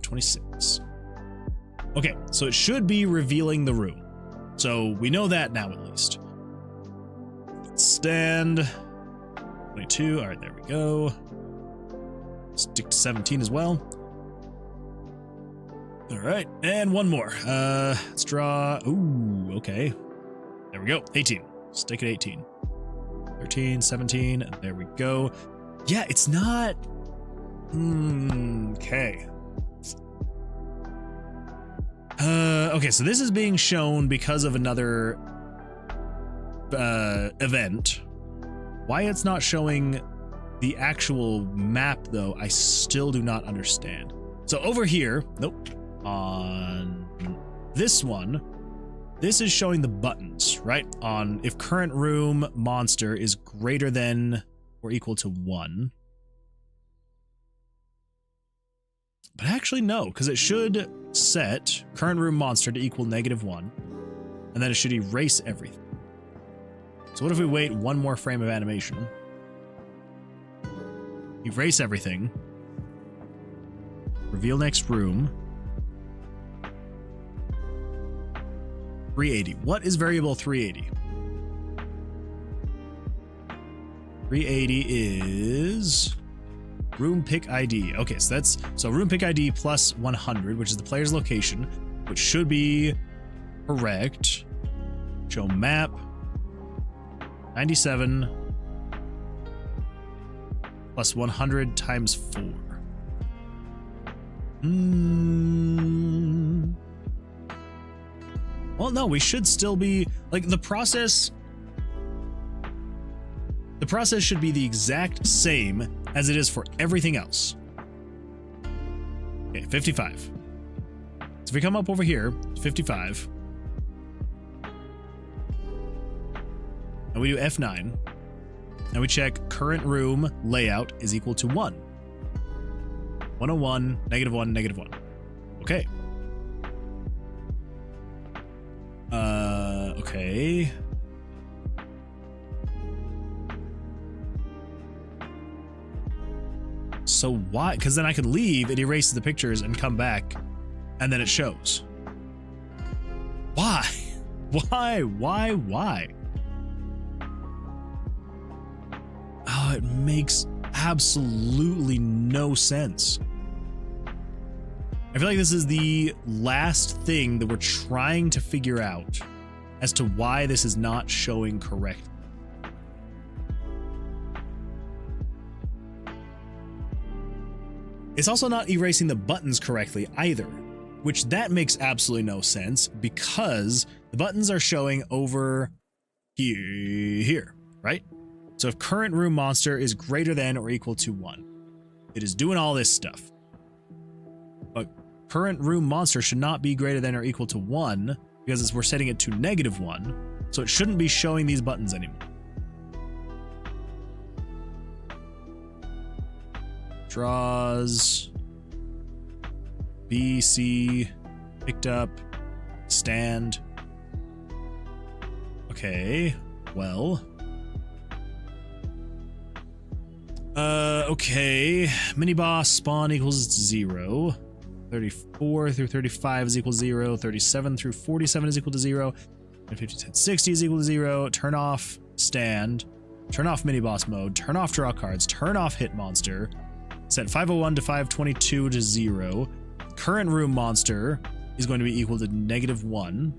26. Okay, so it should be revealing the room. So we know that now at least. Stand. 22. All right, there we go. Stick to 17 as well. All right, and one more. Let's draw. Ooh, okay. There we go. 18. Stick at 18. 13, 17. There we go. Yeah, it's not. Okay. Okay, so this is being shown because of another event. Why it's not showing the actual map, though, I still do not understand. So over here, nope, on this one, this is showing the buttons, right? On if current room monster is greater than or equal to 1. But actually, no, because it should set current room monster to equal -1, and then it should erase everything. So what if we wait one more frame of animation? Erase everything. Reveal next room. 380. What is variable 380? 380 is room pick ID. Okay, so room pick ID plus 100, which is the player's location, which should be correct. Show map. 97 plus 100 times 4. Well, no, we should still be like the process. The process should be the exact same as it is for everything else. Okay, 55. So if we come up over here, 55. And we do F9. And we check current room layout is equal to 1. 101, -1, -1. Okay. Okay. So why? Because then I could leave, it erases the pictures and come back, and then it shows. Why? Why? Oh, it makes absolutely no sense. I feel like this is the last thing that we're trying to figure out as to why this is not showing correct. It's also not erasing the buttons correctly either, which that makes absolutely no sense because the buttons are showing over here, right? So if current room monster is greater than or equal to 1, it is doing all this stuff. But current room monster should not be greater than or equal to 1 because we're setting it to -1, so it shouldn't be showing these buttons anymore. Draws. B, C, picked up, stand. Okay, well. Okay, mini boss spawn equals 0. 34 through 35 is equal to 0. 37 through 47 is equal to 0. And 50 to 60 is equal to 0. Turn off stand. Turn off mini boss mode. Turn off draw cards. Turn off hit monster. Set 501 to 522 to 0. Current room monster is going to be equal to -1.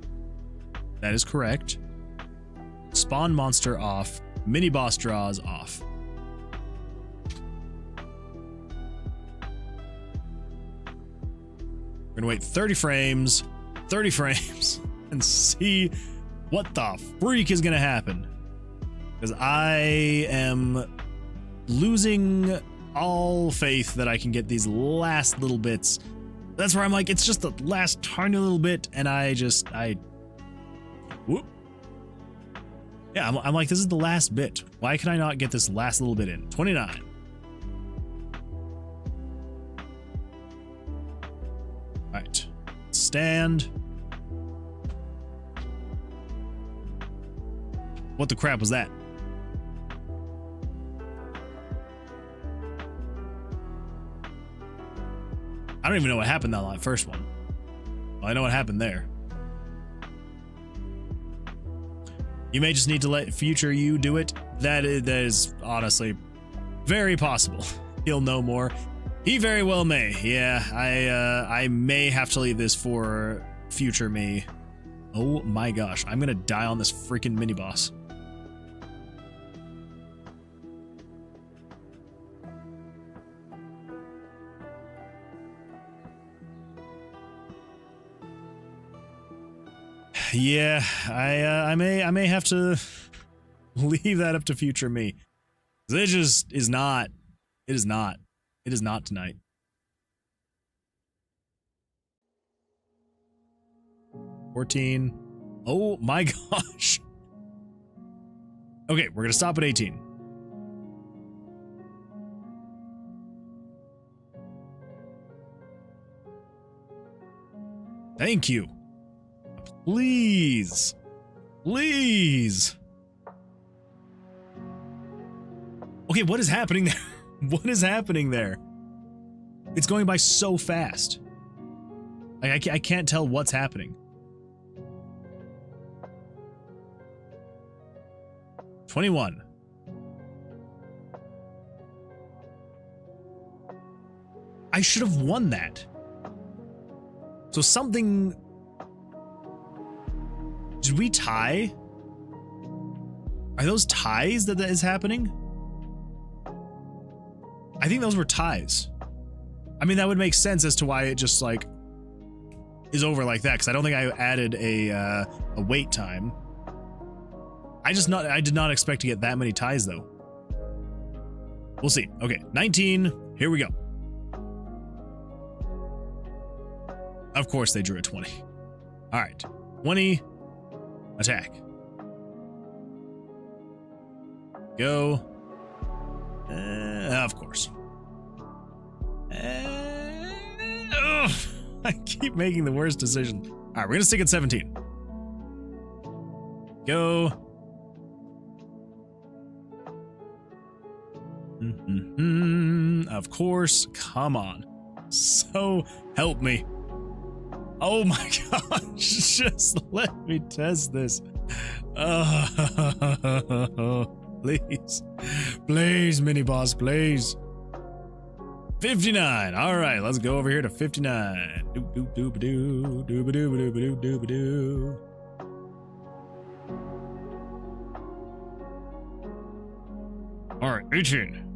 That is correct. Spawn monster off. Mini boss draws off. We're gonna wait 30 frames, and see what the freak is gonna happen. Because I am losing all faith that I can get these last little bits. That's where I'm like, it's just the last tiny little bit, and whoop. Yeah, I'm like, this is the last bit. Why can I not get this last little bit in? 29. All right, stand. What the crap was that? I don't even know what happened on that first one. Well, I know what happened there. You may just need to let future you do it that is honestly very possible. He'll know more. He very well may. Yeah, I may have to leave this for future me. Oh my gosh, I'm gonna die on this freaking mini boss. Yeah, I may have to leave that up to future me. It just is not. It is not. It is not tonight. $14. Oh my gosh. Okay, we're gonna stop at 18. Thank you. Please. Please. Okay, what is happening there? What is happening there? It's going by so fast. Like, I can't tell what's happening. 21. I should have won that. So something... Did we tie? Are those ties that is happening? I think those were ties. I mean, that would make sense as to why it just, like, is over like that, because I don't think I added a wait time. I did not expect to get that many ties, though. We'll see. Okay, 19. Here we go. Of course they drew a 20. All right, 20. Attack. Go. Of course. I keep making the worst decision. All right, we're gonna stick at 17. Go. Of course. Come on. So help me. Oh my gosh. Just let me test this. Please. Please, mini boss, please. 59. All right, let's go over here to 59. Doop-a-doo, doop-a-doo. All right, 18.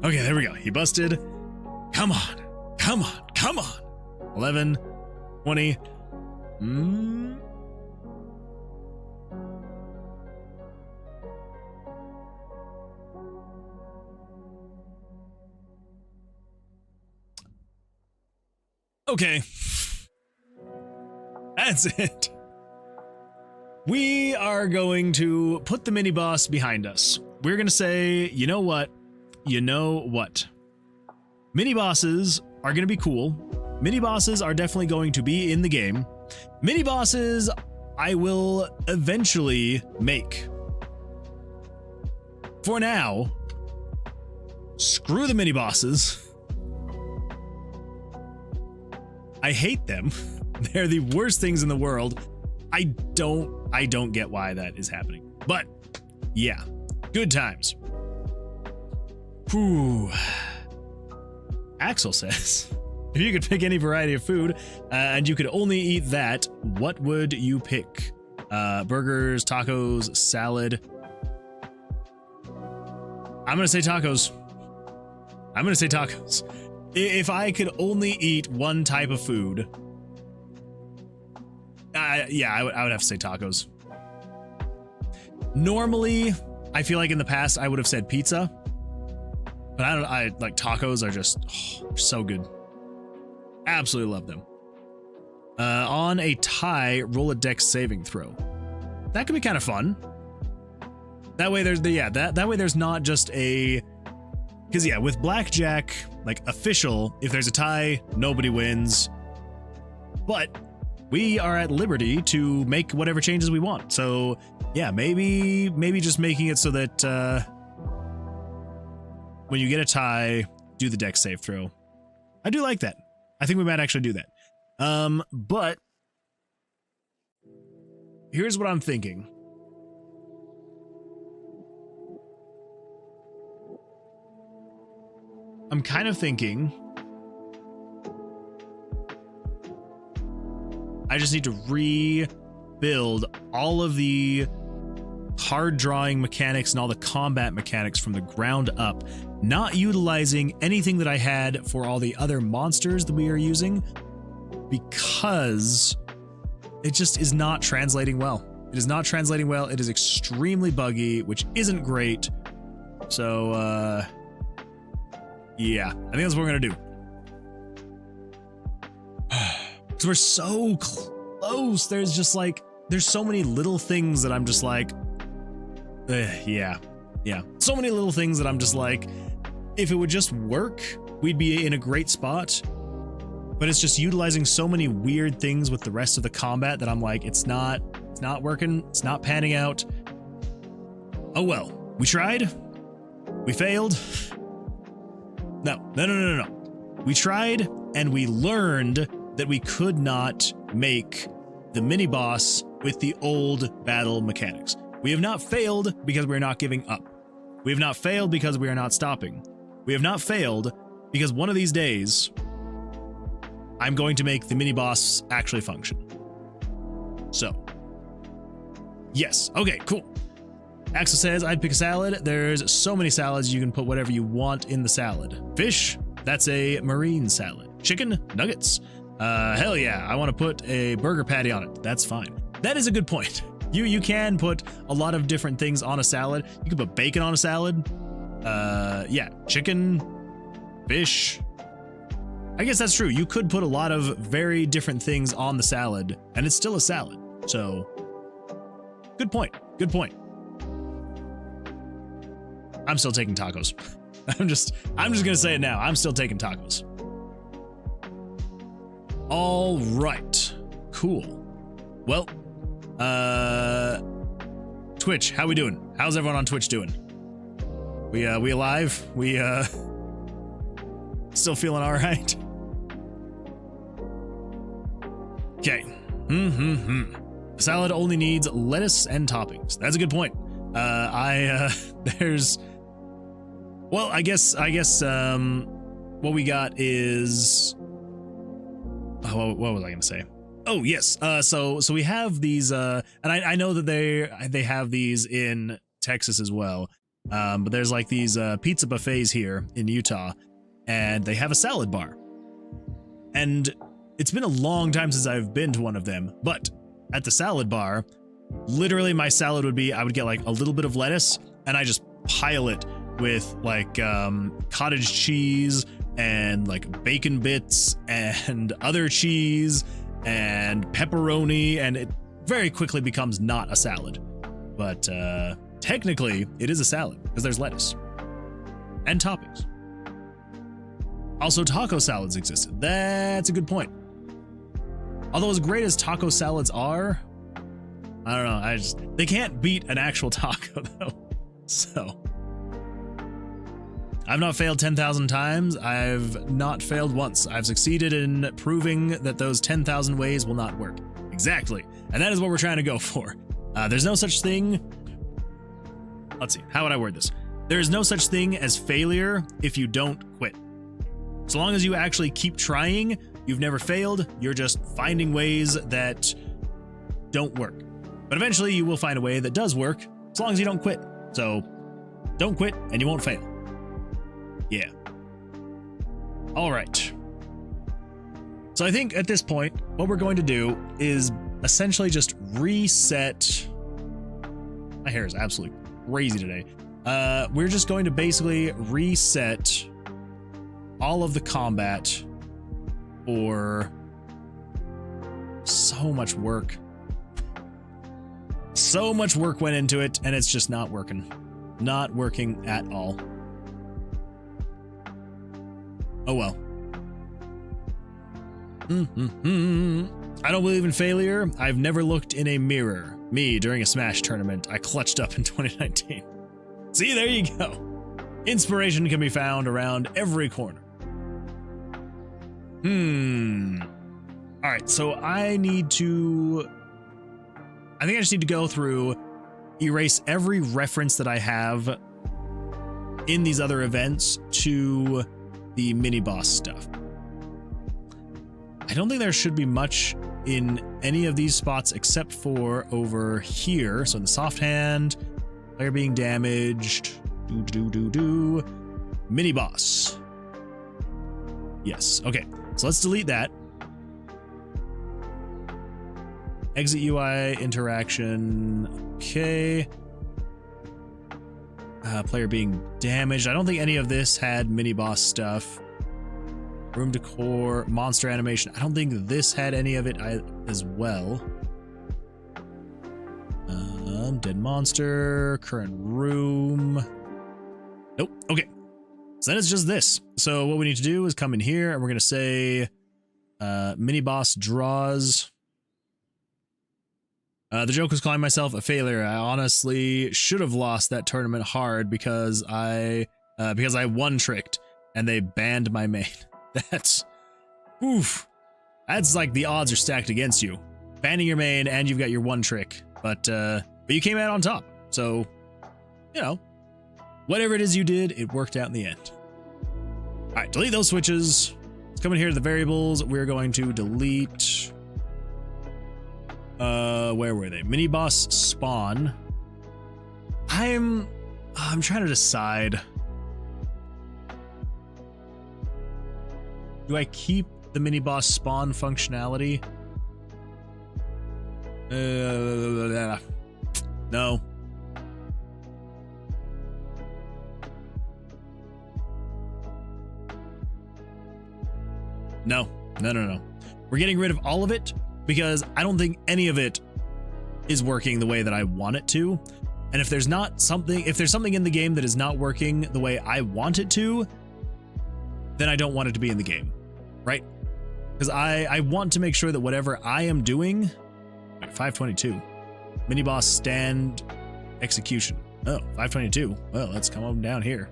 Okay, there we go. He busted. Come on. Come on. Come on. 11. 20. Okay. That's it. We are going to put the mini boss behind us. We're going to say, you know what? You know what? Mini bosses are going to be cool. Mini bosses are definitely going to be in the game. Mini bosses I will eventually make. For now, screw the mini bosses. I hate them. They're the worst things in the world. I don't get why that is happening. But yeah, good times. Whew. Axel says, if you could pick any variety of food and you could only eat that, what would you pick? Burgers, tacos, salad. I'm gonna say tacos. I'm gonna say tacos. If I could only eat one type of food, yeah, I would have to say tacos. Normally, I feel like in the past I would have said pizza, but I like tacos are just so good. Absolutely love them. On a tie, roll a dex saving throw. That could be kind of fun. That way there's that way there's not just a, because yeah, with Blackjack, like official, if there's a tie, nobody wins. But we are at liberty to make whatever changes we want. So yeah, maybe just making it so that when you get a tie, do the dex save throw. I do like that. I think we might actually do that. But here's what I'm thinking. I'm kind of thinking I just need to rebuild all of the card drawing mechanics and all the combat mechanics from the ground up, not utilizing anything that I had for all the other monsters that we are using, because it just is not translating well. It is not translating well. It is extremely buggy, which isn't great. So, yeah, I think that's what we're going to do. Because we're so close. There's just like, there's so many little things that I'm just like, yeah. So many little things that I'm just like, if it would just work, we'd be in a great spot. But it's just utilizing so many weird things with the rest of the combat that I'm like, it's not working. It's not panning out. Oh well, we tried. We failed. No. We tried and we learned that we could not make the mini boss with the old battle mechanics. We have not failed because we're not giving up. We have not failed because we are not stopping. We have not failed because one of these days, I'm going to make the mini boss actually function. So, yes. Okay, cool. Axel says, I'd pick a salad. There's so many salads, you can put whatever you want in the salad. Fish, that's a marine salad. Chicken, nuggets. Hell yeah, I want to put a burger patty on it. That's fine. That is a good point. You can put a lot of different things on a salad. You can put bacon on a salad. Yeah, chicken, fish. I guess that's true. You could put a lot of very different things on the salad, and it's still a salad. So, good point. Good point. I'm still taking tacos. I'm just gonna say it now. I'm still taking tacos. All right. Cool. Well, Twitch, how we doing? How's everyone on Twitch doing? We alive? We still feeling all right? Okay. Salad only needs lettuce and toppings. That's a good point. There's, well, I guess what we got is, what was I gonna say? Oh yes. So we have these, and I know that they have these in Texas as well. But there's like these pizza buffets here in Utah, and they have a salad bar. And it's been a long time since I've been to one of them, but at the salad bar, literally my salad would be, I would get like a little bit of lettuce and I just pile it with like cottage cheese and like bacon bits and other cheese and pepperoni, and it very quickly becomes not a salad. But technically it is a salad because there's lettuce and toppings. Also, taco salads existed. That's a good point. Although as great as taco salads are, I don't know, they can't beat an actual taco though. So, I've not failed 10,000 times. I've not failed once. I've succeeded in proving that those 10,000 ways will not work. Exactly. And that is what we're trying to go for. There's no such thing. Let's see. How would I word this? There is no such thing as failure if you don't quit. So long as you actually keep trying, you've never failed. You're just finding ways that don't work. But eventually you will find a way that does work as long as you don't quit. So don't quit and you won't fail. Yeah. All right. So I think at this point, what we're going to do is essentially just reset. My hair is absolutely crazy today. We're just going to basically reset all of the combat for so much work. So much work went into it, and it's just not working. Not working at all. Oh well. I don't believe in failure. I've never looked in a mirror. Me, during a Smash tournament, I clutched up in 2019. See, there you go. Inspiration can be found around every corner. All right, so I think I just need to go through, erase every reference that I have in these other events to the mini boss stuff. I don't think there should be much in any of these spots except for over here. So in the soft hand, player being damaged, mini boss. Yes, okay, so let's delete that. Exit UI interaction, okay. Player being damaged. I don't think any of this had mini boss stuff. Room decor, monster animation. I don't think this had any of it as well. Dead monster, current room. Nope. Okay. So then it's just this. So what we need to do is come in here and we're going to say mini boss draws. The joke was calling myself a failure. I honestly should have lost that tournament hard because I one tricked and they banned my main. That's, oof. That's like the odds are stacked against you. Banning your main and you've got your one trick, but you came out on top. So, you know, whatever it is you did, it worked out in the end. All right, delete those switches. Let's come in here to the variables. We're going to delete. Where were they? Mini boss spawn. I'm trying to decide. Do I keep the mini boss spawn functionality? No. No. We're getting rid of all of it because I don't think any of it is working the way that I want it to. And if there's something in the game that is not working the way I want it to, then I don't want it to be in the game, right? Because I want to make sure that whatever I am doing, 522, mini boss stand execution. Oh, 522. Well, let's come on down here.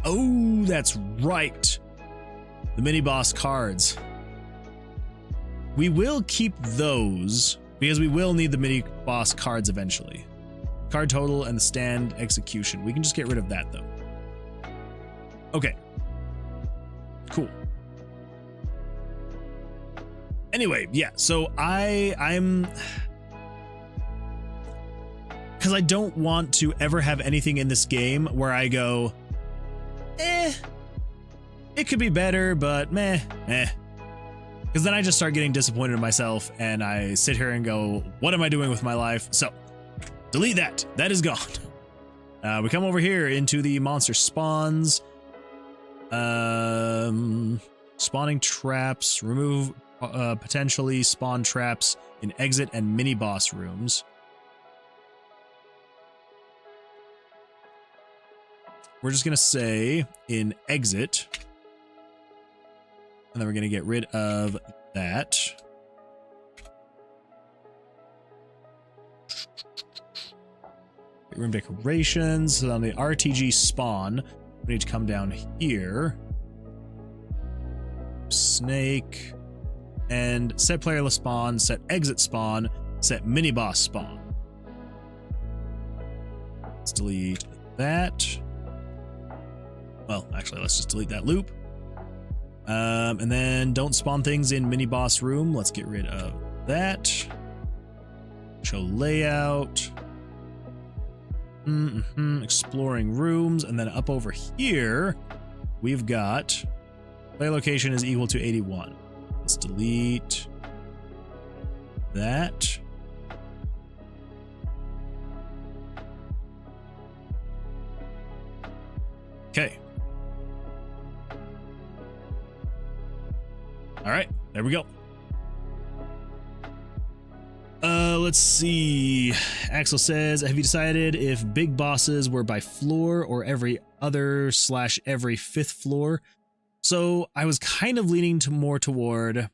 Oh, that's right. The mini boss cards. We will keep those because we will need the mini boss cards eventually. Card total and the stand execution. We can just get rid of that though. Okay. Cool. Anyway, yeah, so I'm because I don't want to ever have anything in this game where I go, it could be better, but meh. Because then I just start getting disappointed in myself and I sit here and go, what am I doing with my life? So delete that. That is gone. We come over here into the monster spawns. Spawning traps, remove potentially spawn traps in exit and mini boss rooms. We're just gonna say in exit, and then we're gonna get rid of that. Room decorations. So on the RTG spawn, we need to come down here. Snake. And set playerless spawn, set exit spawn, set mini boss spawn. Let's delete that. Well, actually, let's just delete that loop. And then don't spawn things in mini boss room. Let's get rid of that. Show layout. Exploring rooms. And then up over here, we've got player location is equal to 81. Let's delete that. Okay. All right, there we go. Let's see. Axel says, have you decided if big bosses were by floor or every other / every fifth floor? So I was kind of leaning to more toward,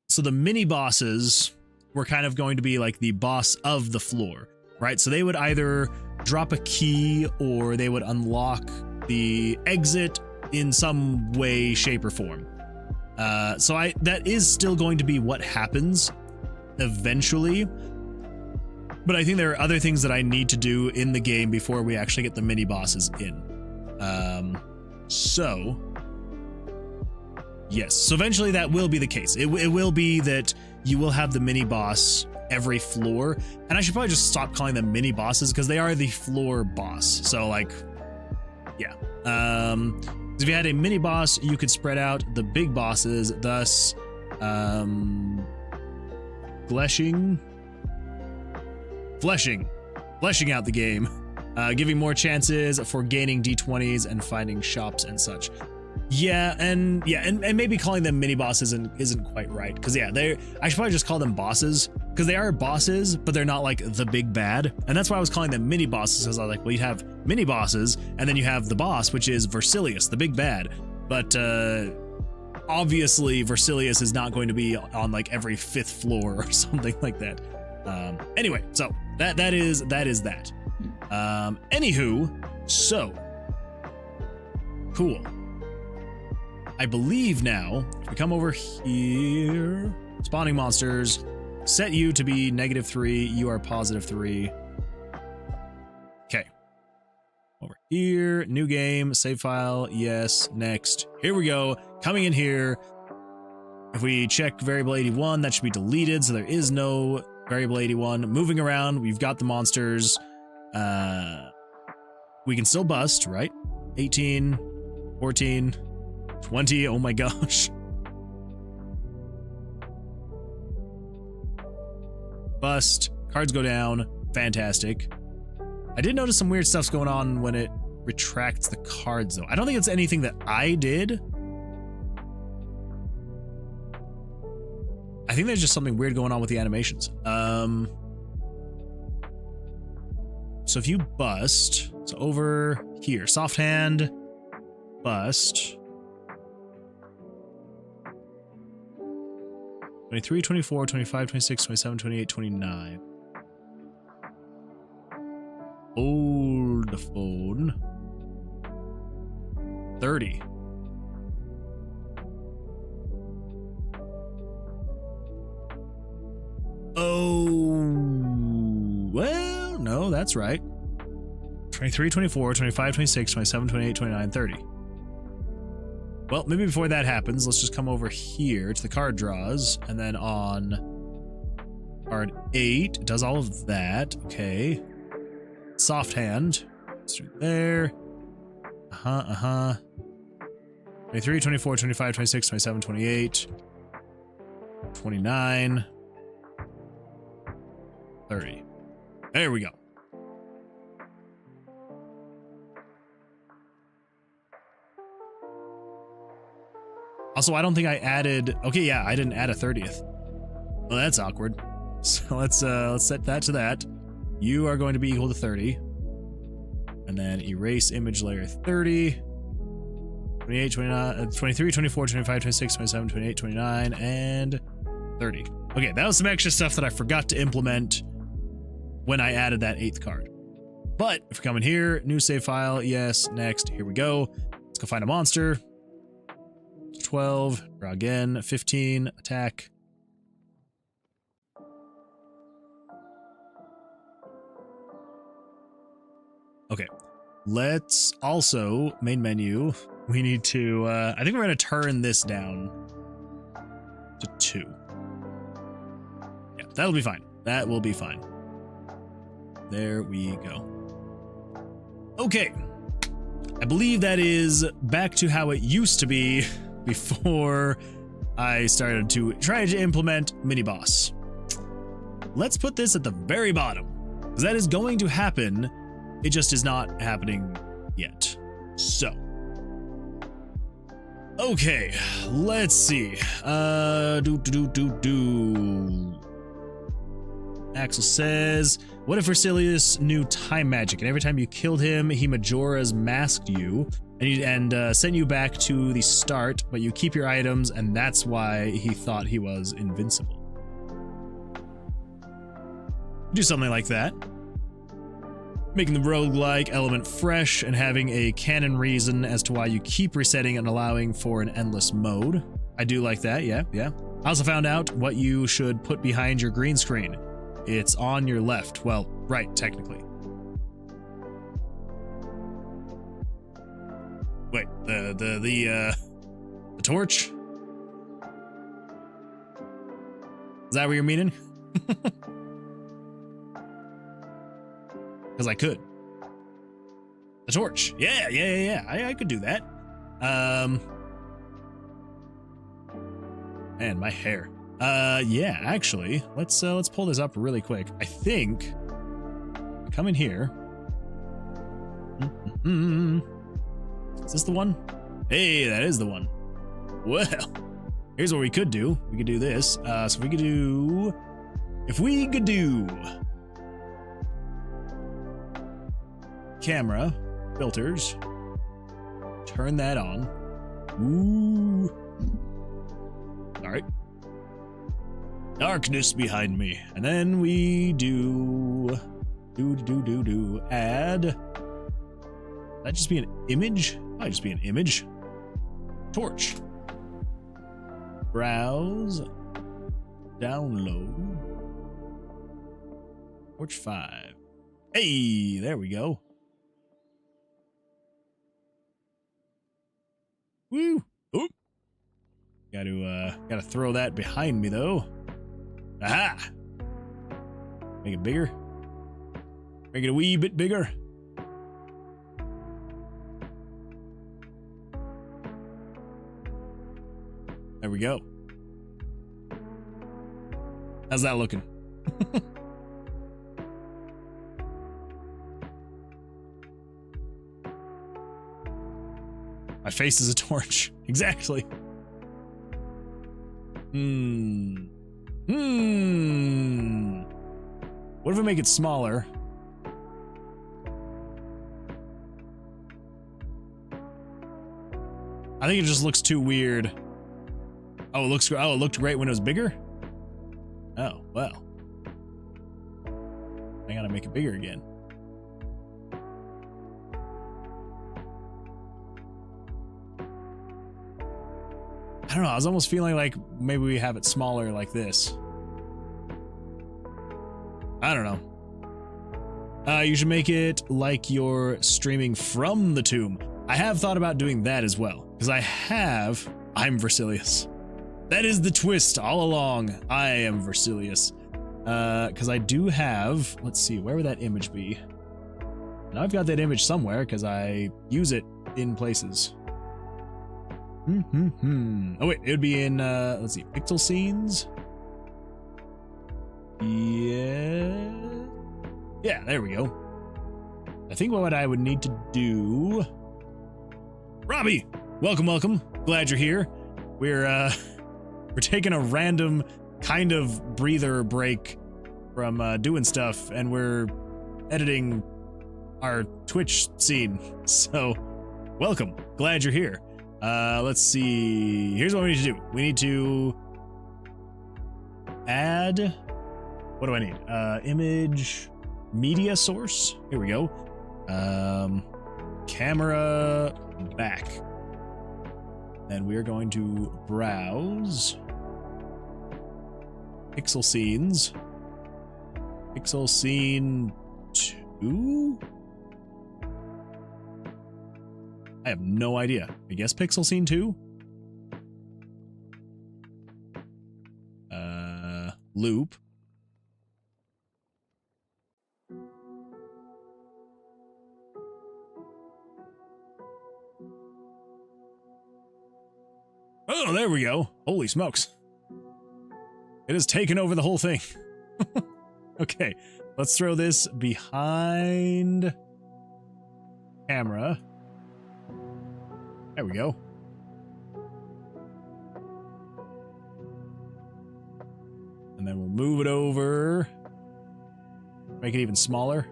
so the mini bosses were kind of going to be like the boss of the floor, right? So they would either drop a key or they would unlock the exit in some way, shape, or form. So that is still going to be what happens eventually. But I think there are other things that I need to do in the game before we actually get the mini bosses in. So, yes. So eventually that will be the case. It will be that you will have the mini boss every floor. And I should probably just stop calling them mini bosses because they are the floor boss. So like, yeah. If you had a mini boss, you could spread out the big bosses, thus fleshing out the game, giving more chances for gaining D20s and finding shops and such. And maybe calling them mini bosses isn't quite right, because yeah, I should probably just call them bosses, because they are bosses, but they're not like the big bad. And that's why I was calling them mini bosses, because I was like, well, you have mini bosses, and then you have the boss, which is Versilius, the big bad. But obviously Versilius is not going to be on like every 5th floor or something like that. Anyway, so that is that. Anywho, so cool. I believe now, if we come over here, spawning monsters, set you to be -3, you are +3. Okay. Over here, new game, save file, yes, next. Here we go, coming in here. If we check variable 81, that should be deleted, so there is no variable 81. Moving around, we've got the monsters. We can still bust, right? 18, 14, 20, oh my gosh. Bust, cards go down, fantastic. I did notice some weird stuff's going on when it retracts the cards though. I don't think it's anything that I did. I think there's just something weird going on with the animations. So if you bust, so over here, soft hand, bust. 23, 24, 25, 26, 27, 28, 29. Hold the phone. 30. Oh, well, no, that's right. 23, 24, 25, 26, 27, 28, 29, 30. Well, maybe before that happens, let's just come over here to the card draws, and then on card 8, it does all of that. Okay. Soft hand. Let's do it there. 23, 24, 25, 26, 27, 28, 29, 30. There we go. Also, I don't think I added... Okay, yeah, I didn't add a 30th. Well, that's awkward. So let's set that to that. You are going to be equal to 30. And then erase image layer 30. 28, 29, 23, 24, 25, 26, 27, 28, 29, and 30. Okay, that was some extra stuff that I forgot to implement when I added that 8th card. But if we come in here, new save file, yes, next, here we go. Let's go find a monster. 12, draw again, 15, attack. Okay, let's also, main menu, we need to, I think we're going to turn this down to 2. Yeah, that'll be fine. That will be fine. There we go. Okay, I believe that is back to how it used to be before I started to try to implement mini boss. Let's put this at the very bottom, because that is going to happen. It just is not happening yet. So, okay, let's see. Axel says, what if Versilius knew time magic, and every time you killed him, he Majora's masked you and sent you back to the start, but you keep your items, and that's why he thought he was invincible. Do something like that. Making the roguelike element fresh and having a canon reason as to why you keep resetting and allowing for an endless mode. I do like that, yeah. I also found out what you should put behind your green screen. It's on your left. Well, right, technically. Wait, The torch? Is that what you're meaning? Because I could. The torch. Yeah. I could do that. Man, my hair. Yeah, actually, let's pull this up really quick. I think come in here. Is this the one? Hey, that is the one. Well, here's what we could do. We could do this. So if we could do camera filters, turn that on. Ooh. All right. Darkness behind me. And then we do add. That just be an image? Might just be an image. Torch. Browse. Download. Torch 5. Hey, there we go. Woo! Oop. Gotta throw that behind me though. Aha! Make it bigger. Make it a wee bit bigger. There we go. How's that looking? My face is a torch. Exactly. What if we make it smaller? I think it just looks too weird. Oh, it looked great when it was bigger? Oh, well. I gotta make it bigger again. I don't know, I was almost feeling like maybe we have it smaller like this. I don't know. You should make it like you're streaming from the tomb. I have thought about doing that as well, because I'm Versilius. That is the twist all along. I am Versilius. Because I do have, let's see, where would that image be? Now I've got that image somewhere because I use it in places. Oh wait, it would be in, let's see, pixel scenes. Yeah, there we go. I think what I would need to do... Robbie! Welcome. Glad you're here. We're taking a random kind of breather break from doing stuff, and we're editing our Twitch scene. So, welcome. Glad you're here. Let's see. Here's what we need to do. We need to add... What do I need? Image media source. Here we go. Camera back. And we are going to browse pixel scenes. Pixel scene 2? I have no idea. I guess pixel scene 2? Loop. Oh, there we go. Holy smokes. It has taken over the whole thing. Okay, let's throw this behind camera. There we go. And then we'll move it over. Make it even smaller.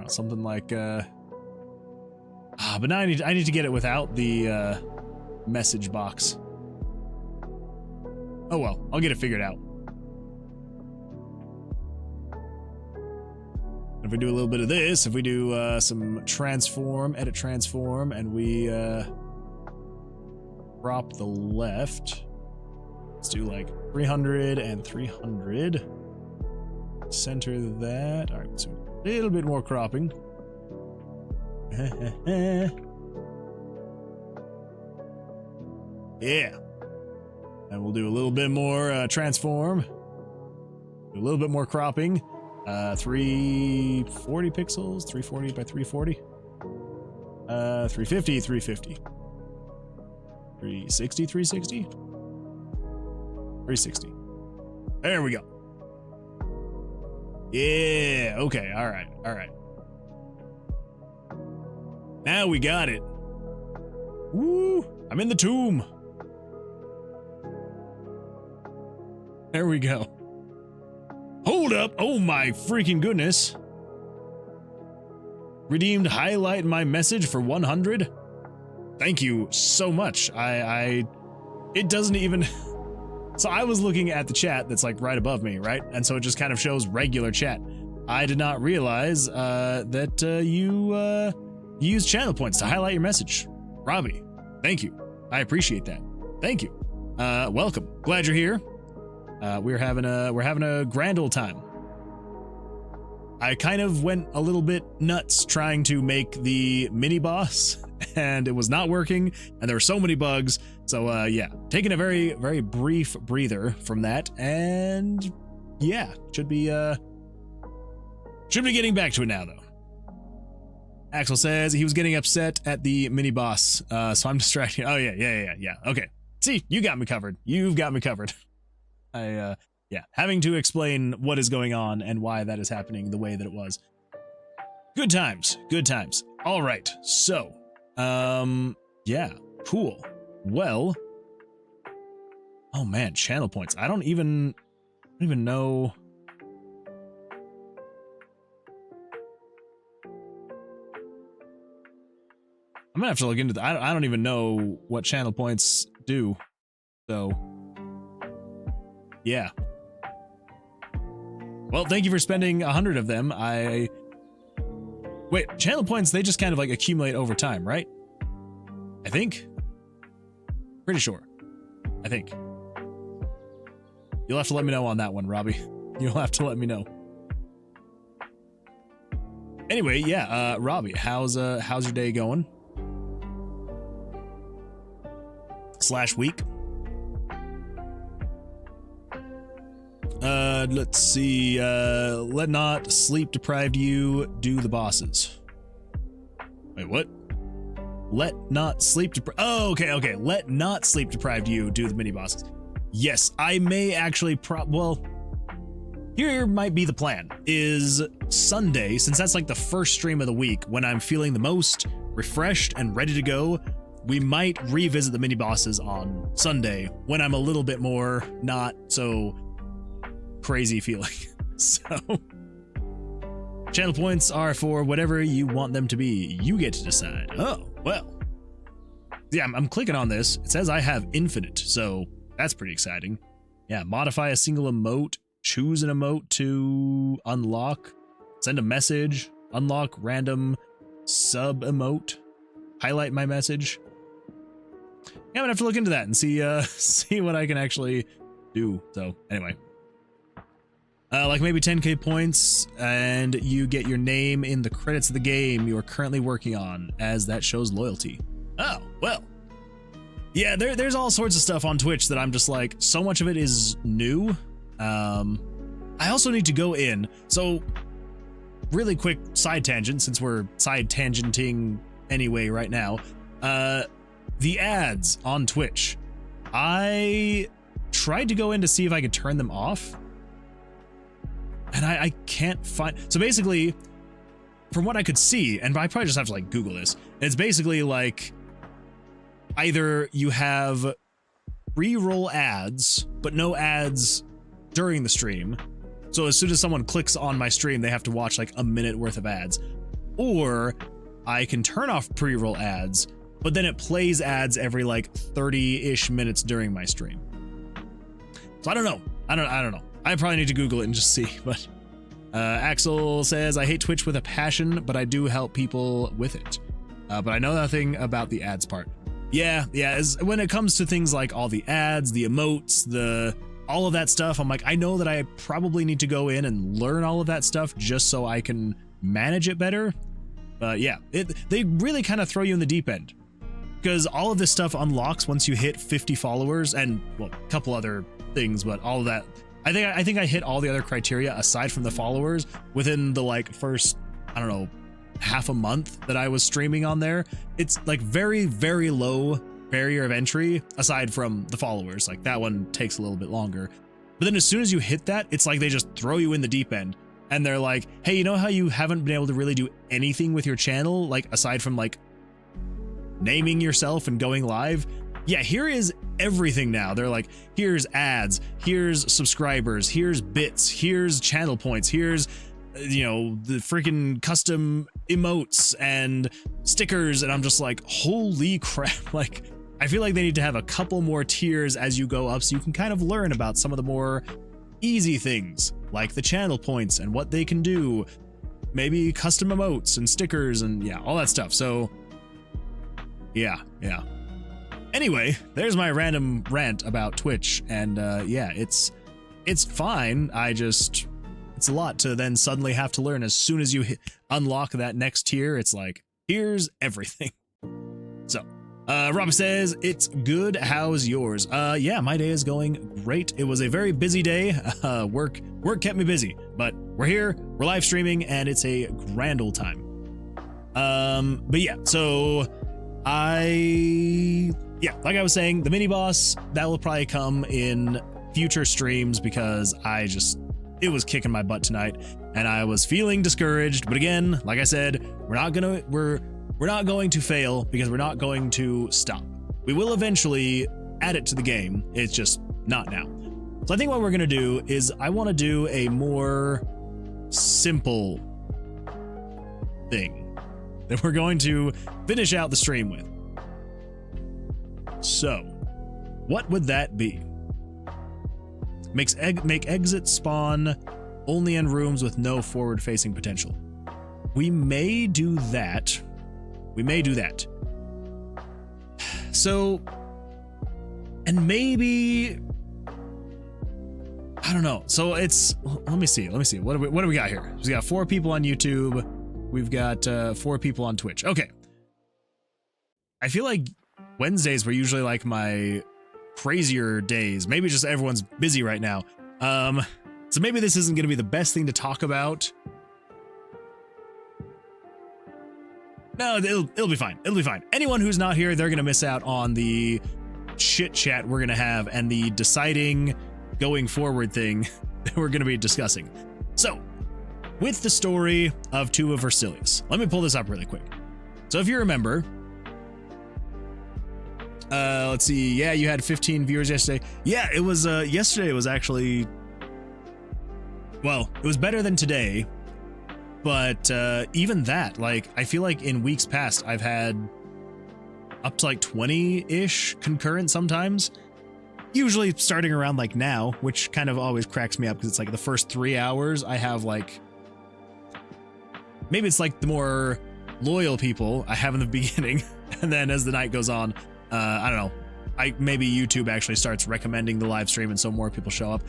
Something like, but now I need to get it without the message box. Oh well, I'll get it figured out. If we do a little bit of this, if we do some transform, edit transform, and we crop the left, let's do like 300 and 300. Center that. All right, so a little bit more cropping. Yeah. And we'll do a little bit more transform. Do a little bit more cropping. 340 pixels, 340 by 340. 350, 350. 360, 360. 360. There we go. Yeah, okay, all right, all right. Now we got it. Woo, I'm in the tomb. There we go. Hold up, oh my freaking goodness. Redeemed highlight my message for 100. Thank you so much. It doesn't even, so I was looking at the chat that's like right above me, right? And so it just kind of shows regular chat. I did not realize that you use channel points to highlight your message. Robbie, thank you. I appreciate that. Thank you. Welcome. Glad you're here. We're having a grand old time. I kind of went a little bit nuts trying to make the mini boss, and it was not working, and there were so many bugs. So yeah, taking a very, very brief breather from that, and yeah, should be getting back to it now though. Axel says he was getting upset at the mini boss, so I'm distracting. Oh yeah. Okay, see, you got me covered. You've got me covered. Yeah, having to explain what is going on and why that is happening the way that it was. Good times, good times. All right, so, yeah, cool. Well, oh man, channel points. I don't even know. I'm gonna have to look into that. I don't even know what channel points do, so yeah. Well, thank you for spending 100 of them. Wait, channel points, they just kind of like accumulate over time, right? I think. Pretty sure. I think. You'll have to let me know on that one, Robbie. You'll have to let me know. Anyway, yeah, Robbie, how's your day going? / week? Let's see, let not sleep deprived you do the bosses. Wait, what? Let not sleep oh, okay. Let not sleep deprived you do the mini bosses. Yes, I may actually well, here might be the plan, is Sunday, since that's like the first stream of the week, when I'm feeling the most refreshed and ready to go, we might revisit the mini bosses on Sunday when I'm a little bit more not so crazy feeling. So channel points are for whatever you want them to be. You get to decide. Oh, well. Yeah, I'm clicking on this. It says I have infinite, so that's pretty exciting. Yeah, modify a single emote, choose an emote to unlock, send a message, unlock random sub emote, highlight my message. Yeah, I'm gonna have to look into that and see see what I can actually do. So anyway. Like maybe 10k points, and you get your name in the credits of the game you are currently working on, as that shows loyalty. Oh, well. Yeah, there's all sorts of stuff on Twitch that I'm just like, so much of it is new. I also need to go in, so really quick side tangent, since we're side tangenting anyway right now. The ads on Twitch. I tried to go in to see if I could turn them off, and I can't find. So basically, from what I could see, and I probably just have to like Google this, it's basically like either you have pre-roll ads, but no ads during the stream. So as soon as someone clicks on my stream, they have to watch like a minute worth of ads. Or I can turn off pre-roll ads, but then it plays ads every like 30-ish minutes during my stream. So I don't know. I don't know. I probably need to Google it and just see, but Axel says, I hate Twitch with a passion, but I do help people with it. But I know nothing about the ads part. Yeah, when it comes to things like all the ads, the emotes, all of that stuff, I'm like, I know that I probably need to go in and learn all of that stuff just so I can manage it better. Yeah, they really kind of throw you in the deep end, because all of this stuff unlocks once you hit 50 followers and, well, a couple other things, but all of that. I think I hit all the other criteria aside from the followers within the like first, I don't know, half a month that I was streaming on there. It's like very, very low barrier of entry aside from the followers. Like that one takes a little bit longer. But then as soon as you hit that, it's like they just throw you in the deep end. And they're like, hey, you know how you haven't been able to really do anything with your channel, like aside from like naming yourself and going live? Yeah, here is everything now. They're like, here's ads, here's subscribers, here's bits, here's channel points, here's, you know, the freaking custom emotes and stickers. And I'm just like, holy crap. Like, I feel like they need to have a couple more tiers as you go up so you can kind of learn about some of the more easy things like the channel points and what they can do, maybe custom emotes and stickers and yeah, all that stuff. So yeah. Anyway, there's my random rant about Twitch, and yeah, it's fine. It's a lot to then suddenly have to learn. As soon as you unlock that next tier, it's like, here's everything. So Rob says, it's good. How's yours? Yeah, my day is going great. It was a very busy day. Work kept me busy, but we're here, we're live streaming, and it's a grand old time. But yeah, so like I was saying, the mini boss, that will probably come in future streams because it was kicking my butt tonight and I was feeling discouraged. But again, like I said, we're not going to fail because we're not going to stop. We will eventually add it to the game. It's just not now. So I think what we're going to do is I want to do a more simple thing that we're going to finish out the stream with. So what would that be? Make exit spawn only in rooms with no forward facing potential. We may do that. So, and maybe, I don't know. So it's, let me see. What do we got here? We got 4 people on YouTube. We've got 4 people on Twitch. Okay. I feel like Wednesdays were usually like my crazier days. Maybe just everyone's busy right now. So maybe this isn't going to be the best thing to talk about. No, it'll be fine. It'll be fine. Anyone who's not here, they're going to miss out on the chit chat we're going to have and the deciding going forward thing that we're going to be discussing. So with the story of Tomb of Versilius, let me pull this up really quick. So if you remember, let's see. Yeah, you had 15 viewers yesterday. Yeah, it was, yesterday was actually, well, it was better than today, but, even that, like, I feel like in weeks past, I've had up to like 20-ish concurrent sometimes, usually starting around like now, which kind of always cracks me up because it's like the first 3 hours I have like, maybe it's like the more loyal people I have in the beginning. And then as the night goes on, I don't know, maybe YouTube actually starts recommending the live stream and so more people show up.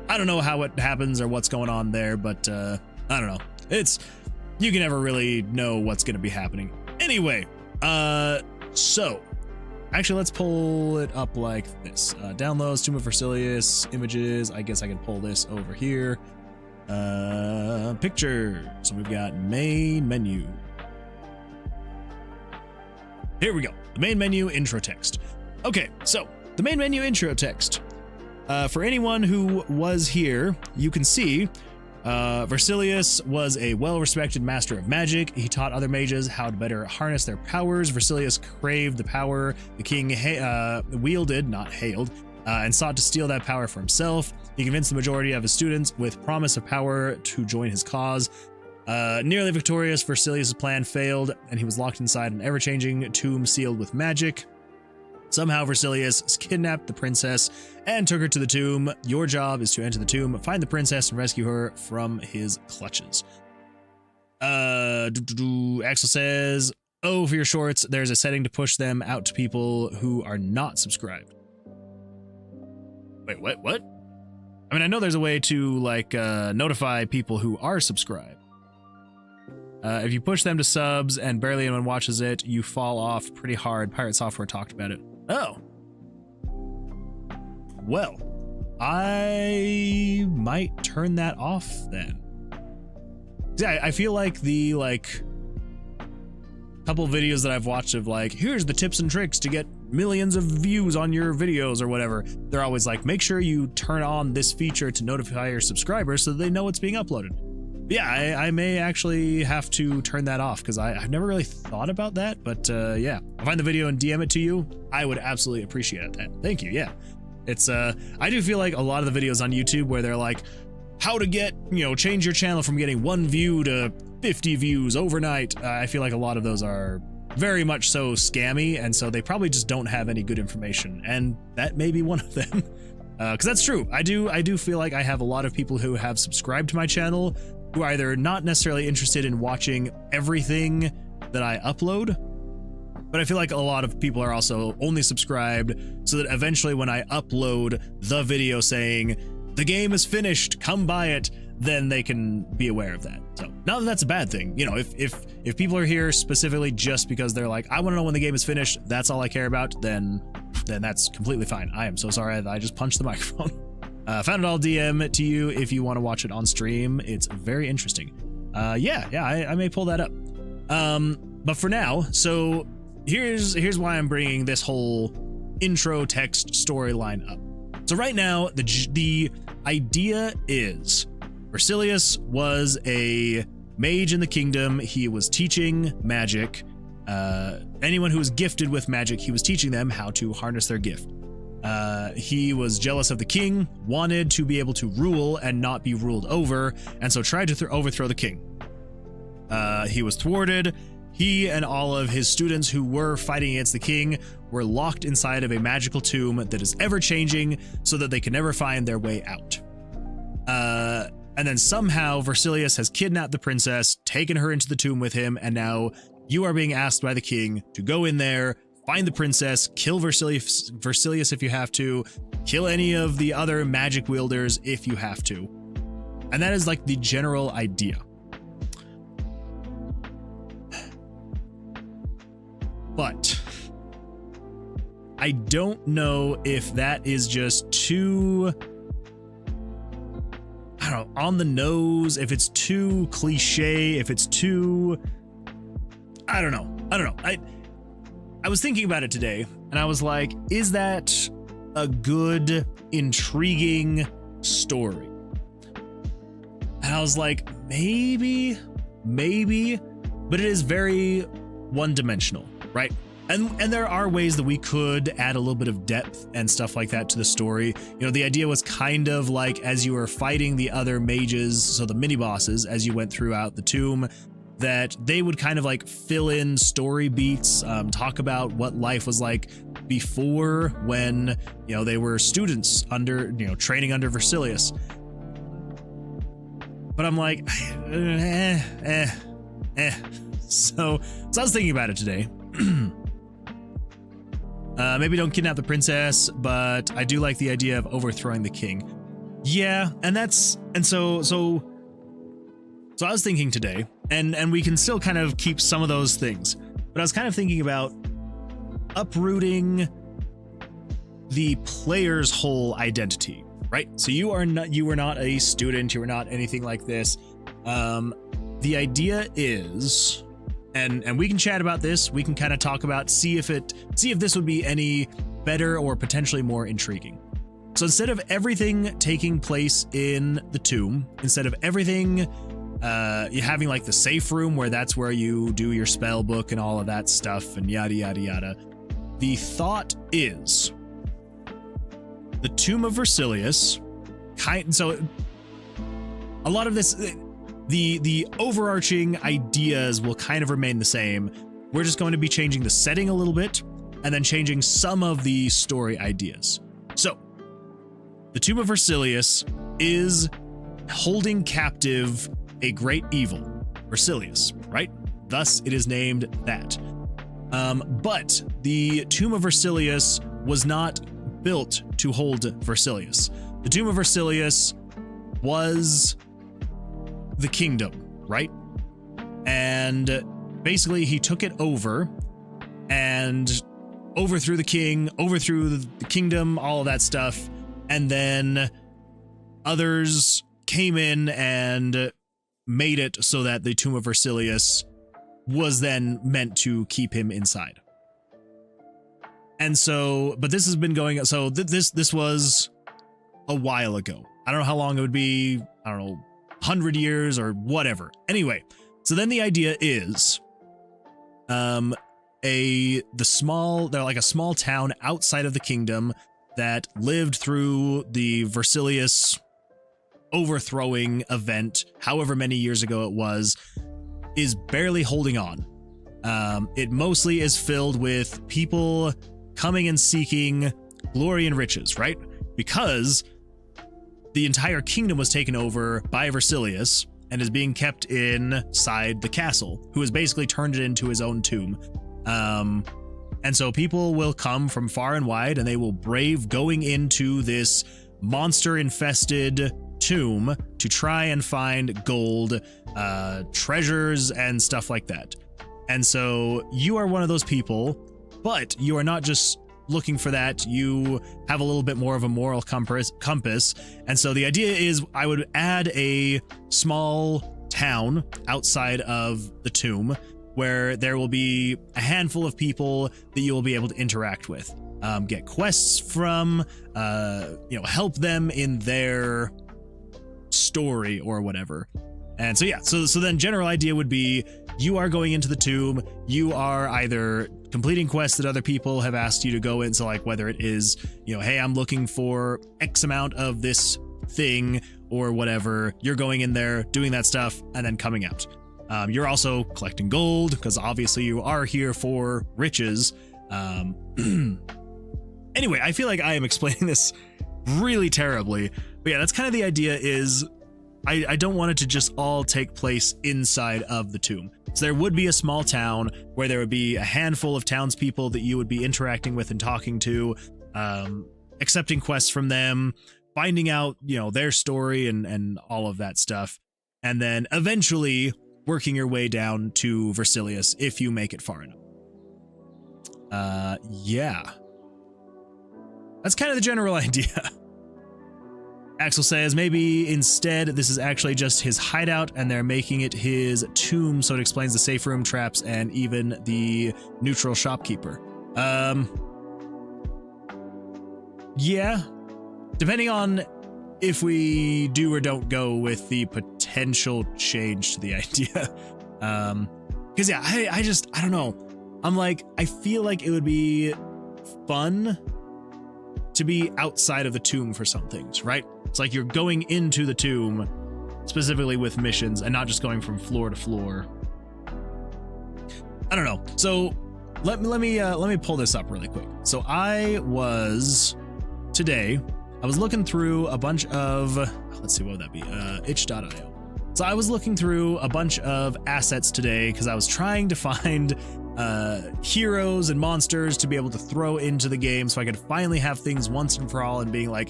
I don't know how it happens or what's going on there, but I don't know. You can never really know what's going to be happening. Anyway, so actually let's pull it up like this. Downloads, Tomb of Versilius, images. I guess I can pull this over here. Picture. So we've got main menu. Here we go. The main menu intro text. Okay, so the main menu intro text. For anyone who was here, you can see Versilius was a well-respected master of magic. He taught other mages how to better harness their powers. Versilius craved the power the king wielded, not hailed, and sought to steal that power for himself. He convinced the majority of his students with promise of power to join his cause. Nearly victorious, Versilius' plan failed, and he was locked inside an ever-changing tomb sealed with magic. Somehow Versilius kidnapped the princess and took her to the tomb. Your job is to enter the tomb, find the princess, and rescue her from his clutches. Axel says, oh, for your shorts, there's a setting to push them out to people who are not subscribed. Wait, what? I mean, I know there's a way to, like, notify people who are subscribed. If you push them to subs and barely anyone watches it, you fall off pretty hard. Pirate Software talked about it. Oh. Well, I might turn that off then. Yeah, I feel like the couple videos that I've watched of like, here's the tips and tricks to get millions of views on your videos or whatever. They're always like, make sure you turn on this feature to notify your subscribers so that they know it's being uploaded. Yeah, I may actually have to turn that off because I've never really thought about that. But yeah, I'll find the video and DM it to you. I would absolutely appreciate that. Thank you. Yeah, it's I do feel like a lot of the videos on YouTube where they're like, how to get, change your channel from getting 1 view to 50 views overnight. I feel like a lot of those are very much so scammy, and so they probably just don't have any good information, and that may be one of them. Because that's true. I do feel like I have a lot of people who have subscribed to my channel who are either not necessarily interested in watching everything that I upload, but I feel like a lot of people are also only subscribed so that eventually when I upload the video saying, the game is finished, come buy it, then they can be aware of that. So not that that's a bad thing. If people are here specifically just because they're like, I want to know when the game is finished, that's all I care about, then that's completely fine. I am so sorry that I just punched the microphone. Found it all DM to you if you want to watch it on stream. It's very interesting. Yeah, I may pull that up. But for now, so here's why I'm bringing this whole intro text storyline up. So right now, the idea is Versilius was a mage in the kingdom. He was teaching magic. Anyone who was gifted with magic, he was teaching them how to harness their gift. He was jealous of the king, wanted to be able to rule and not be ruled over, and so tried to overthrow the king. He was thwarted. He and all of his students who were fighting against the king were locked inside of a magical tomb that is ever-changing so that they can never find their way out. And then somehow Versilius has kidnapped the princess, taken her into the tomb with him, and now you are being asked by the king to go in there, find the princess, kill Versilius if you have to, kill any of the other magic wielders if you have to. And that is like the general idea. But I don't know if that is just too, I don't know, on the nose, if it's too cliche, if it's too, I don't know. I was thinking about it today and I was like, is that a good, intriguing story? And I was like, maybe, but it is very one-dimensional, right? And there are ways that we could add a little bit of depth and stuff like that to the story. The idea was kind of like as you were fighting the other mages, so the mini bosses, as you went throughout the tomb, that they would kind of like fill in story beats, talk about what life was like before when, they were students under, training under Versilius. But I'm like, So I was thinking about it today. Maybe don't kidnap the princess, but I do like the idea of overthrowing the king. Yeah, so I was thinking today, and we can still kind of keep some of those things, but I was kind of thinking about uprooting the player's whole identity, right? So you were not a student, you were not anything like this. The idea is, and we can chat about this, we can kind of talk about, see if this would be any better or potentially more intriguing. So instead of everything taking place in the tomb, instead of everything you having like the safe room where that's where you do your spell book and all of that stuff and yada yada yada, the thought is the tomb of Versilius. So a lot of this, the overarching ideas will kind of remain the same. We're just going to be changing the setting a little bit and then changing some of the story ideas. So the tomb of Versilius is holding captive a great evil, Versilius, right? Thus it is named that. But the tomb of Versilius was not built to hold Versilius. The tomb of Versilius was the kingdom, right? and basically he took it over and overthrew the king, overthrew the kingdom, all of that stuff, and then others came in and made it so that the Tomb of Versilius was then meant to keep him inside. And so, but this has been going, so this was a while ago. I don't know how long it would be, I don't know, 100 years or whatever. Anyway, so then the idea is, they're like a small town outside of the kingdom that lived through the Versilius overthrowing event, however many years ago it was, is barely holding on. It mostly is filled with people coming and seeking glory and riches, right? Because the entire kingdom was taken over by Versilius and is being kept inside the castle, who has basically turned it into his own tomb. And so people will come from far and wide, and they will brave going into this monster-infested tomb to try and find gold, treasures, and stuff like that. And so you are one of those people, but you are not just looking for that. You have a little bit more of a moral compass. And so the idea is I would add a small town outside of the tomb where there will be a handful of people that you will be able to interact with, get quests from, help them in their story or whatever. And so, yeah, so then general idea would be you are going into the tomb, you are either completing quests that other people have asked you to go in. So like whether it is, hey, I'm looking for X amount of this thing or whatever, you're going in there, doing that stuff, and then coming out. You're also collecting gold because obviously you are here for riches. Anyway, I feel like I am explaining this really terribly, but yeah, that's kind of the idea is I don't want it to just all take place inside of the tomb. So there would be a small town where there would be a handful of townspeople that you would be interacting with and talking to, accepting quests from them, finding out, their story and all of that stuff. And then eventually working your way down to Versilius if you make it far enough. Yeah. That's kind of the general idea. Axel says maybe instead this is actually just his hideout and they're making it his tomb, so it explains the safe room traps and even the neutral shopkeeper. Yeah, depending on if we do or don't go with the potential change to the idea. Because yeah, I don't know. I'm like, I feel like it would be fun to be outside of the tomb for some things, right? It's like you're going into the tomb specifically with missions and not just going from floor to floor. I don't know. So let me pull this up really quick. So I was looking through a bunch of, let's see, what would that be? itch.io. So I was looking through a bunch of assets today because I was trying to find heroes and monsters to be able to throw into the game so I could finally have things once and for all and being like,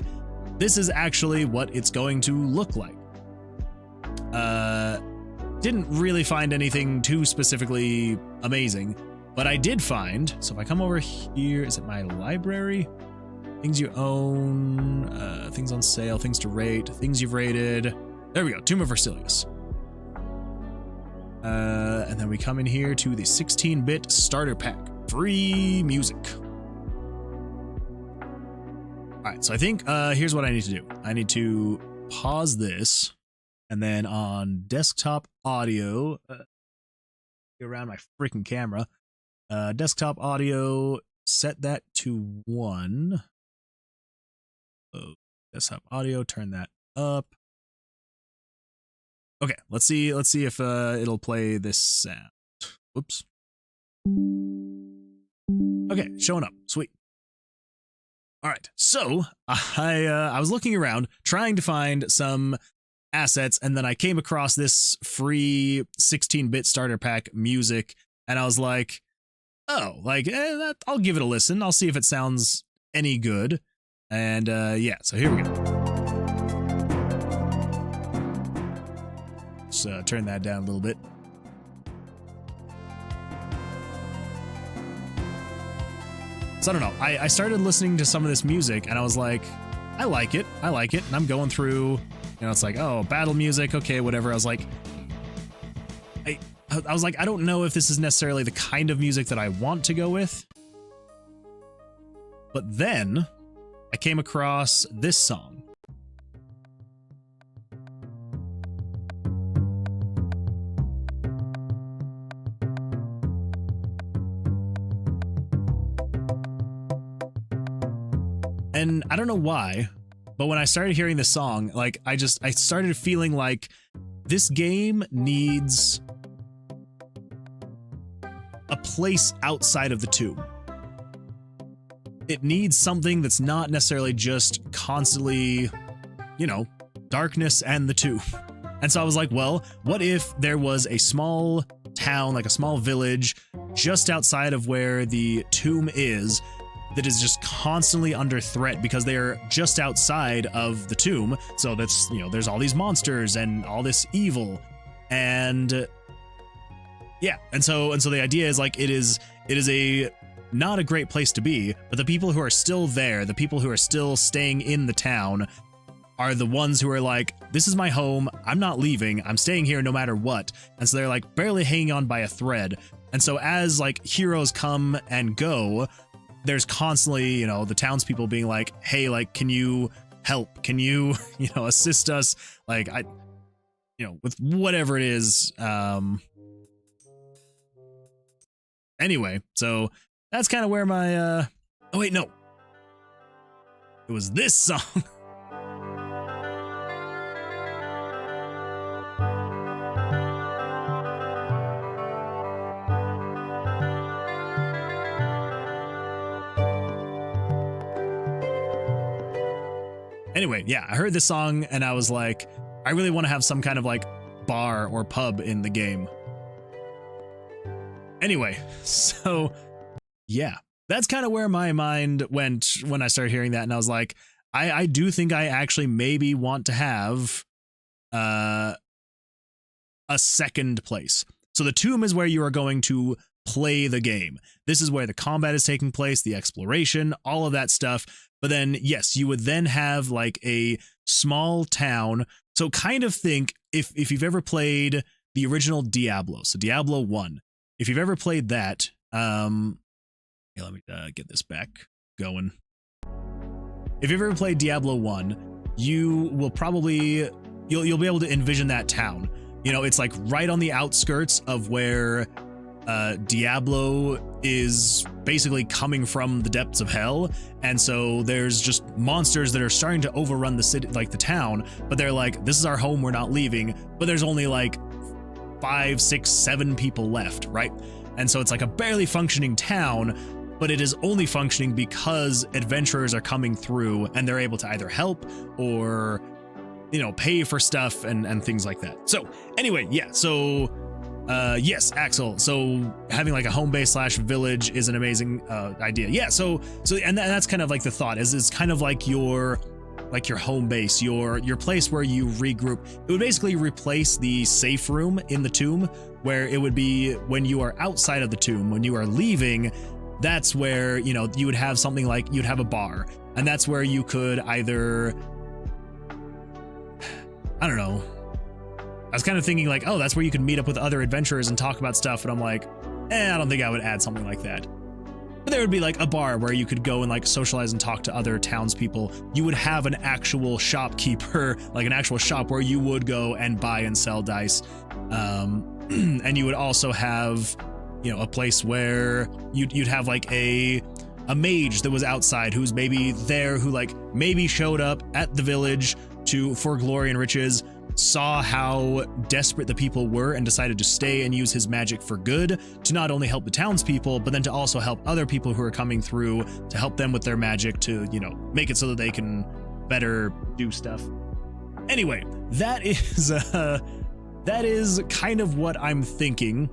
this is actually what it's going to look like. Didn't really find anything too specifically amazing, but I did find, so if I come over here, is it my library? Things you own, things on sale, things to rate, things you've rated. There we go, Tomb of Versilius. And then we come in here to the 16-bit starter pack, free music. All right, so I think here's what I need to do. I need to pause this, and then on desktop audio, around my freaking camera, desktop audio, set that to 1. Oh, desktop audio, turn that up. Okay, let's see if it'll play this sound. Whoops. Okay, showing up. Sweet. All right, so I was looking around trying to find some assets, and then I came across this free 16-bit starter pack music, and I was like, oh, like I'll give it a listen. I'll see if it sounds any good. And yeah, so here we go. Let's turn that down a little bit. So I don't know. I started listening to some of this music and I was like, I like it. And I'm going through, it's like, oh, battle music. Okay, whatever. I was like, I was like, I don't know if this is necessarily the kind of music that I want to go with. But then I came across this song. And I don't know why, but when I started hearing this song, like I started feeling like this game needs a place outside of the tomb. It needs something that's not necessarily just constantly, darkness and the tomb. And so I was like, well, what if there was a small town, like a small village just outside of where the tomb is, that is just constantly under threat because they're just outside of the tomb. So that's, there's all these monsters and all this evil. And yeah. And so the idea is like, it is not a great place to be, but the people who are still there, the people who are still staying in the town are the ones who are like, this is my home. I'm not leaving. I'm staying here no matter what. And so they're like barely hanging on by a thread. And so as like heroes come and go, there's constantly, the townspeople being like, hey, like, can you help? Can you, assist us? Like, with whatever it is. Anyway, so that's kind of where my, oh wait, no. It was this song. Anyway, yeah, I heard this song and I was like, I really want to have some kind of like bar or pub in the game. Anyway, so yeah, that's kind of where my mind went when I started hearing that. And I was like, I do think I actually maybe want to have a second place. So the tomb is where you are going to play the game. This is where the combat is taking place, the exploration, all of that stuff. But then, yes, you would then have like a small town. So kind of think if you've ever played the original Diablo, so Diablo 1, if you've ever played that, let me get this back going. If you've ever played Diablo 1, you will probably, you'll be able to envision that town. It's like right on the outskirts of where Diablo is basically coming from the depths of hell, and so there's just monsters that are starting to overrun the city, like the town, but they're like, this is our home, we're not leaving. But there's only like 5, 6, 7 people left, right? And so it's like a barely functioning town, but it is only functioning because adventurers are coming through and they're able to either help or pay for stuff and things like that. So anyway, yeah, so yes, Axel. So having like a home base / village is an amazing idea. Yeah. So that's kind of like the thought is kind of like your home base, your place where you regroup. It would basically replace the safe room in the tomb, where it would be when you are outside of the tomb, when you are leaving, that's where, you would have something like you'd have a bar, and that's where you could either, I don't know. I was kind of thinking like, oh, that's where you could meet up with other adventurers and talk about stuff. And I'm like, I don't think I would add something like that. But there would be like a bar where you could go and like socialize and talk to other townspeople. You would have an actual shopkeeper, like an actual shop where you would go and buy and sell dice. And you would also have, a place where you'd have like a mage that was outside who's maybe there, who like maybe showed up at the village for glory and riches, saw how desperate the people were and decided to stay and use his magic for good, to not only help the townspeople, but then to also help other people who are coming through, to help them with their magic to, make it so that they can better do stuff. Anyway, that is kind of what I'm thinking.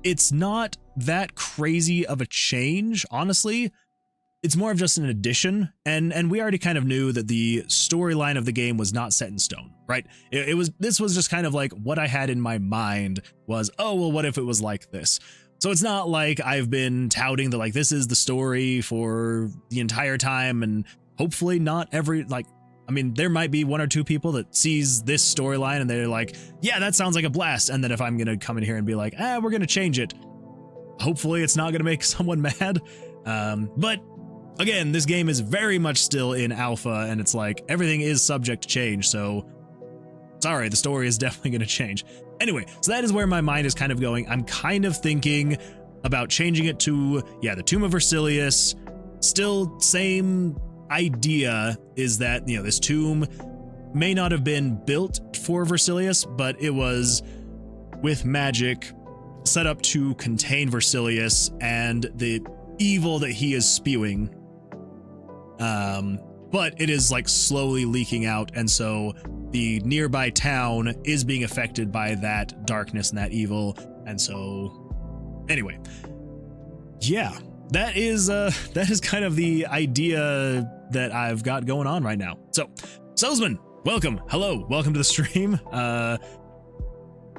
It's not that crazy of a change, honestly. It's more of just an addition, and we already kind of knew that the storyline of the game was not set in stone, right? This was just kind of like what I had in my mind was, oh, well, what if it was like this? So it's not like I've been touting that like this is the story for the entire time, and hopefully not every, like, I mean, there might be one or two people that sees this storyline and they're like, yeah, that sounds like a blast. And then if I'm going to come in here and be like, we're going to change it, hopefully it's not going to make someone mad. But again, this game is very much still in alpha, and it's like everything is subject to change. So sorry, the story is definitely going to change. Anyway, so that is where my mind is kind of going. I'm kind of thinking about changing it to, yeah, the Tomb of Versilius. Still same idea, is that, you know, this tomb may not have been built for Versilius, but it was with magic set up to contain Versilius and the evil that he is spewing. But it is like slowly leaking out, and so the nearby town is being affected by that darkness and that evil. And so anyway, yeah, that is kind of the idea that I've got going on right now. So Salesman, welcome. Hello, welcome to the stream.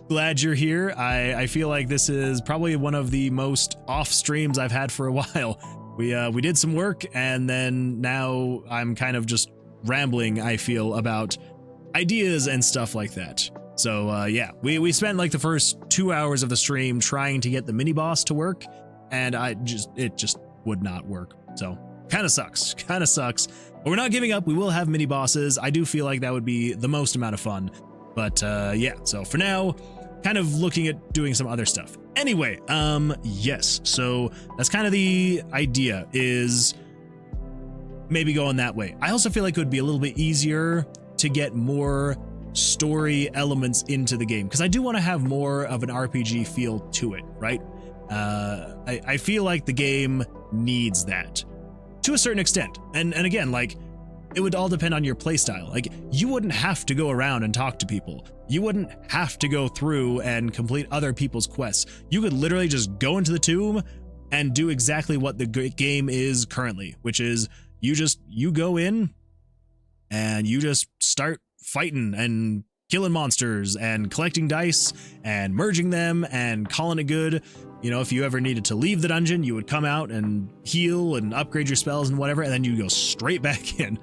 Glad you're here. I feel like this is probably one of the most off streams I've had for a while. We did some work, and then now I'm kind of just rambling, I feel, about ideas and stuff like that. So yeah, we spent like the first 2 hours of the stream trying to get the mini boss to work, and it just would not work. So kind of sucks, but we're not giving up. We will have mini bosses. I do feel like that would be the most amount of fun, but yeah, so for now, kind of looking at doing some other stuff. Anyway, yes, so that's kind of the idea, is maybe going that way. I also feel like it would be a little bit easier to get more story elements into the game, because I do want to have more of an RPG feel to it, right? I feel like the game needs that to a certain extent. And again, like, it would all depend on your playstyle. Like, you wouldn't have to go around and talk to people. You wouldn't have to go through and complete other people's quests. You could literally just go into the tomb and do exactly what the game is currently, which is you go in and you just start fighting and killing monsters and collecting dice and merging them and calling it good. You know, if you ever needed to leave the dungeon, you would come out and heal and upgrade your spells and whatever, and then you go straight back in.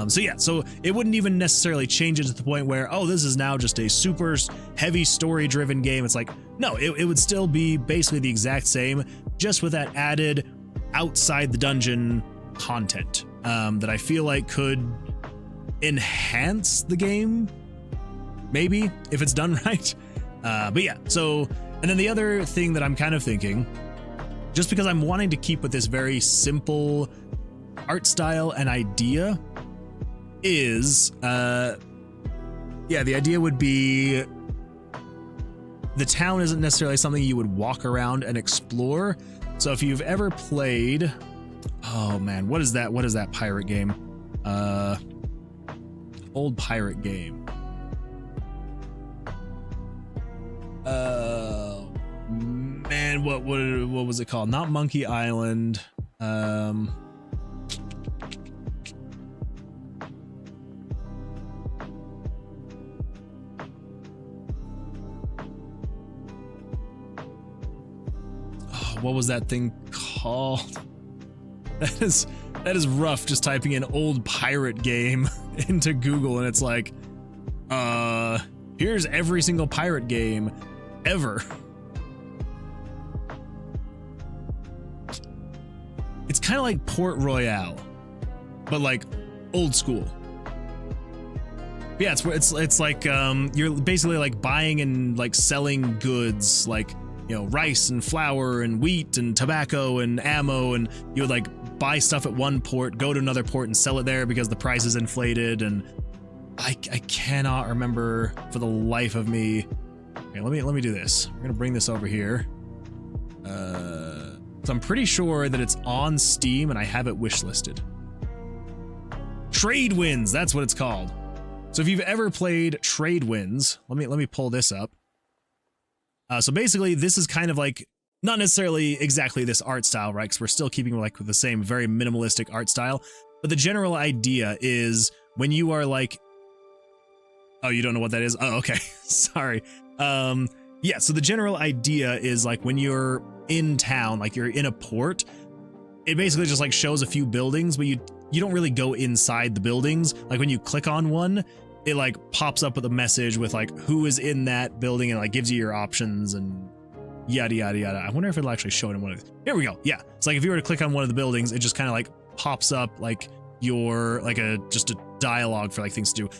So yeah, so it wouldn't even necessarily change it to the point where, oh, this is now just a super heavy story driven game. It's like, no, it would still be basically the exact same, just with that added outside the dungeon content that I feel like could enhance the game, maybe, if it's done right. But yeah, so, and then the other thing that I'm kind of thinking, just because I'm wanting to keep with this very simple art style and idea, is yeah, the idea would be the town isn't necessarily something you would walk around and explore. So if you've ever played, oh man, what is that pirate game? Old pirate game. Man, what was it called? Not Monkey Island. What was that thing called? That is rough, just typing in old pirate game into Google, and it's like, here's every single pirate game ever. It's kind of like Port Royale, but like old school. Yeah, it's like you're basically like buying and like selling goods, like, you know, rice and flour and wheat and tobacco and ammo, and you would like buy stuff at one port, go to another port and sell it there because the price is inflated. And I cannot remember for the life of me. Okay, let me do this. We're gonna bring this over here. So I'm pretty sure that it's on Steam and I have it wishlisted. Trade Winds, that's what it's called. So if you've ever played Trade Winds, let me pull this up. So basically, this is kind of like, not necessarily exactly this art style, right? Because we're still keeping like with the same very minimalistic art style. But the general idea is when you are like, oh, you don't know what that is? Oh, okay. Sorry. Yeah, so the general idea is like when you're in town, like you're in a port, it basically just like shows a few buildings, but you don't really go inside the buildings. Like when you click on one, it like pops up with a message with like who is in that building and like gives you your options and yada yada yada. I wonder if it'll actually show it in one of these. Here we go. Yeah, it's like if you were to click on one of the buildings, it just kind of like pops up like your like just a dialogue for like things to do.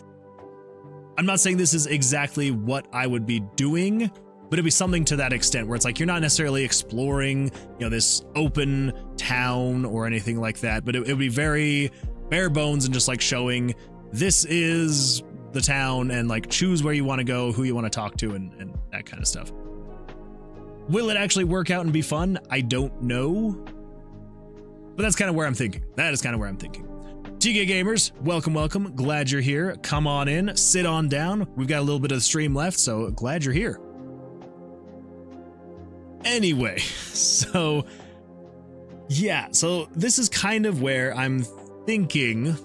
I'm not saying this is exactly what I would be doing, but it'd be something to that extent where it's like you're not necessarily exploring, you know, this open town or anything like that, but it would be very bare bones and just like showing this is the town and like choose where you want to go, who you want to talk to, and that kind of stuff. Will it actually work out and be fun? I don't know, but that's kind of where I'm thinking. That is kind of where I'm thinking. TK Gamers, welcome, welcome. Glad you're here. Come on in, sit on down. We've got a little bit of the stream left, so glad you're here. Anyway, so yeah, so this is kind of where I'm thinking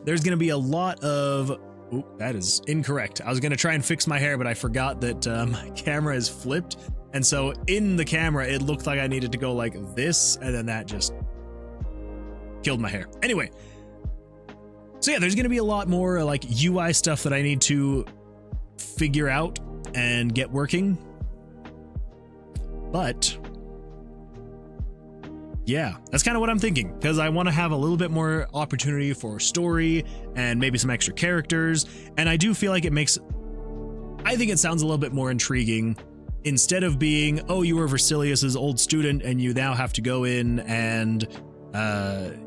there's going to be a lot of, oh, that is incorrect. I was going to try and fix my hair, but I forgot that my camera is flipped. And so in the camera, it looked like I needed to go like this, and then that just killed my hair. Anyway, so yeah, there's going to be a lot more like UI stuff that I need to figure out and get working. But yeah, that's kind of what I'm thinking, because I want to have a little bit more opportunity for story and maybe some extra characters. And I do feel like I think it sounds a little bit more intriguing instead of being, oh, you were Versilius's old student and you now have to go in and,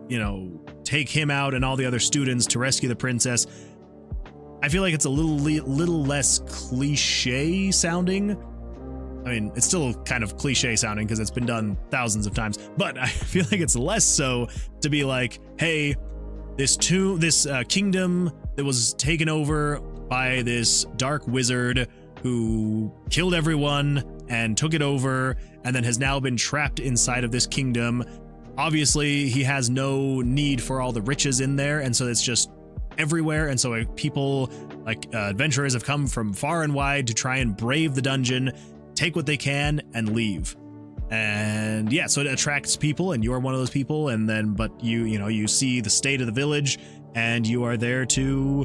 you know, take him out and all the other students to rescue the princess. I feel like it's a little less cliche sounding. I mean, it's still kind of cliche sounding because it's been done thousands of times, but I feel like it's less so to be like, hey, this kingdom that was taken over by this dark wizard who killed everyone and took it over and then has now been trapped inside of this kingdom. Obviously, he has no need for all the riches in there, and so it's just everywhere. And so people like adventurers have come from far and wide to try and brave the dungeon, take what they can and leave. And yeah, so it attracts people and you're one of those people. And then, but you see the state of the village and you are there to,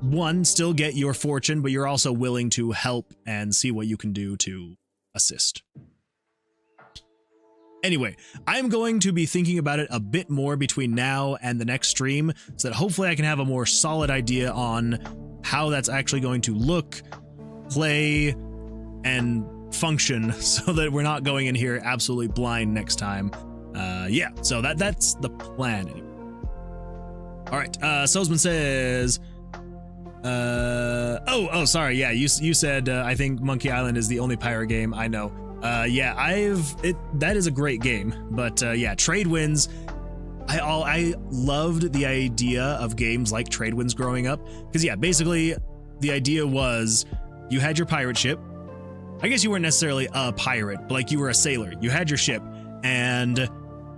one, still get your fortune, but you're also willing to help and see what you can do to assist. Anyway, I'm going to be thinking about it a bit more between now and the next stream so that hopefully I can have a more solid idea on how that's actually going to look, play, and function so that we're not going in here absolutely blind next time. Yeah, so that's the plan anyway. All right, Sosman says, oh, sorry, yeah, you said I think Monkey Island is the only pirate game I know. Yeah, that is a great game, but yeah, Trade Winds, I loved the idea of games like Trade Winds growing up, because yeah, basically the idea was you had your pirate ship. I guess you weren't necessarily a pirate, but like you were a sailor. You had your ship, and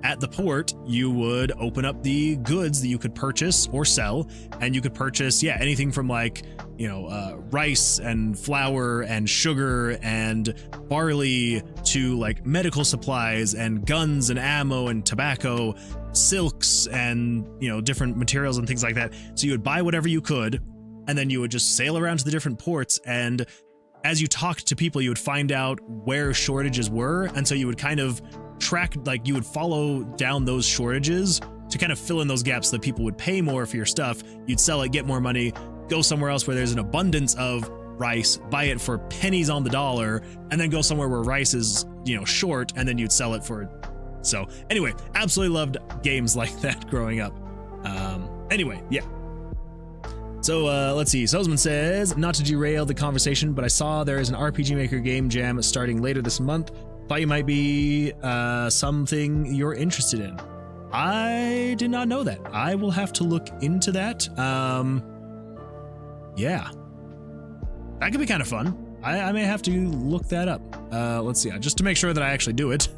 at the port, you would open up the goods that you could purchase or sell, and you could purchase, yeah, anything from like, you know, rice and flour and sugar and barley to like medical supplies and guns and ammo and tobacco, silks and, you know, different materials and things like that. So you would buy whatever you could, and then you would just sail around to the different ports, and as you talked to people, you would find out where shortages were. And so you would kind of track, like you would follow down those shortages to kind of fill in those gaps so that people would pay more for your stuff. You'd sell it, get more money, go somewhere else where there's an abundance of rice, buy it for pennies on the dollar, and then go somewhere where rice is, you know, short, and then you'd sell it for. So anyway, absolutely loved games like that growing up. Anyway, yeah. So let's see. Sosman says, not to derail the conversation, but I saw there is an RPG Maker game jam starting later this month. Thought you might be something you're interested in. I did not know that. I will have to look into that. Yeah, that could be kind of fun. I may have to look that up. Let's see, just to make sure that I actually do it.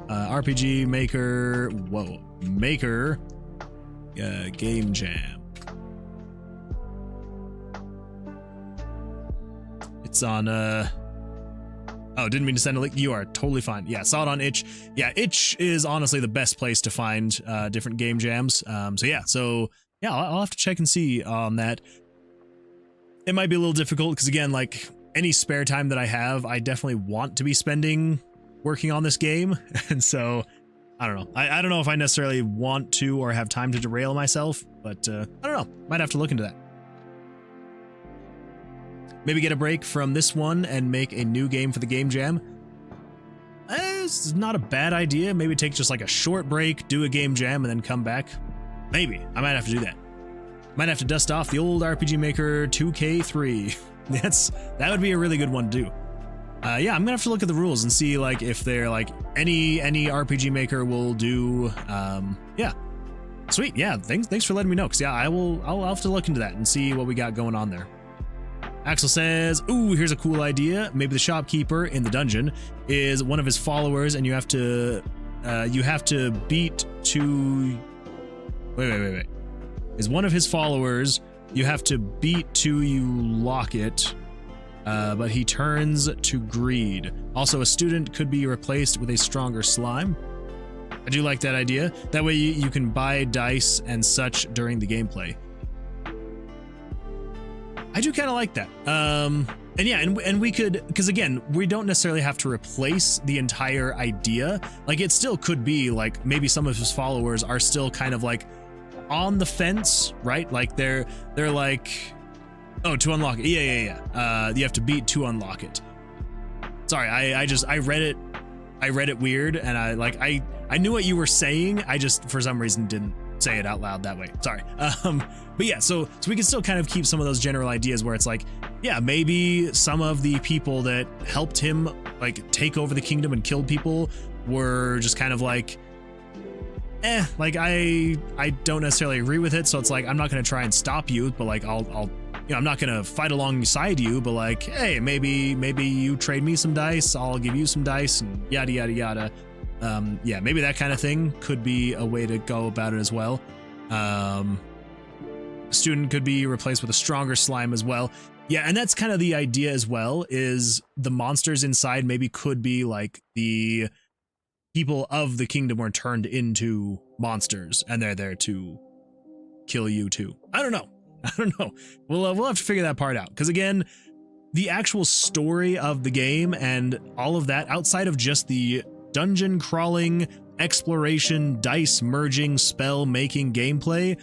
RPG Maker, Maker game jam. It's on Oh, didn't mean to send a link. You are totally fine. Yeah, saw it on Itch. Yeah, Itch is honestly the best place to find different game jams. So I'll have to check and see on that. It might be a little difficult because, again, like any spare time that I have, I definitely want to be spending working on this game. And so I don't know. I don't know if I necessarily want to or have time to derail myself, but I don't know. Might have to look into that. Maybe get a break from this one and make a new game for the game jam. It's not a bad idea. Maybe take just like a short break, do a game jam, and then come back. Maybe. I might have to do that. Might have to dust off the old RPG Maker 2K3. That would be a really good one to do. Yeah, I'm gonna have to look at the rules and see like if they're like any RPG Maker will do. Yeah, sweet. Yeah, thanks for letting me know. Cause yeah, I'll have to look into that and see what we got going on there. Axel says, ooh, here's a cool idea. Maybe the shopkeeper in the dungeon is one of his followers, and you have to beat to. Wait. Is one of his followers. You have to beat to you lock it, but he turns to greed. Also, a student could be replaced with a stronger slime. I do like that idea. That way you can buy dice and such during the gameplay. I do kind of like that. And yeah, and we could, because again, we don't necessarily have to replace the entire idea. Like it still could be like maybe some of his followers are still kind of like on the fence, right? Like they're like, oh, to unlock it. Yeah. You have to beat to unlock it. Sorry, I read it weird, and I knew what you were saying. I just for some reason didn't say it out loud that way. Sorry. But yeah, so we can still kind of keep some of those general ideas where it's like, yeah, maybe some of the people that helped him like take over the kingdom and killed people were just kind of like, like I don't necessarily agree with it. So it's like, I'm not going to try and stop you, but like I'll I'm not going to fight alongside you, but like, hey, maybe you trade me some dice, I'll give you some dice, and yada, yada, yada. Yeah, maybe that kind of thing could be a way to go about it as well. Student could be replaced with a stronger slime as well. Yeah, and that's kind of the idea as well, is the monsters inside maybe could be like the people of the kingdom were turned into monsters, and they're there to kill you too. I don't know. We'll have to figure that part out, because again, the actual story of the game and all of that, outside of just the dungeon crawling, exploration, dice merging, spell making gameplay,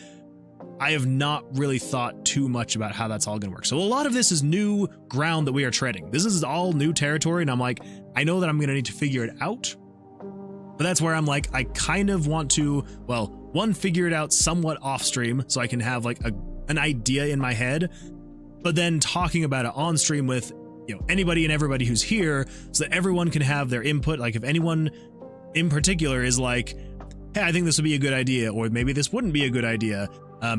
I have not really thought too much about how that's all going to work. So a lot of this is new ground that we are treading. This is all new territory, and I'm like, I know that I'm going to need to figure it out. But that's where I'm like, I kind of want to, well, one, figure it out somewhat off stream so I can have like an idea in my head, but then talking about it on stream with, anybody and everybody who's here, so that everyone can have their input. Like if anyone in particular is like, hey, I think this would be a good idea, or maybe this wouldn't be a good idea,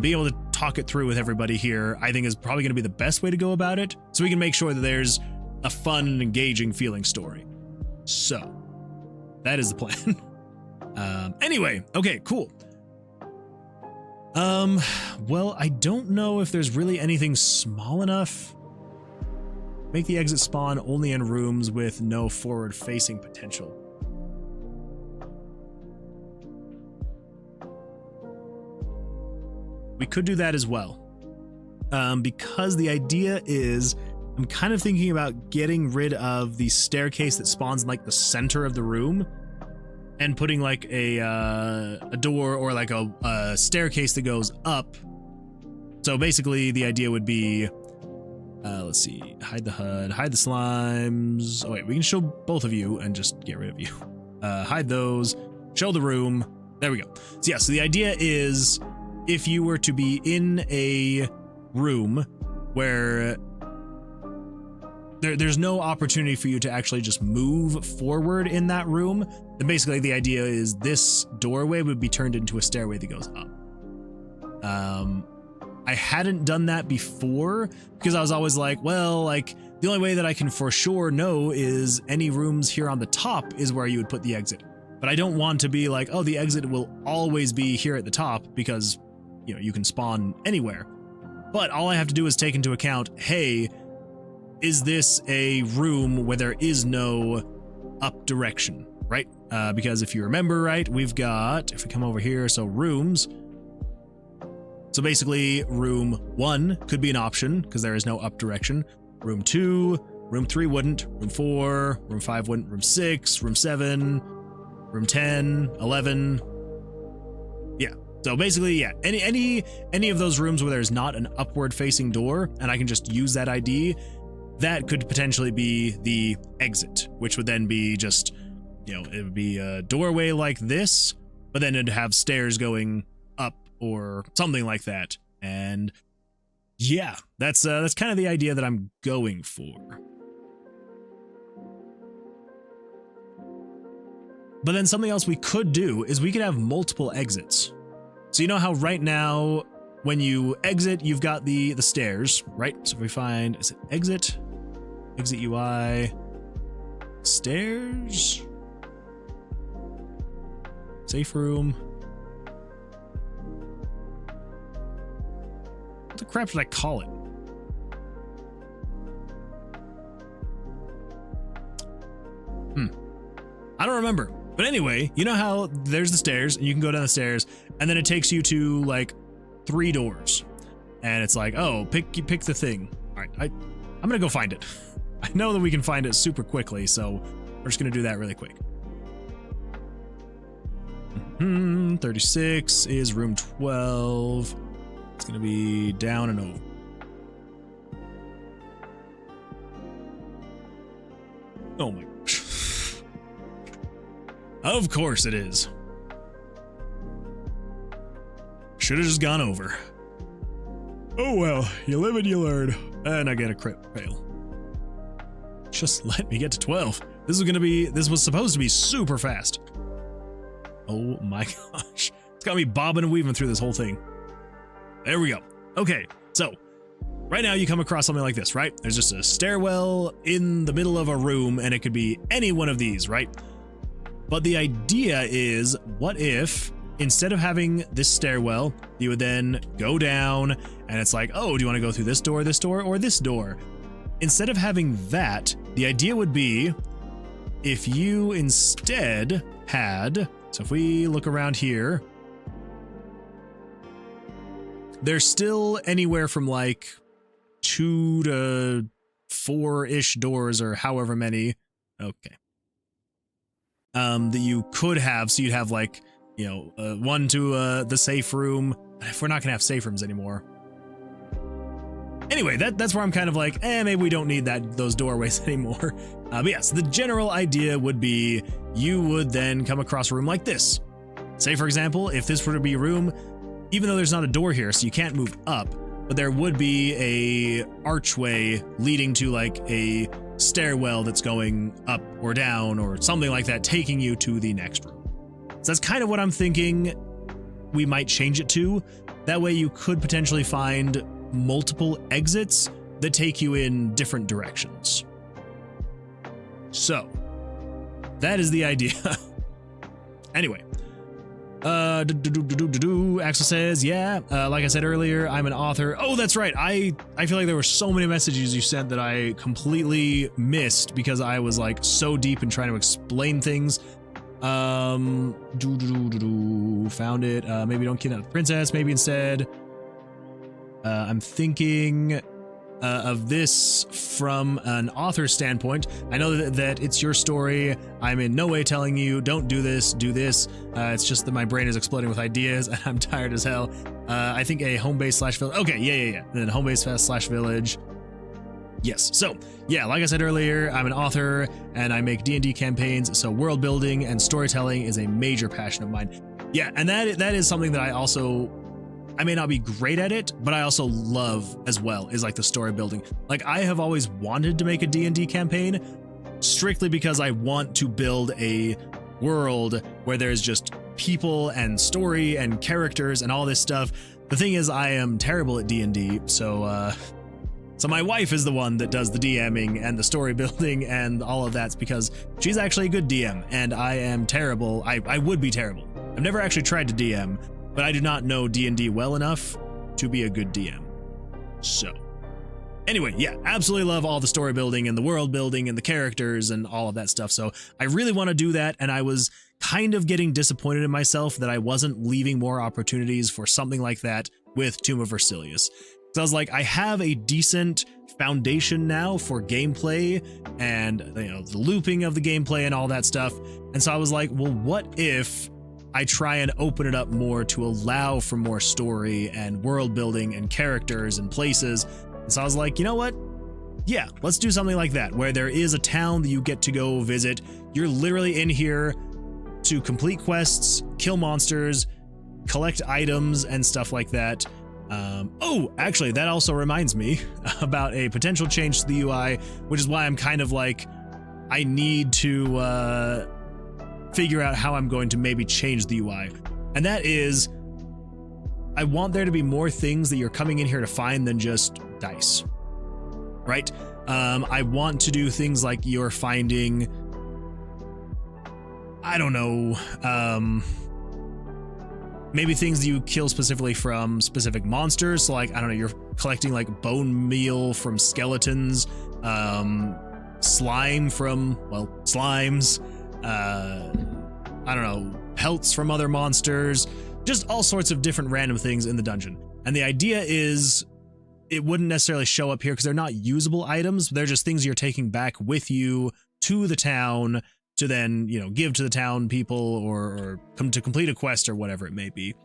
being able to talk it through with everybody here, I think is probably going to be the best way to go about it, so we can make sure that there's a fun and engaging feeling story. So that is the plan. Anyway, okay, cool. Well, I don't know if there's really anything small enough. Make the exit spawn only in rooms with no forward-facing potential. We could do that as well. Because the idea is, I'm kind of thinking about getting rid of the staircase that spawns in like the center of the room, and putting like a door or like a staircase that goes up. So basically the idea would be, let's see, hide the HUD, hide the slimes. Oh wait, we can show both of you and just get rid of you. Hide those, show the room. There we go. So yeah, so the idea is if you were to be in a room where there's no opportunity for you to actually just move forward in that room, then basically the idea is this doorway would be turned into a stairway that goes up. I hadn't done that before because I was always like, well, like the only way that I can for sure know is any rooms here on the top is where you would put the exit. But I don't want to be like, oh, the exit will always be here at the top, because you can spawn anywhere. But all I have to do is take into account, hey, is this a room where there is no up direction, right? Because if you remember, right, we've got, if we come over here, so rooms. So basically room 1 could be an option because there is no up direction. Room 2, room 3 wouldn't, room 4, room 5 wouldn't, room 6, room 7, room 10, 11. Yeah. So basically, yeah, any of those rooms where there's not an upward facing door and I can just use that ID, that could potentially be the exit, which would then be just, you know, it would be a doorway like this, but then it'd have stairs going up or something like that. And yeah, that's kind of the idea that I'm going for. But then something else we could do is we could have multiple exits. So you know how right now when you exit, you've got the stairs, right? So if we find, is it exit UI, stairs, safe room. What the crap did I call it? I don't remember. But anyway, you know how there's the stairs and you can go down the stairs and then it takes you to like 3 doors and it's like, oh, pick the thing. All right, I'm gonna go find it. I know that we can find it super quickly, so we're just gonna do that really quick. 36 is room 12. It's gonna be down and over. Oh my gosh. Of course it is. Should have just gone over. Oh well, you live and you learn. And I get a crit fail. Just let me get to 12. This was supposed to be super fast. Oh my gosh. It's got me bobbing and weaving through this whole thing. There we go. Okay, so right now you come across something like this, right? There's just a stairwell in the middle of a room and it could be any one of these, right? But the idea is, what if instead of having this stairwell, you would then go down and it's like, oh, do you want to go through this door, or this door? Instead of having that, the idea would be if you instead had, so if we look around here, there's still anywhere from like 2 to 4-ish doors or however many. Okay. That you could have, so you'd have like, you know, 1 to the safe room. If we're not gonna have safe rooms anymore. Anyway, that's where I'm kind of like, maybe we don't need those doorways anymore. But yes, the general idea would be you would then come across a room like this. Say, for example, if this were to be a room, even though there's not a door here, so you can't move up, but there would be a archway leading to like a stairwell that's going up or down or something like that, taking you to the next room. So that's kind of what I'm thinking we might change it to. That way you could potentially find multiple exits that take you in different directions. So that is the idea. Anyway, Axel says, yeah, like I said earlier, I'm an author. Oh, that's right. I feel like there were so many messages you sent that I completely missed because I was like so deep in trying to explain things. Found it. Maybe don't kidnap the princess. Maybe instead, I'm thinking of this from an author standpoint. I know that it's your story. I'm in no way telling you don't do this, do this. It's just that my brain is exploding with ideas and I'm tired as hell. I think a home base / village. Okay, yeah. And then home base / village. Yes. So yeah, like I said earlier, I'm an author and I make D&D campaigns. So world building and storytelling is a major passion of mine. Yeah, and that is something that I may not be great at it, but I also love as well, is like the story building. Like I have always wanted to make a D&D campaign strictly because I want to build a world where there's just people and story and characters and all this stuff. The thing is, I am terrible at D&D, so my wife is the one that does the DMing and the story building and all of that, because she's actually a good DM and I am terrible. I would be terrible. I've never actually tried to DM, but I do not know D&D well enough to be a good DM. So Anyway, yeah, absolutely love all the story building and the world building and the characters and all of that stuff. So I really want to do that. And I was kind of getting disappointed in myself that I wasn't leaving more opportunities for something like that with Tomb of Versilius. So I was like, I have a decent foundation now for gameplay and, you know, the looping of the gameplay and all that stuff. And so I was like, well, what if I try and open it up more to allow for more story and world building and characters and places? And so I was like, you know what? Yeah, let's do something like that, where there is a town that you get to go visit. You're literally in here to complete quests, kill monsters, collect items and stuff like that. Oh, actually, that also reminds me about a potential change to the UI, which is why I'm kind of like, I need to figure out how I'm going to maybe change the UI. And that is, I want there to be more things that you're coming in here to find than just dice, right? I want to do things like you're finding, I don't know, maybe things that you kill specifically from specific monsters. So like, I don't know, you're collecting like bone meal from skeletons, slime from, well, slimes, I don't know, pelts from other monsters, just all sorts of different random things in the dungeon. And the idea is it wouldn't necessarily show up here because they're not usable items. They're just things you're taking back with you to the town to then, you know, give to the town people or come to complete a quest or whatever it may be.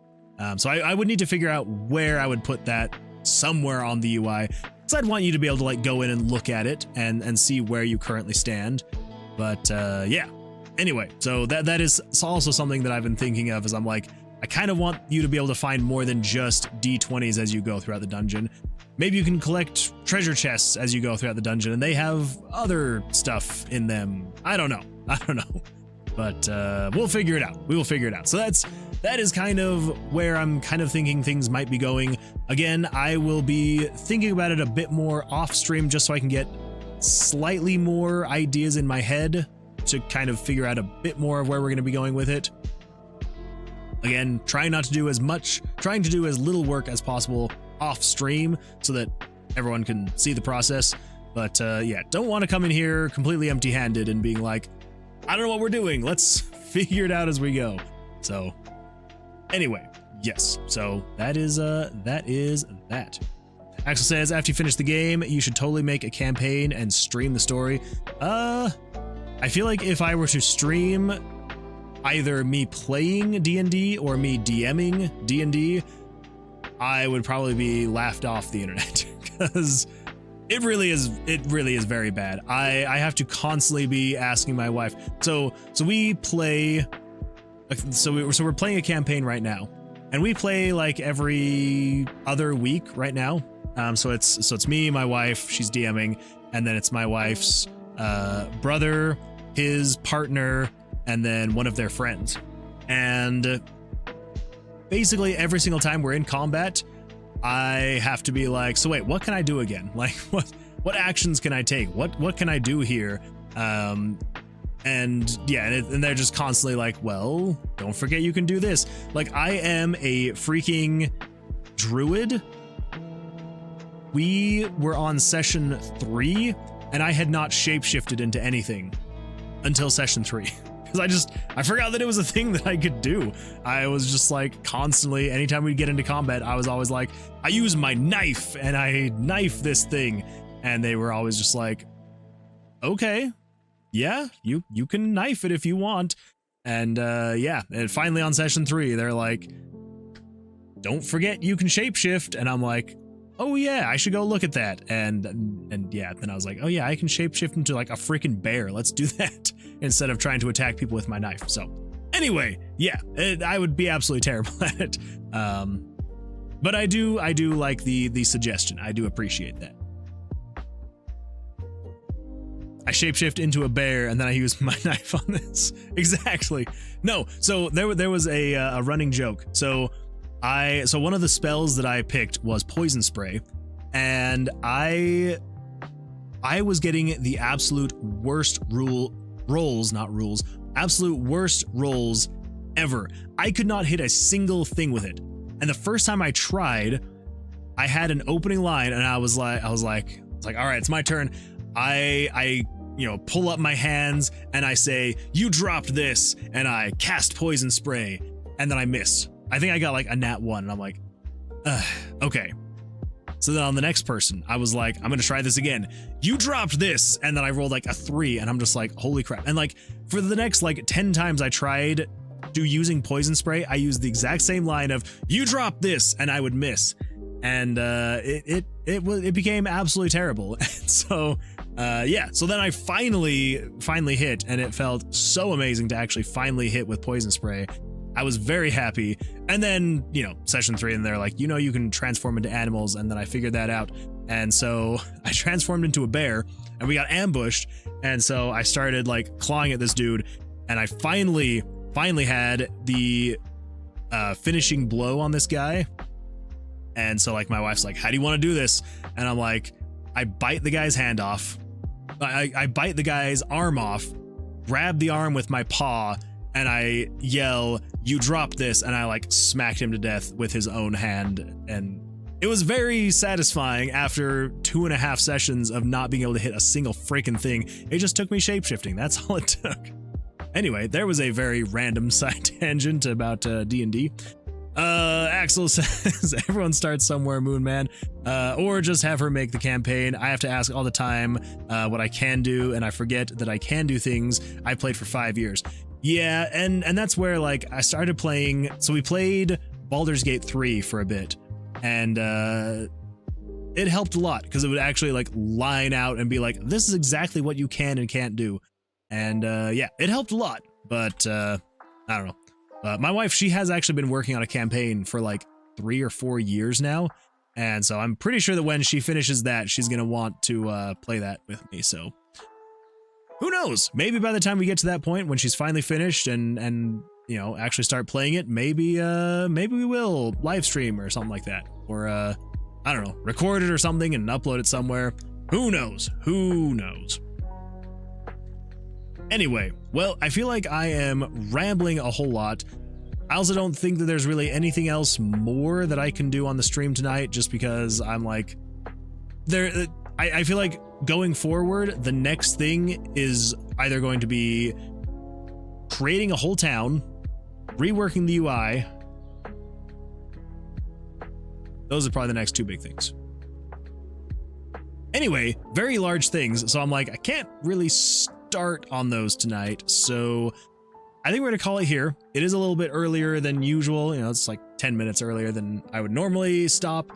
So I would need to figure out where I would put that somewhere on the UI. So I'd want you to be able to like go in and look at it and see where you currently stand. But yeah, anyway, so that is also something that I've been thinking of, is I'm like, I kind of want you to be able to find more than just D20s as you go throughout the dungeon. Maybe you can collect treasure chests as you go throughout the dungeon and they have other stuff in them. I don't know, but we'll figure it out. We will figure it out. So that is kind of where I'm kind of thinking things might be going. Again, I will be thinking about it a bit more off stream just so I can get slightly more ideas in my head to kind of figure out a bit more of where we're going to be going with it. Again, trying to do as little work as possible off stream so that everyone can see the process. But yeah, don't want to come in here completely empty-handed and being like, I don't know what we're doing. Let's figure it out as we go. So anyway, yes. So that is that. Axel says, after you finish the game, you should totally make a campaign and stream the story. I feel like if I were to stream either me playing D&D or me DMing D&D, I would probably be laughed off the internet because it really is very bad. I have to constantly be asking my wife. So we play, so we're playing a campaign right now, and we play like every other week right now. So it's me, my wife, she's DMing, and then it's my wife's brother, his partner, and then one of their friends. And basically every single time we're in combat, I have to be like, so wait, what can I do again? Like what actions can I take? What can I do here? And yeah, and they're just constantly like, well, don't forget you can do this. Like, I am a freaking druid. We were on session 3 and I had not shapeshifted into anything until session 3. I forgot that it was a thing that I could do. I was just like constantly, anytime we'd get into combat, I was always like, I use my knife and I knife this thing. And they were always just like, okay, yeah, you can knife it if you want. And yeah, and finally on session 3, they're like, don't forget you can shapeshift. And I'm like, oh yeah, I should go look at that. And yeah, then I was like, oh yeah, I can shapeshift into like a freaking bear. Let's do that instead of trying to attack people with my knife. So anyway, yeah, I would be absolutely terrible at it. But I do like the suggestion. I do appreciate that. I shapeshift into a bear and then I use my knife on this. Exactly. No, so there was a running joke. So one of the spells that I picked was poison spray, and I was getting the absolute worst absolute worst rolls ever. I could not hit a single thing with it. And the first time I tried, I had an opening line and I was like, It's like, all right, it's my turn. I you know, pull up my hands and I say, you dropped this, and I cast poison spray, and then I miss. I think I got like a nat 1, and I'm like, okay. So then on the next person, I was like, I'm gonna try this again. You dropped this, and then I rolled like a 3, and I'm just like, holy crap. And like for the next like 10 times I tried using poison spray, I used the exact same line of you dropped this, and I would miss. And it became absolutely terrible. And so yeah, so then I finally hit, and it felt so amazing to actually finally hit with poison spray. I was very happy. And then, you know, session 3, and they're like, you know, you can transform into animals. And then I figured that out. And so I transformed into a bear, and we got ambushed. And so I started like clawing at this dude, and I finally had the finishing blow on this guy. And so like my wife's like, how do you want to do this? And I'm like, I bite the guy's hand off. I bite the guy's arm off, grab the arm with my paw, and I yell, you dropped this, and I like smacked him to death with his own hand. And it was very satisfying after 2.5 sessions of not being able to hit a single freaking thing. It just took me shapeshifting. That's all it took. Anyway, there was a very random side tangent about D&D. Axel says, everyone starts somewhere, Moon Man, or just have her make the campaign. I have to ask all the time what I can do, and I forget that I can do things. I played for 5 years. Yeah, and that's where like I started playing. So we played Baldur's Gate 3 for a bit, and it helped a lot because it would actually like line out and be like, this is exactly what you can and can't do. And yeah, it helped a lot, but I don't know. My wife, she has actually been working on a campaign for like 3 or 4 years now. And so I'm pretty sure that when she finishes that, she's going to want to play that with me. So who knows? Maybe by the time we get to that point when she's finally finished and you know, actually start playing it, maybe we will live stream or something like that. Or I don't know, record it or something and upload it somewhere. Who knows? Who knows? Anyway, well, I feel like I am rambling a whole lot. I also don't think that there's really anything else more that I can do on the stream tonight, just because I'm like, I feel like going forward, the next thing is either going to be creating a whole town, reworking the UI. Those are probably the next 2 big things. Anyway, very large things, so I'm like, I can't really start on those tonight, so I think we're gonna call it here. It is a little bit earlier than usual, you know, it's like 10 minutes earlier than I would normally stop,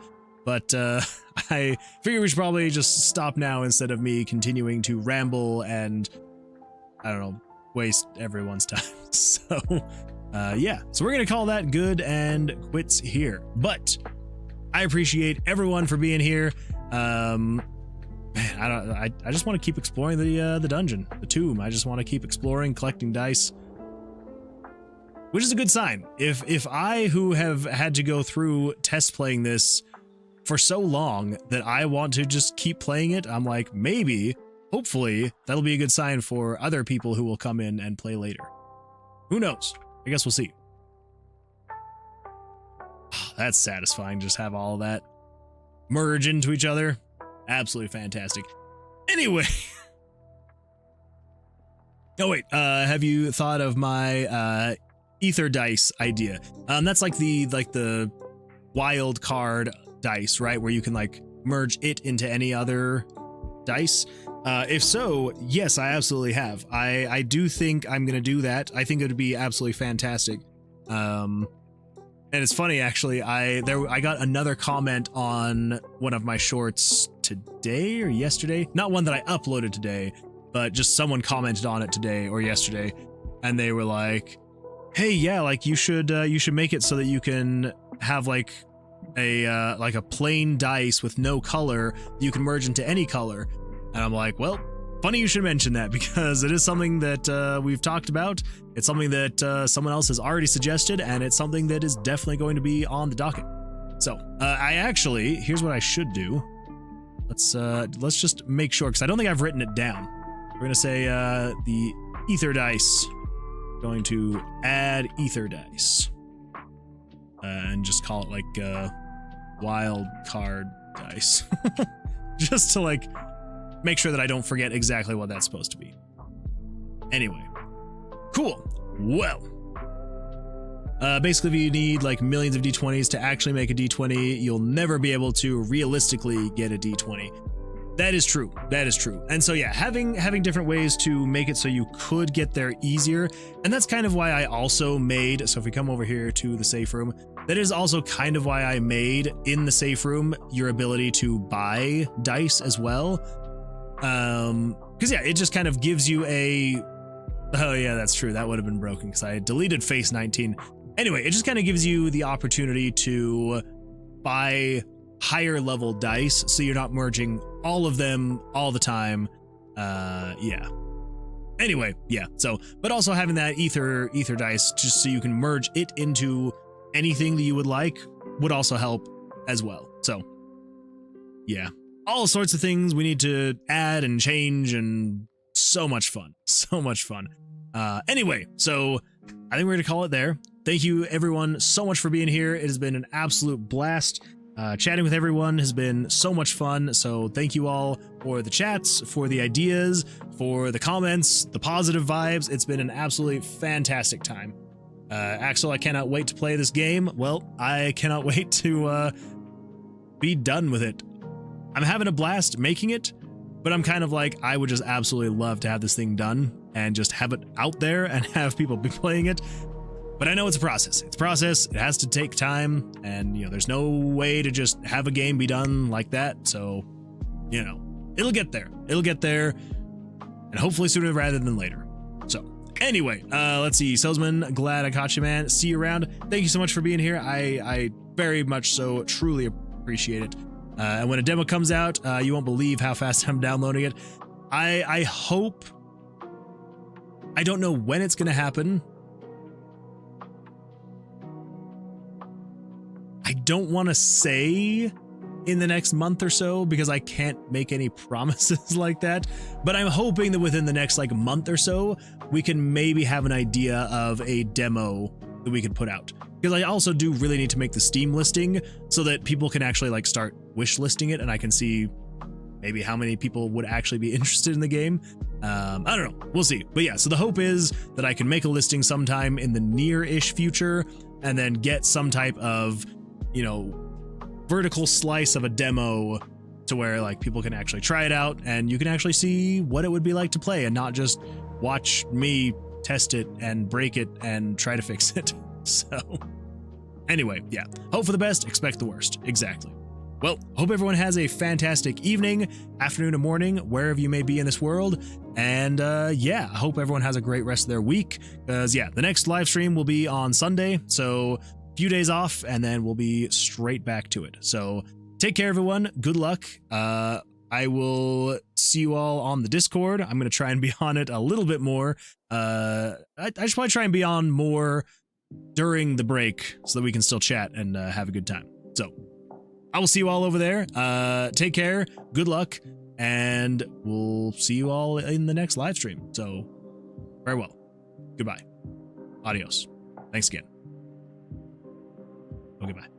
but I figure we should probably just stop now instead of me continuing to ramble and, I don't know, waste everyone's time. So yeah, so we're gonna call that good and quits here, but I appreciate everyone for being here. Man, I just want to keep exploring the dungeon, the tomb. I just want to keep exploring, collecting dice, which is a good sign. If I, who have had to go through test playing this for so long, that I want to just keep playing it, I'm like, maybe, hopefully, that'll be a good sign for other people who will come in and play later. Who knows? I guess we'll see. Oh, that's satisfying, just have all that merge into each other. Absolutely fantastic. Anyway. Oh wait, have you thought of my ether dice idea? That's like the wild card dice, right? Where you can like merge it into any other dice. If so, yes, I absolutely have. I do think I'm gonna do that. I think it would be absolutely fantastic. And it's funny, actually, I got another comment on one of my shorts today or yesterday. Not one that I uploaded today, but just someone commented on it today or yesterday, and they were like, hey, yeah, like you should make it so that you can have like a plain dice with no color you can merge into any color. And I'm like, well, funny you should mention that, because it is something that we've talked about. It's something that someone else has already suggested, and it's something that is definitely going to be on the docket. So here's what I should do. Let's just make sure, because I don't think I've written it down. We're gonna say the ether dice. Going to add ether dice, and just call it like wild card dice. just to like make sure that I don't forget exactly what that's supposed to be. Anyway, cool. Well, basically, if you need like millions of D20s to actually make a D20, you'll never be able to realistically get a D20. That is true. That is true. And so yeah, having different ways to make it so you could get there easier. And that's kind of why I also made, so if we come over here to the safe room, that is also kind of why I made in the safe room your ability to buy dice as well. Because yeah, it just kind of gives you a, oh yeah, that's true. That would have been broken because I deleted face 19. Anyway, it just kind of gives you the opportunity to buy higher level dice so you're not merging all of them all the time. Yeah. Anyway, yeah. So, but also having that ether dice just so you can merge it into anything that you would like would also help as well. So, yeah. All sorts of things we need to add and change, and so much fun. So much fun. Anyway, so I think we're going to call it there. Thank you everyone so much for being here. It has been an absolute blast. Chatting with everyone has been so much fun, so thank you all for the chats, for the ideas, for the comments, the positive vibes. It's been an absolutely fantastic time. Axel, I cannot wait to play this game. Well, I cannot wait to be done with it. I'm having a blast making it, but I'm kind of like, I would just absolutely love to have this thing done and just have it out there and have people be playing it. But I know it's a process. It's a process. It has to take time. And, you know, there's no way to just have a game be done like that. So, you know, it'll get there. It'll get there. And hopefully sooner rather than later. So, anyway, let's see. Salesman, glad I caught you, man. See you around. Thank you so much for being here. I very much so truly appreciate it. And when a demo comes out, you won't believe how fast I'm downloading it. I hope... I don't know when it's going to happen. I don't want to say in the next month or so because I can't make any promises like that, but I'm hoping that within the next like month or so, we can maybe have an idea of a demo that we could put out. Because I also do really need to make the Steam listing so that people can actually like start wish listing it and I can see maybe how many people would actually be interested in the game. I don't know. We'll see. But yeah, so the hope is that I can make a listing sometime in the near-ish future and then get some type of, you know, vertical slice of a demo to where like people can actually try it out and you can actually see what it would be like to play and not just watch me test it and break it and try to fix it. So anyway, yeah, hope for the best, expect the worst. Exactly. Well, hope everyone has a fantastic evening, afternoon, or morning, wherever you may be in this world. And yeah, I hope everyone has a great rest of their week. Because yeah, the next live stream will be on Sunday. So few days off and then we'll be straight back to it. So take care, everyone. Good luck. I will see you all on the Discord. I'm going to try and be on it a little bit more. I should probably try and be on more during the break so that we can still chat and have a good time. So I will see you all over there. Take care. Good luck. And we'll see you all in the next live stream. So farewell. Goodbye. Adios. Thanks again. Okay, bye.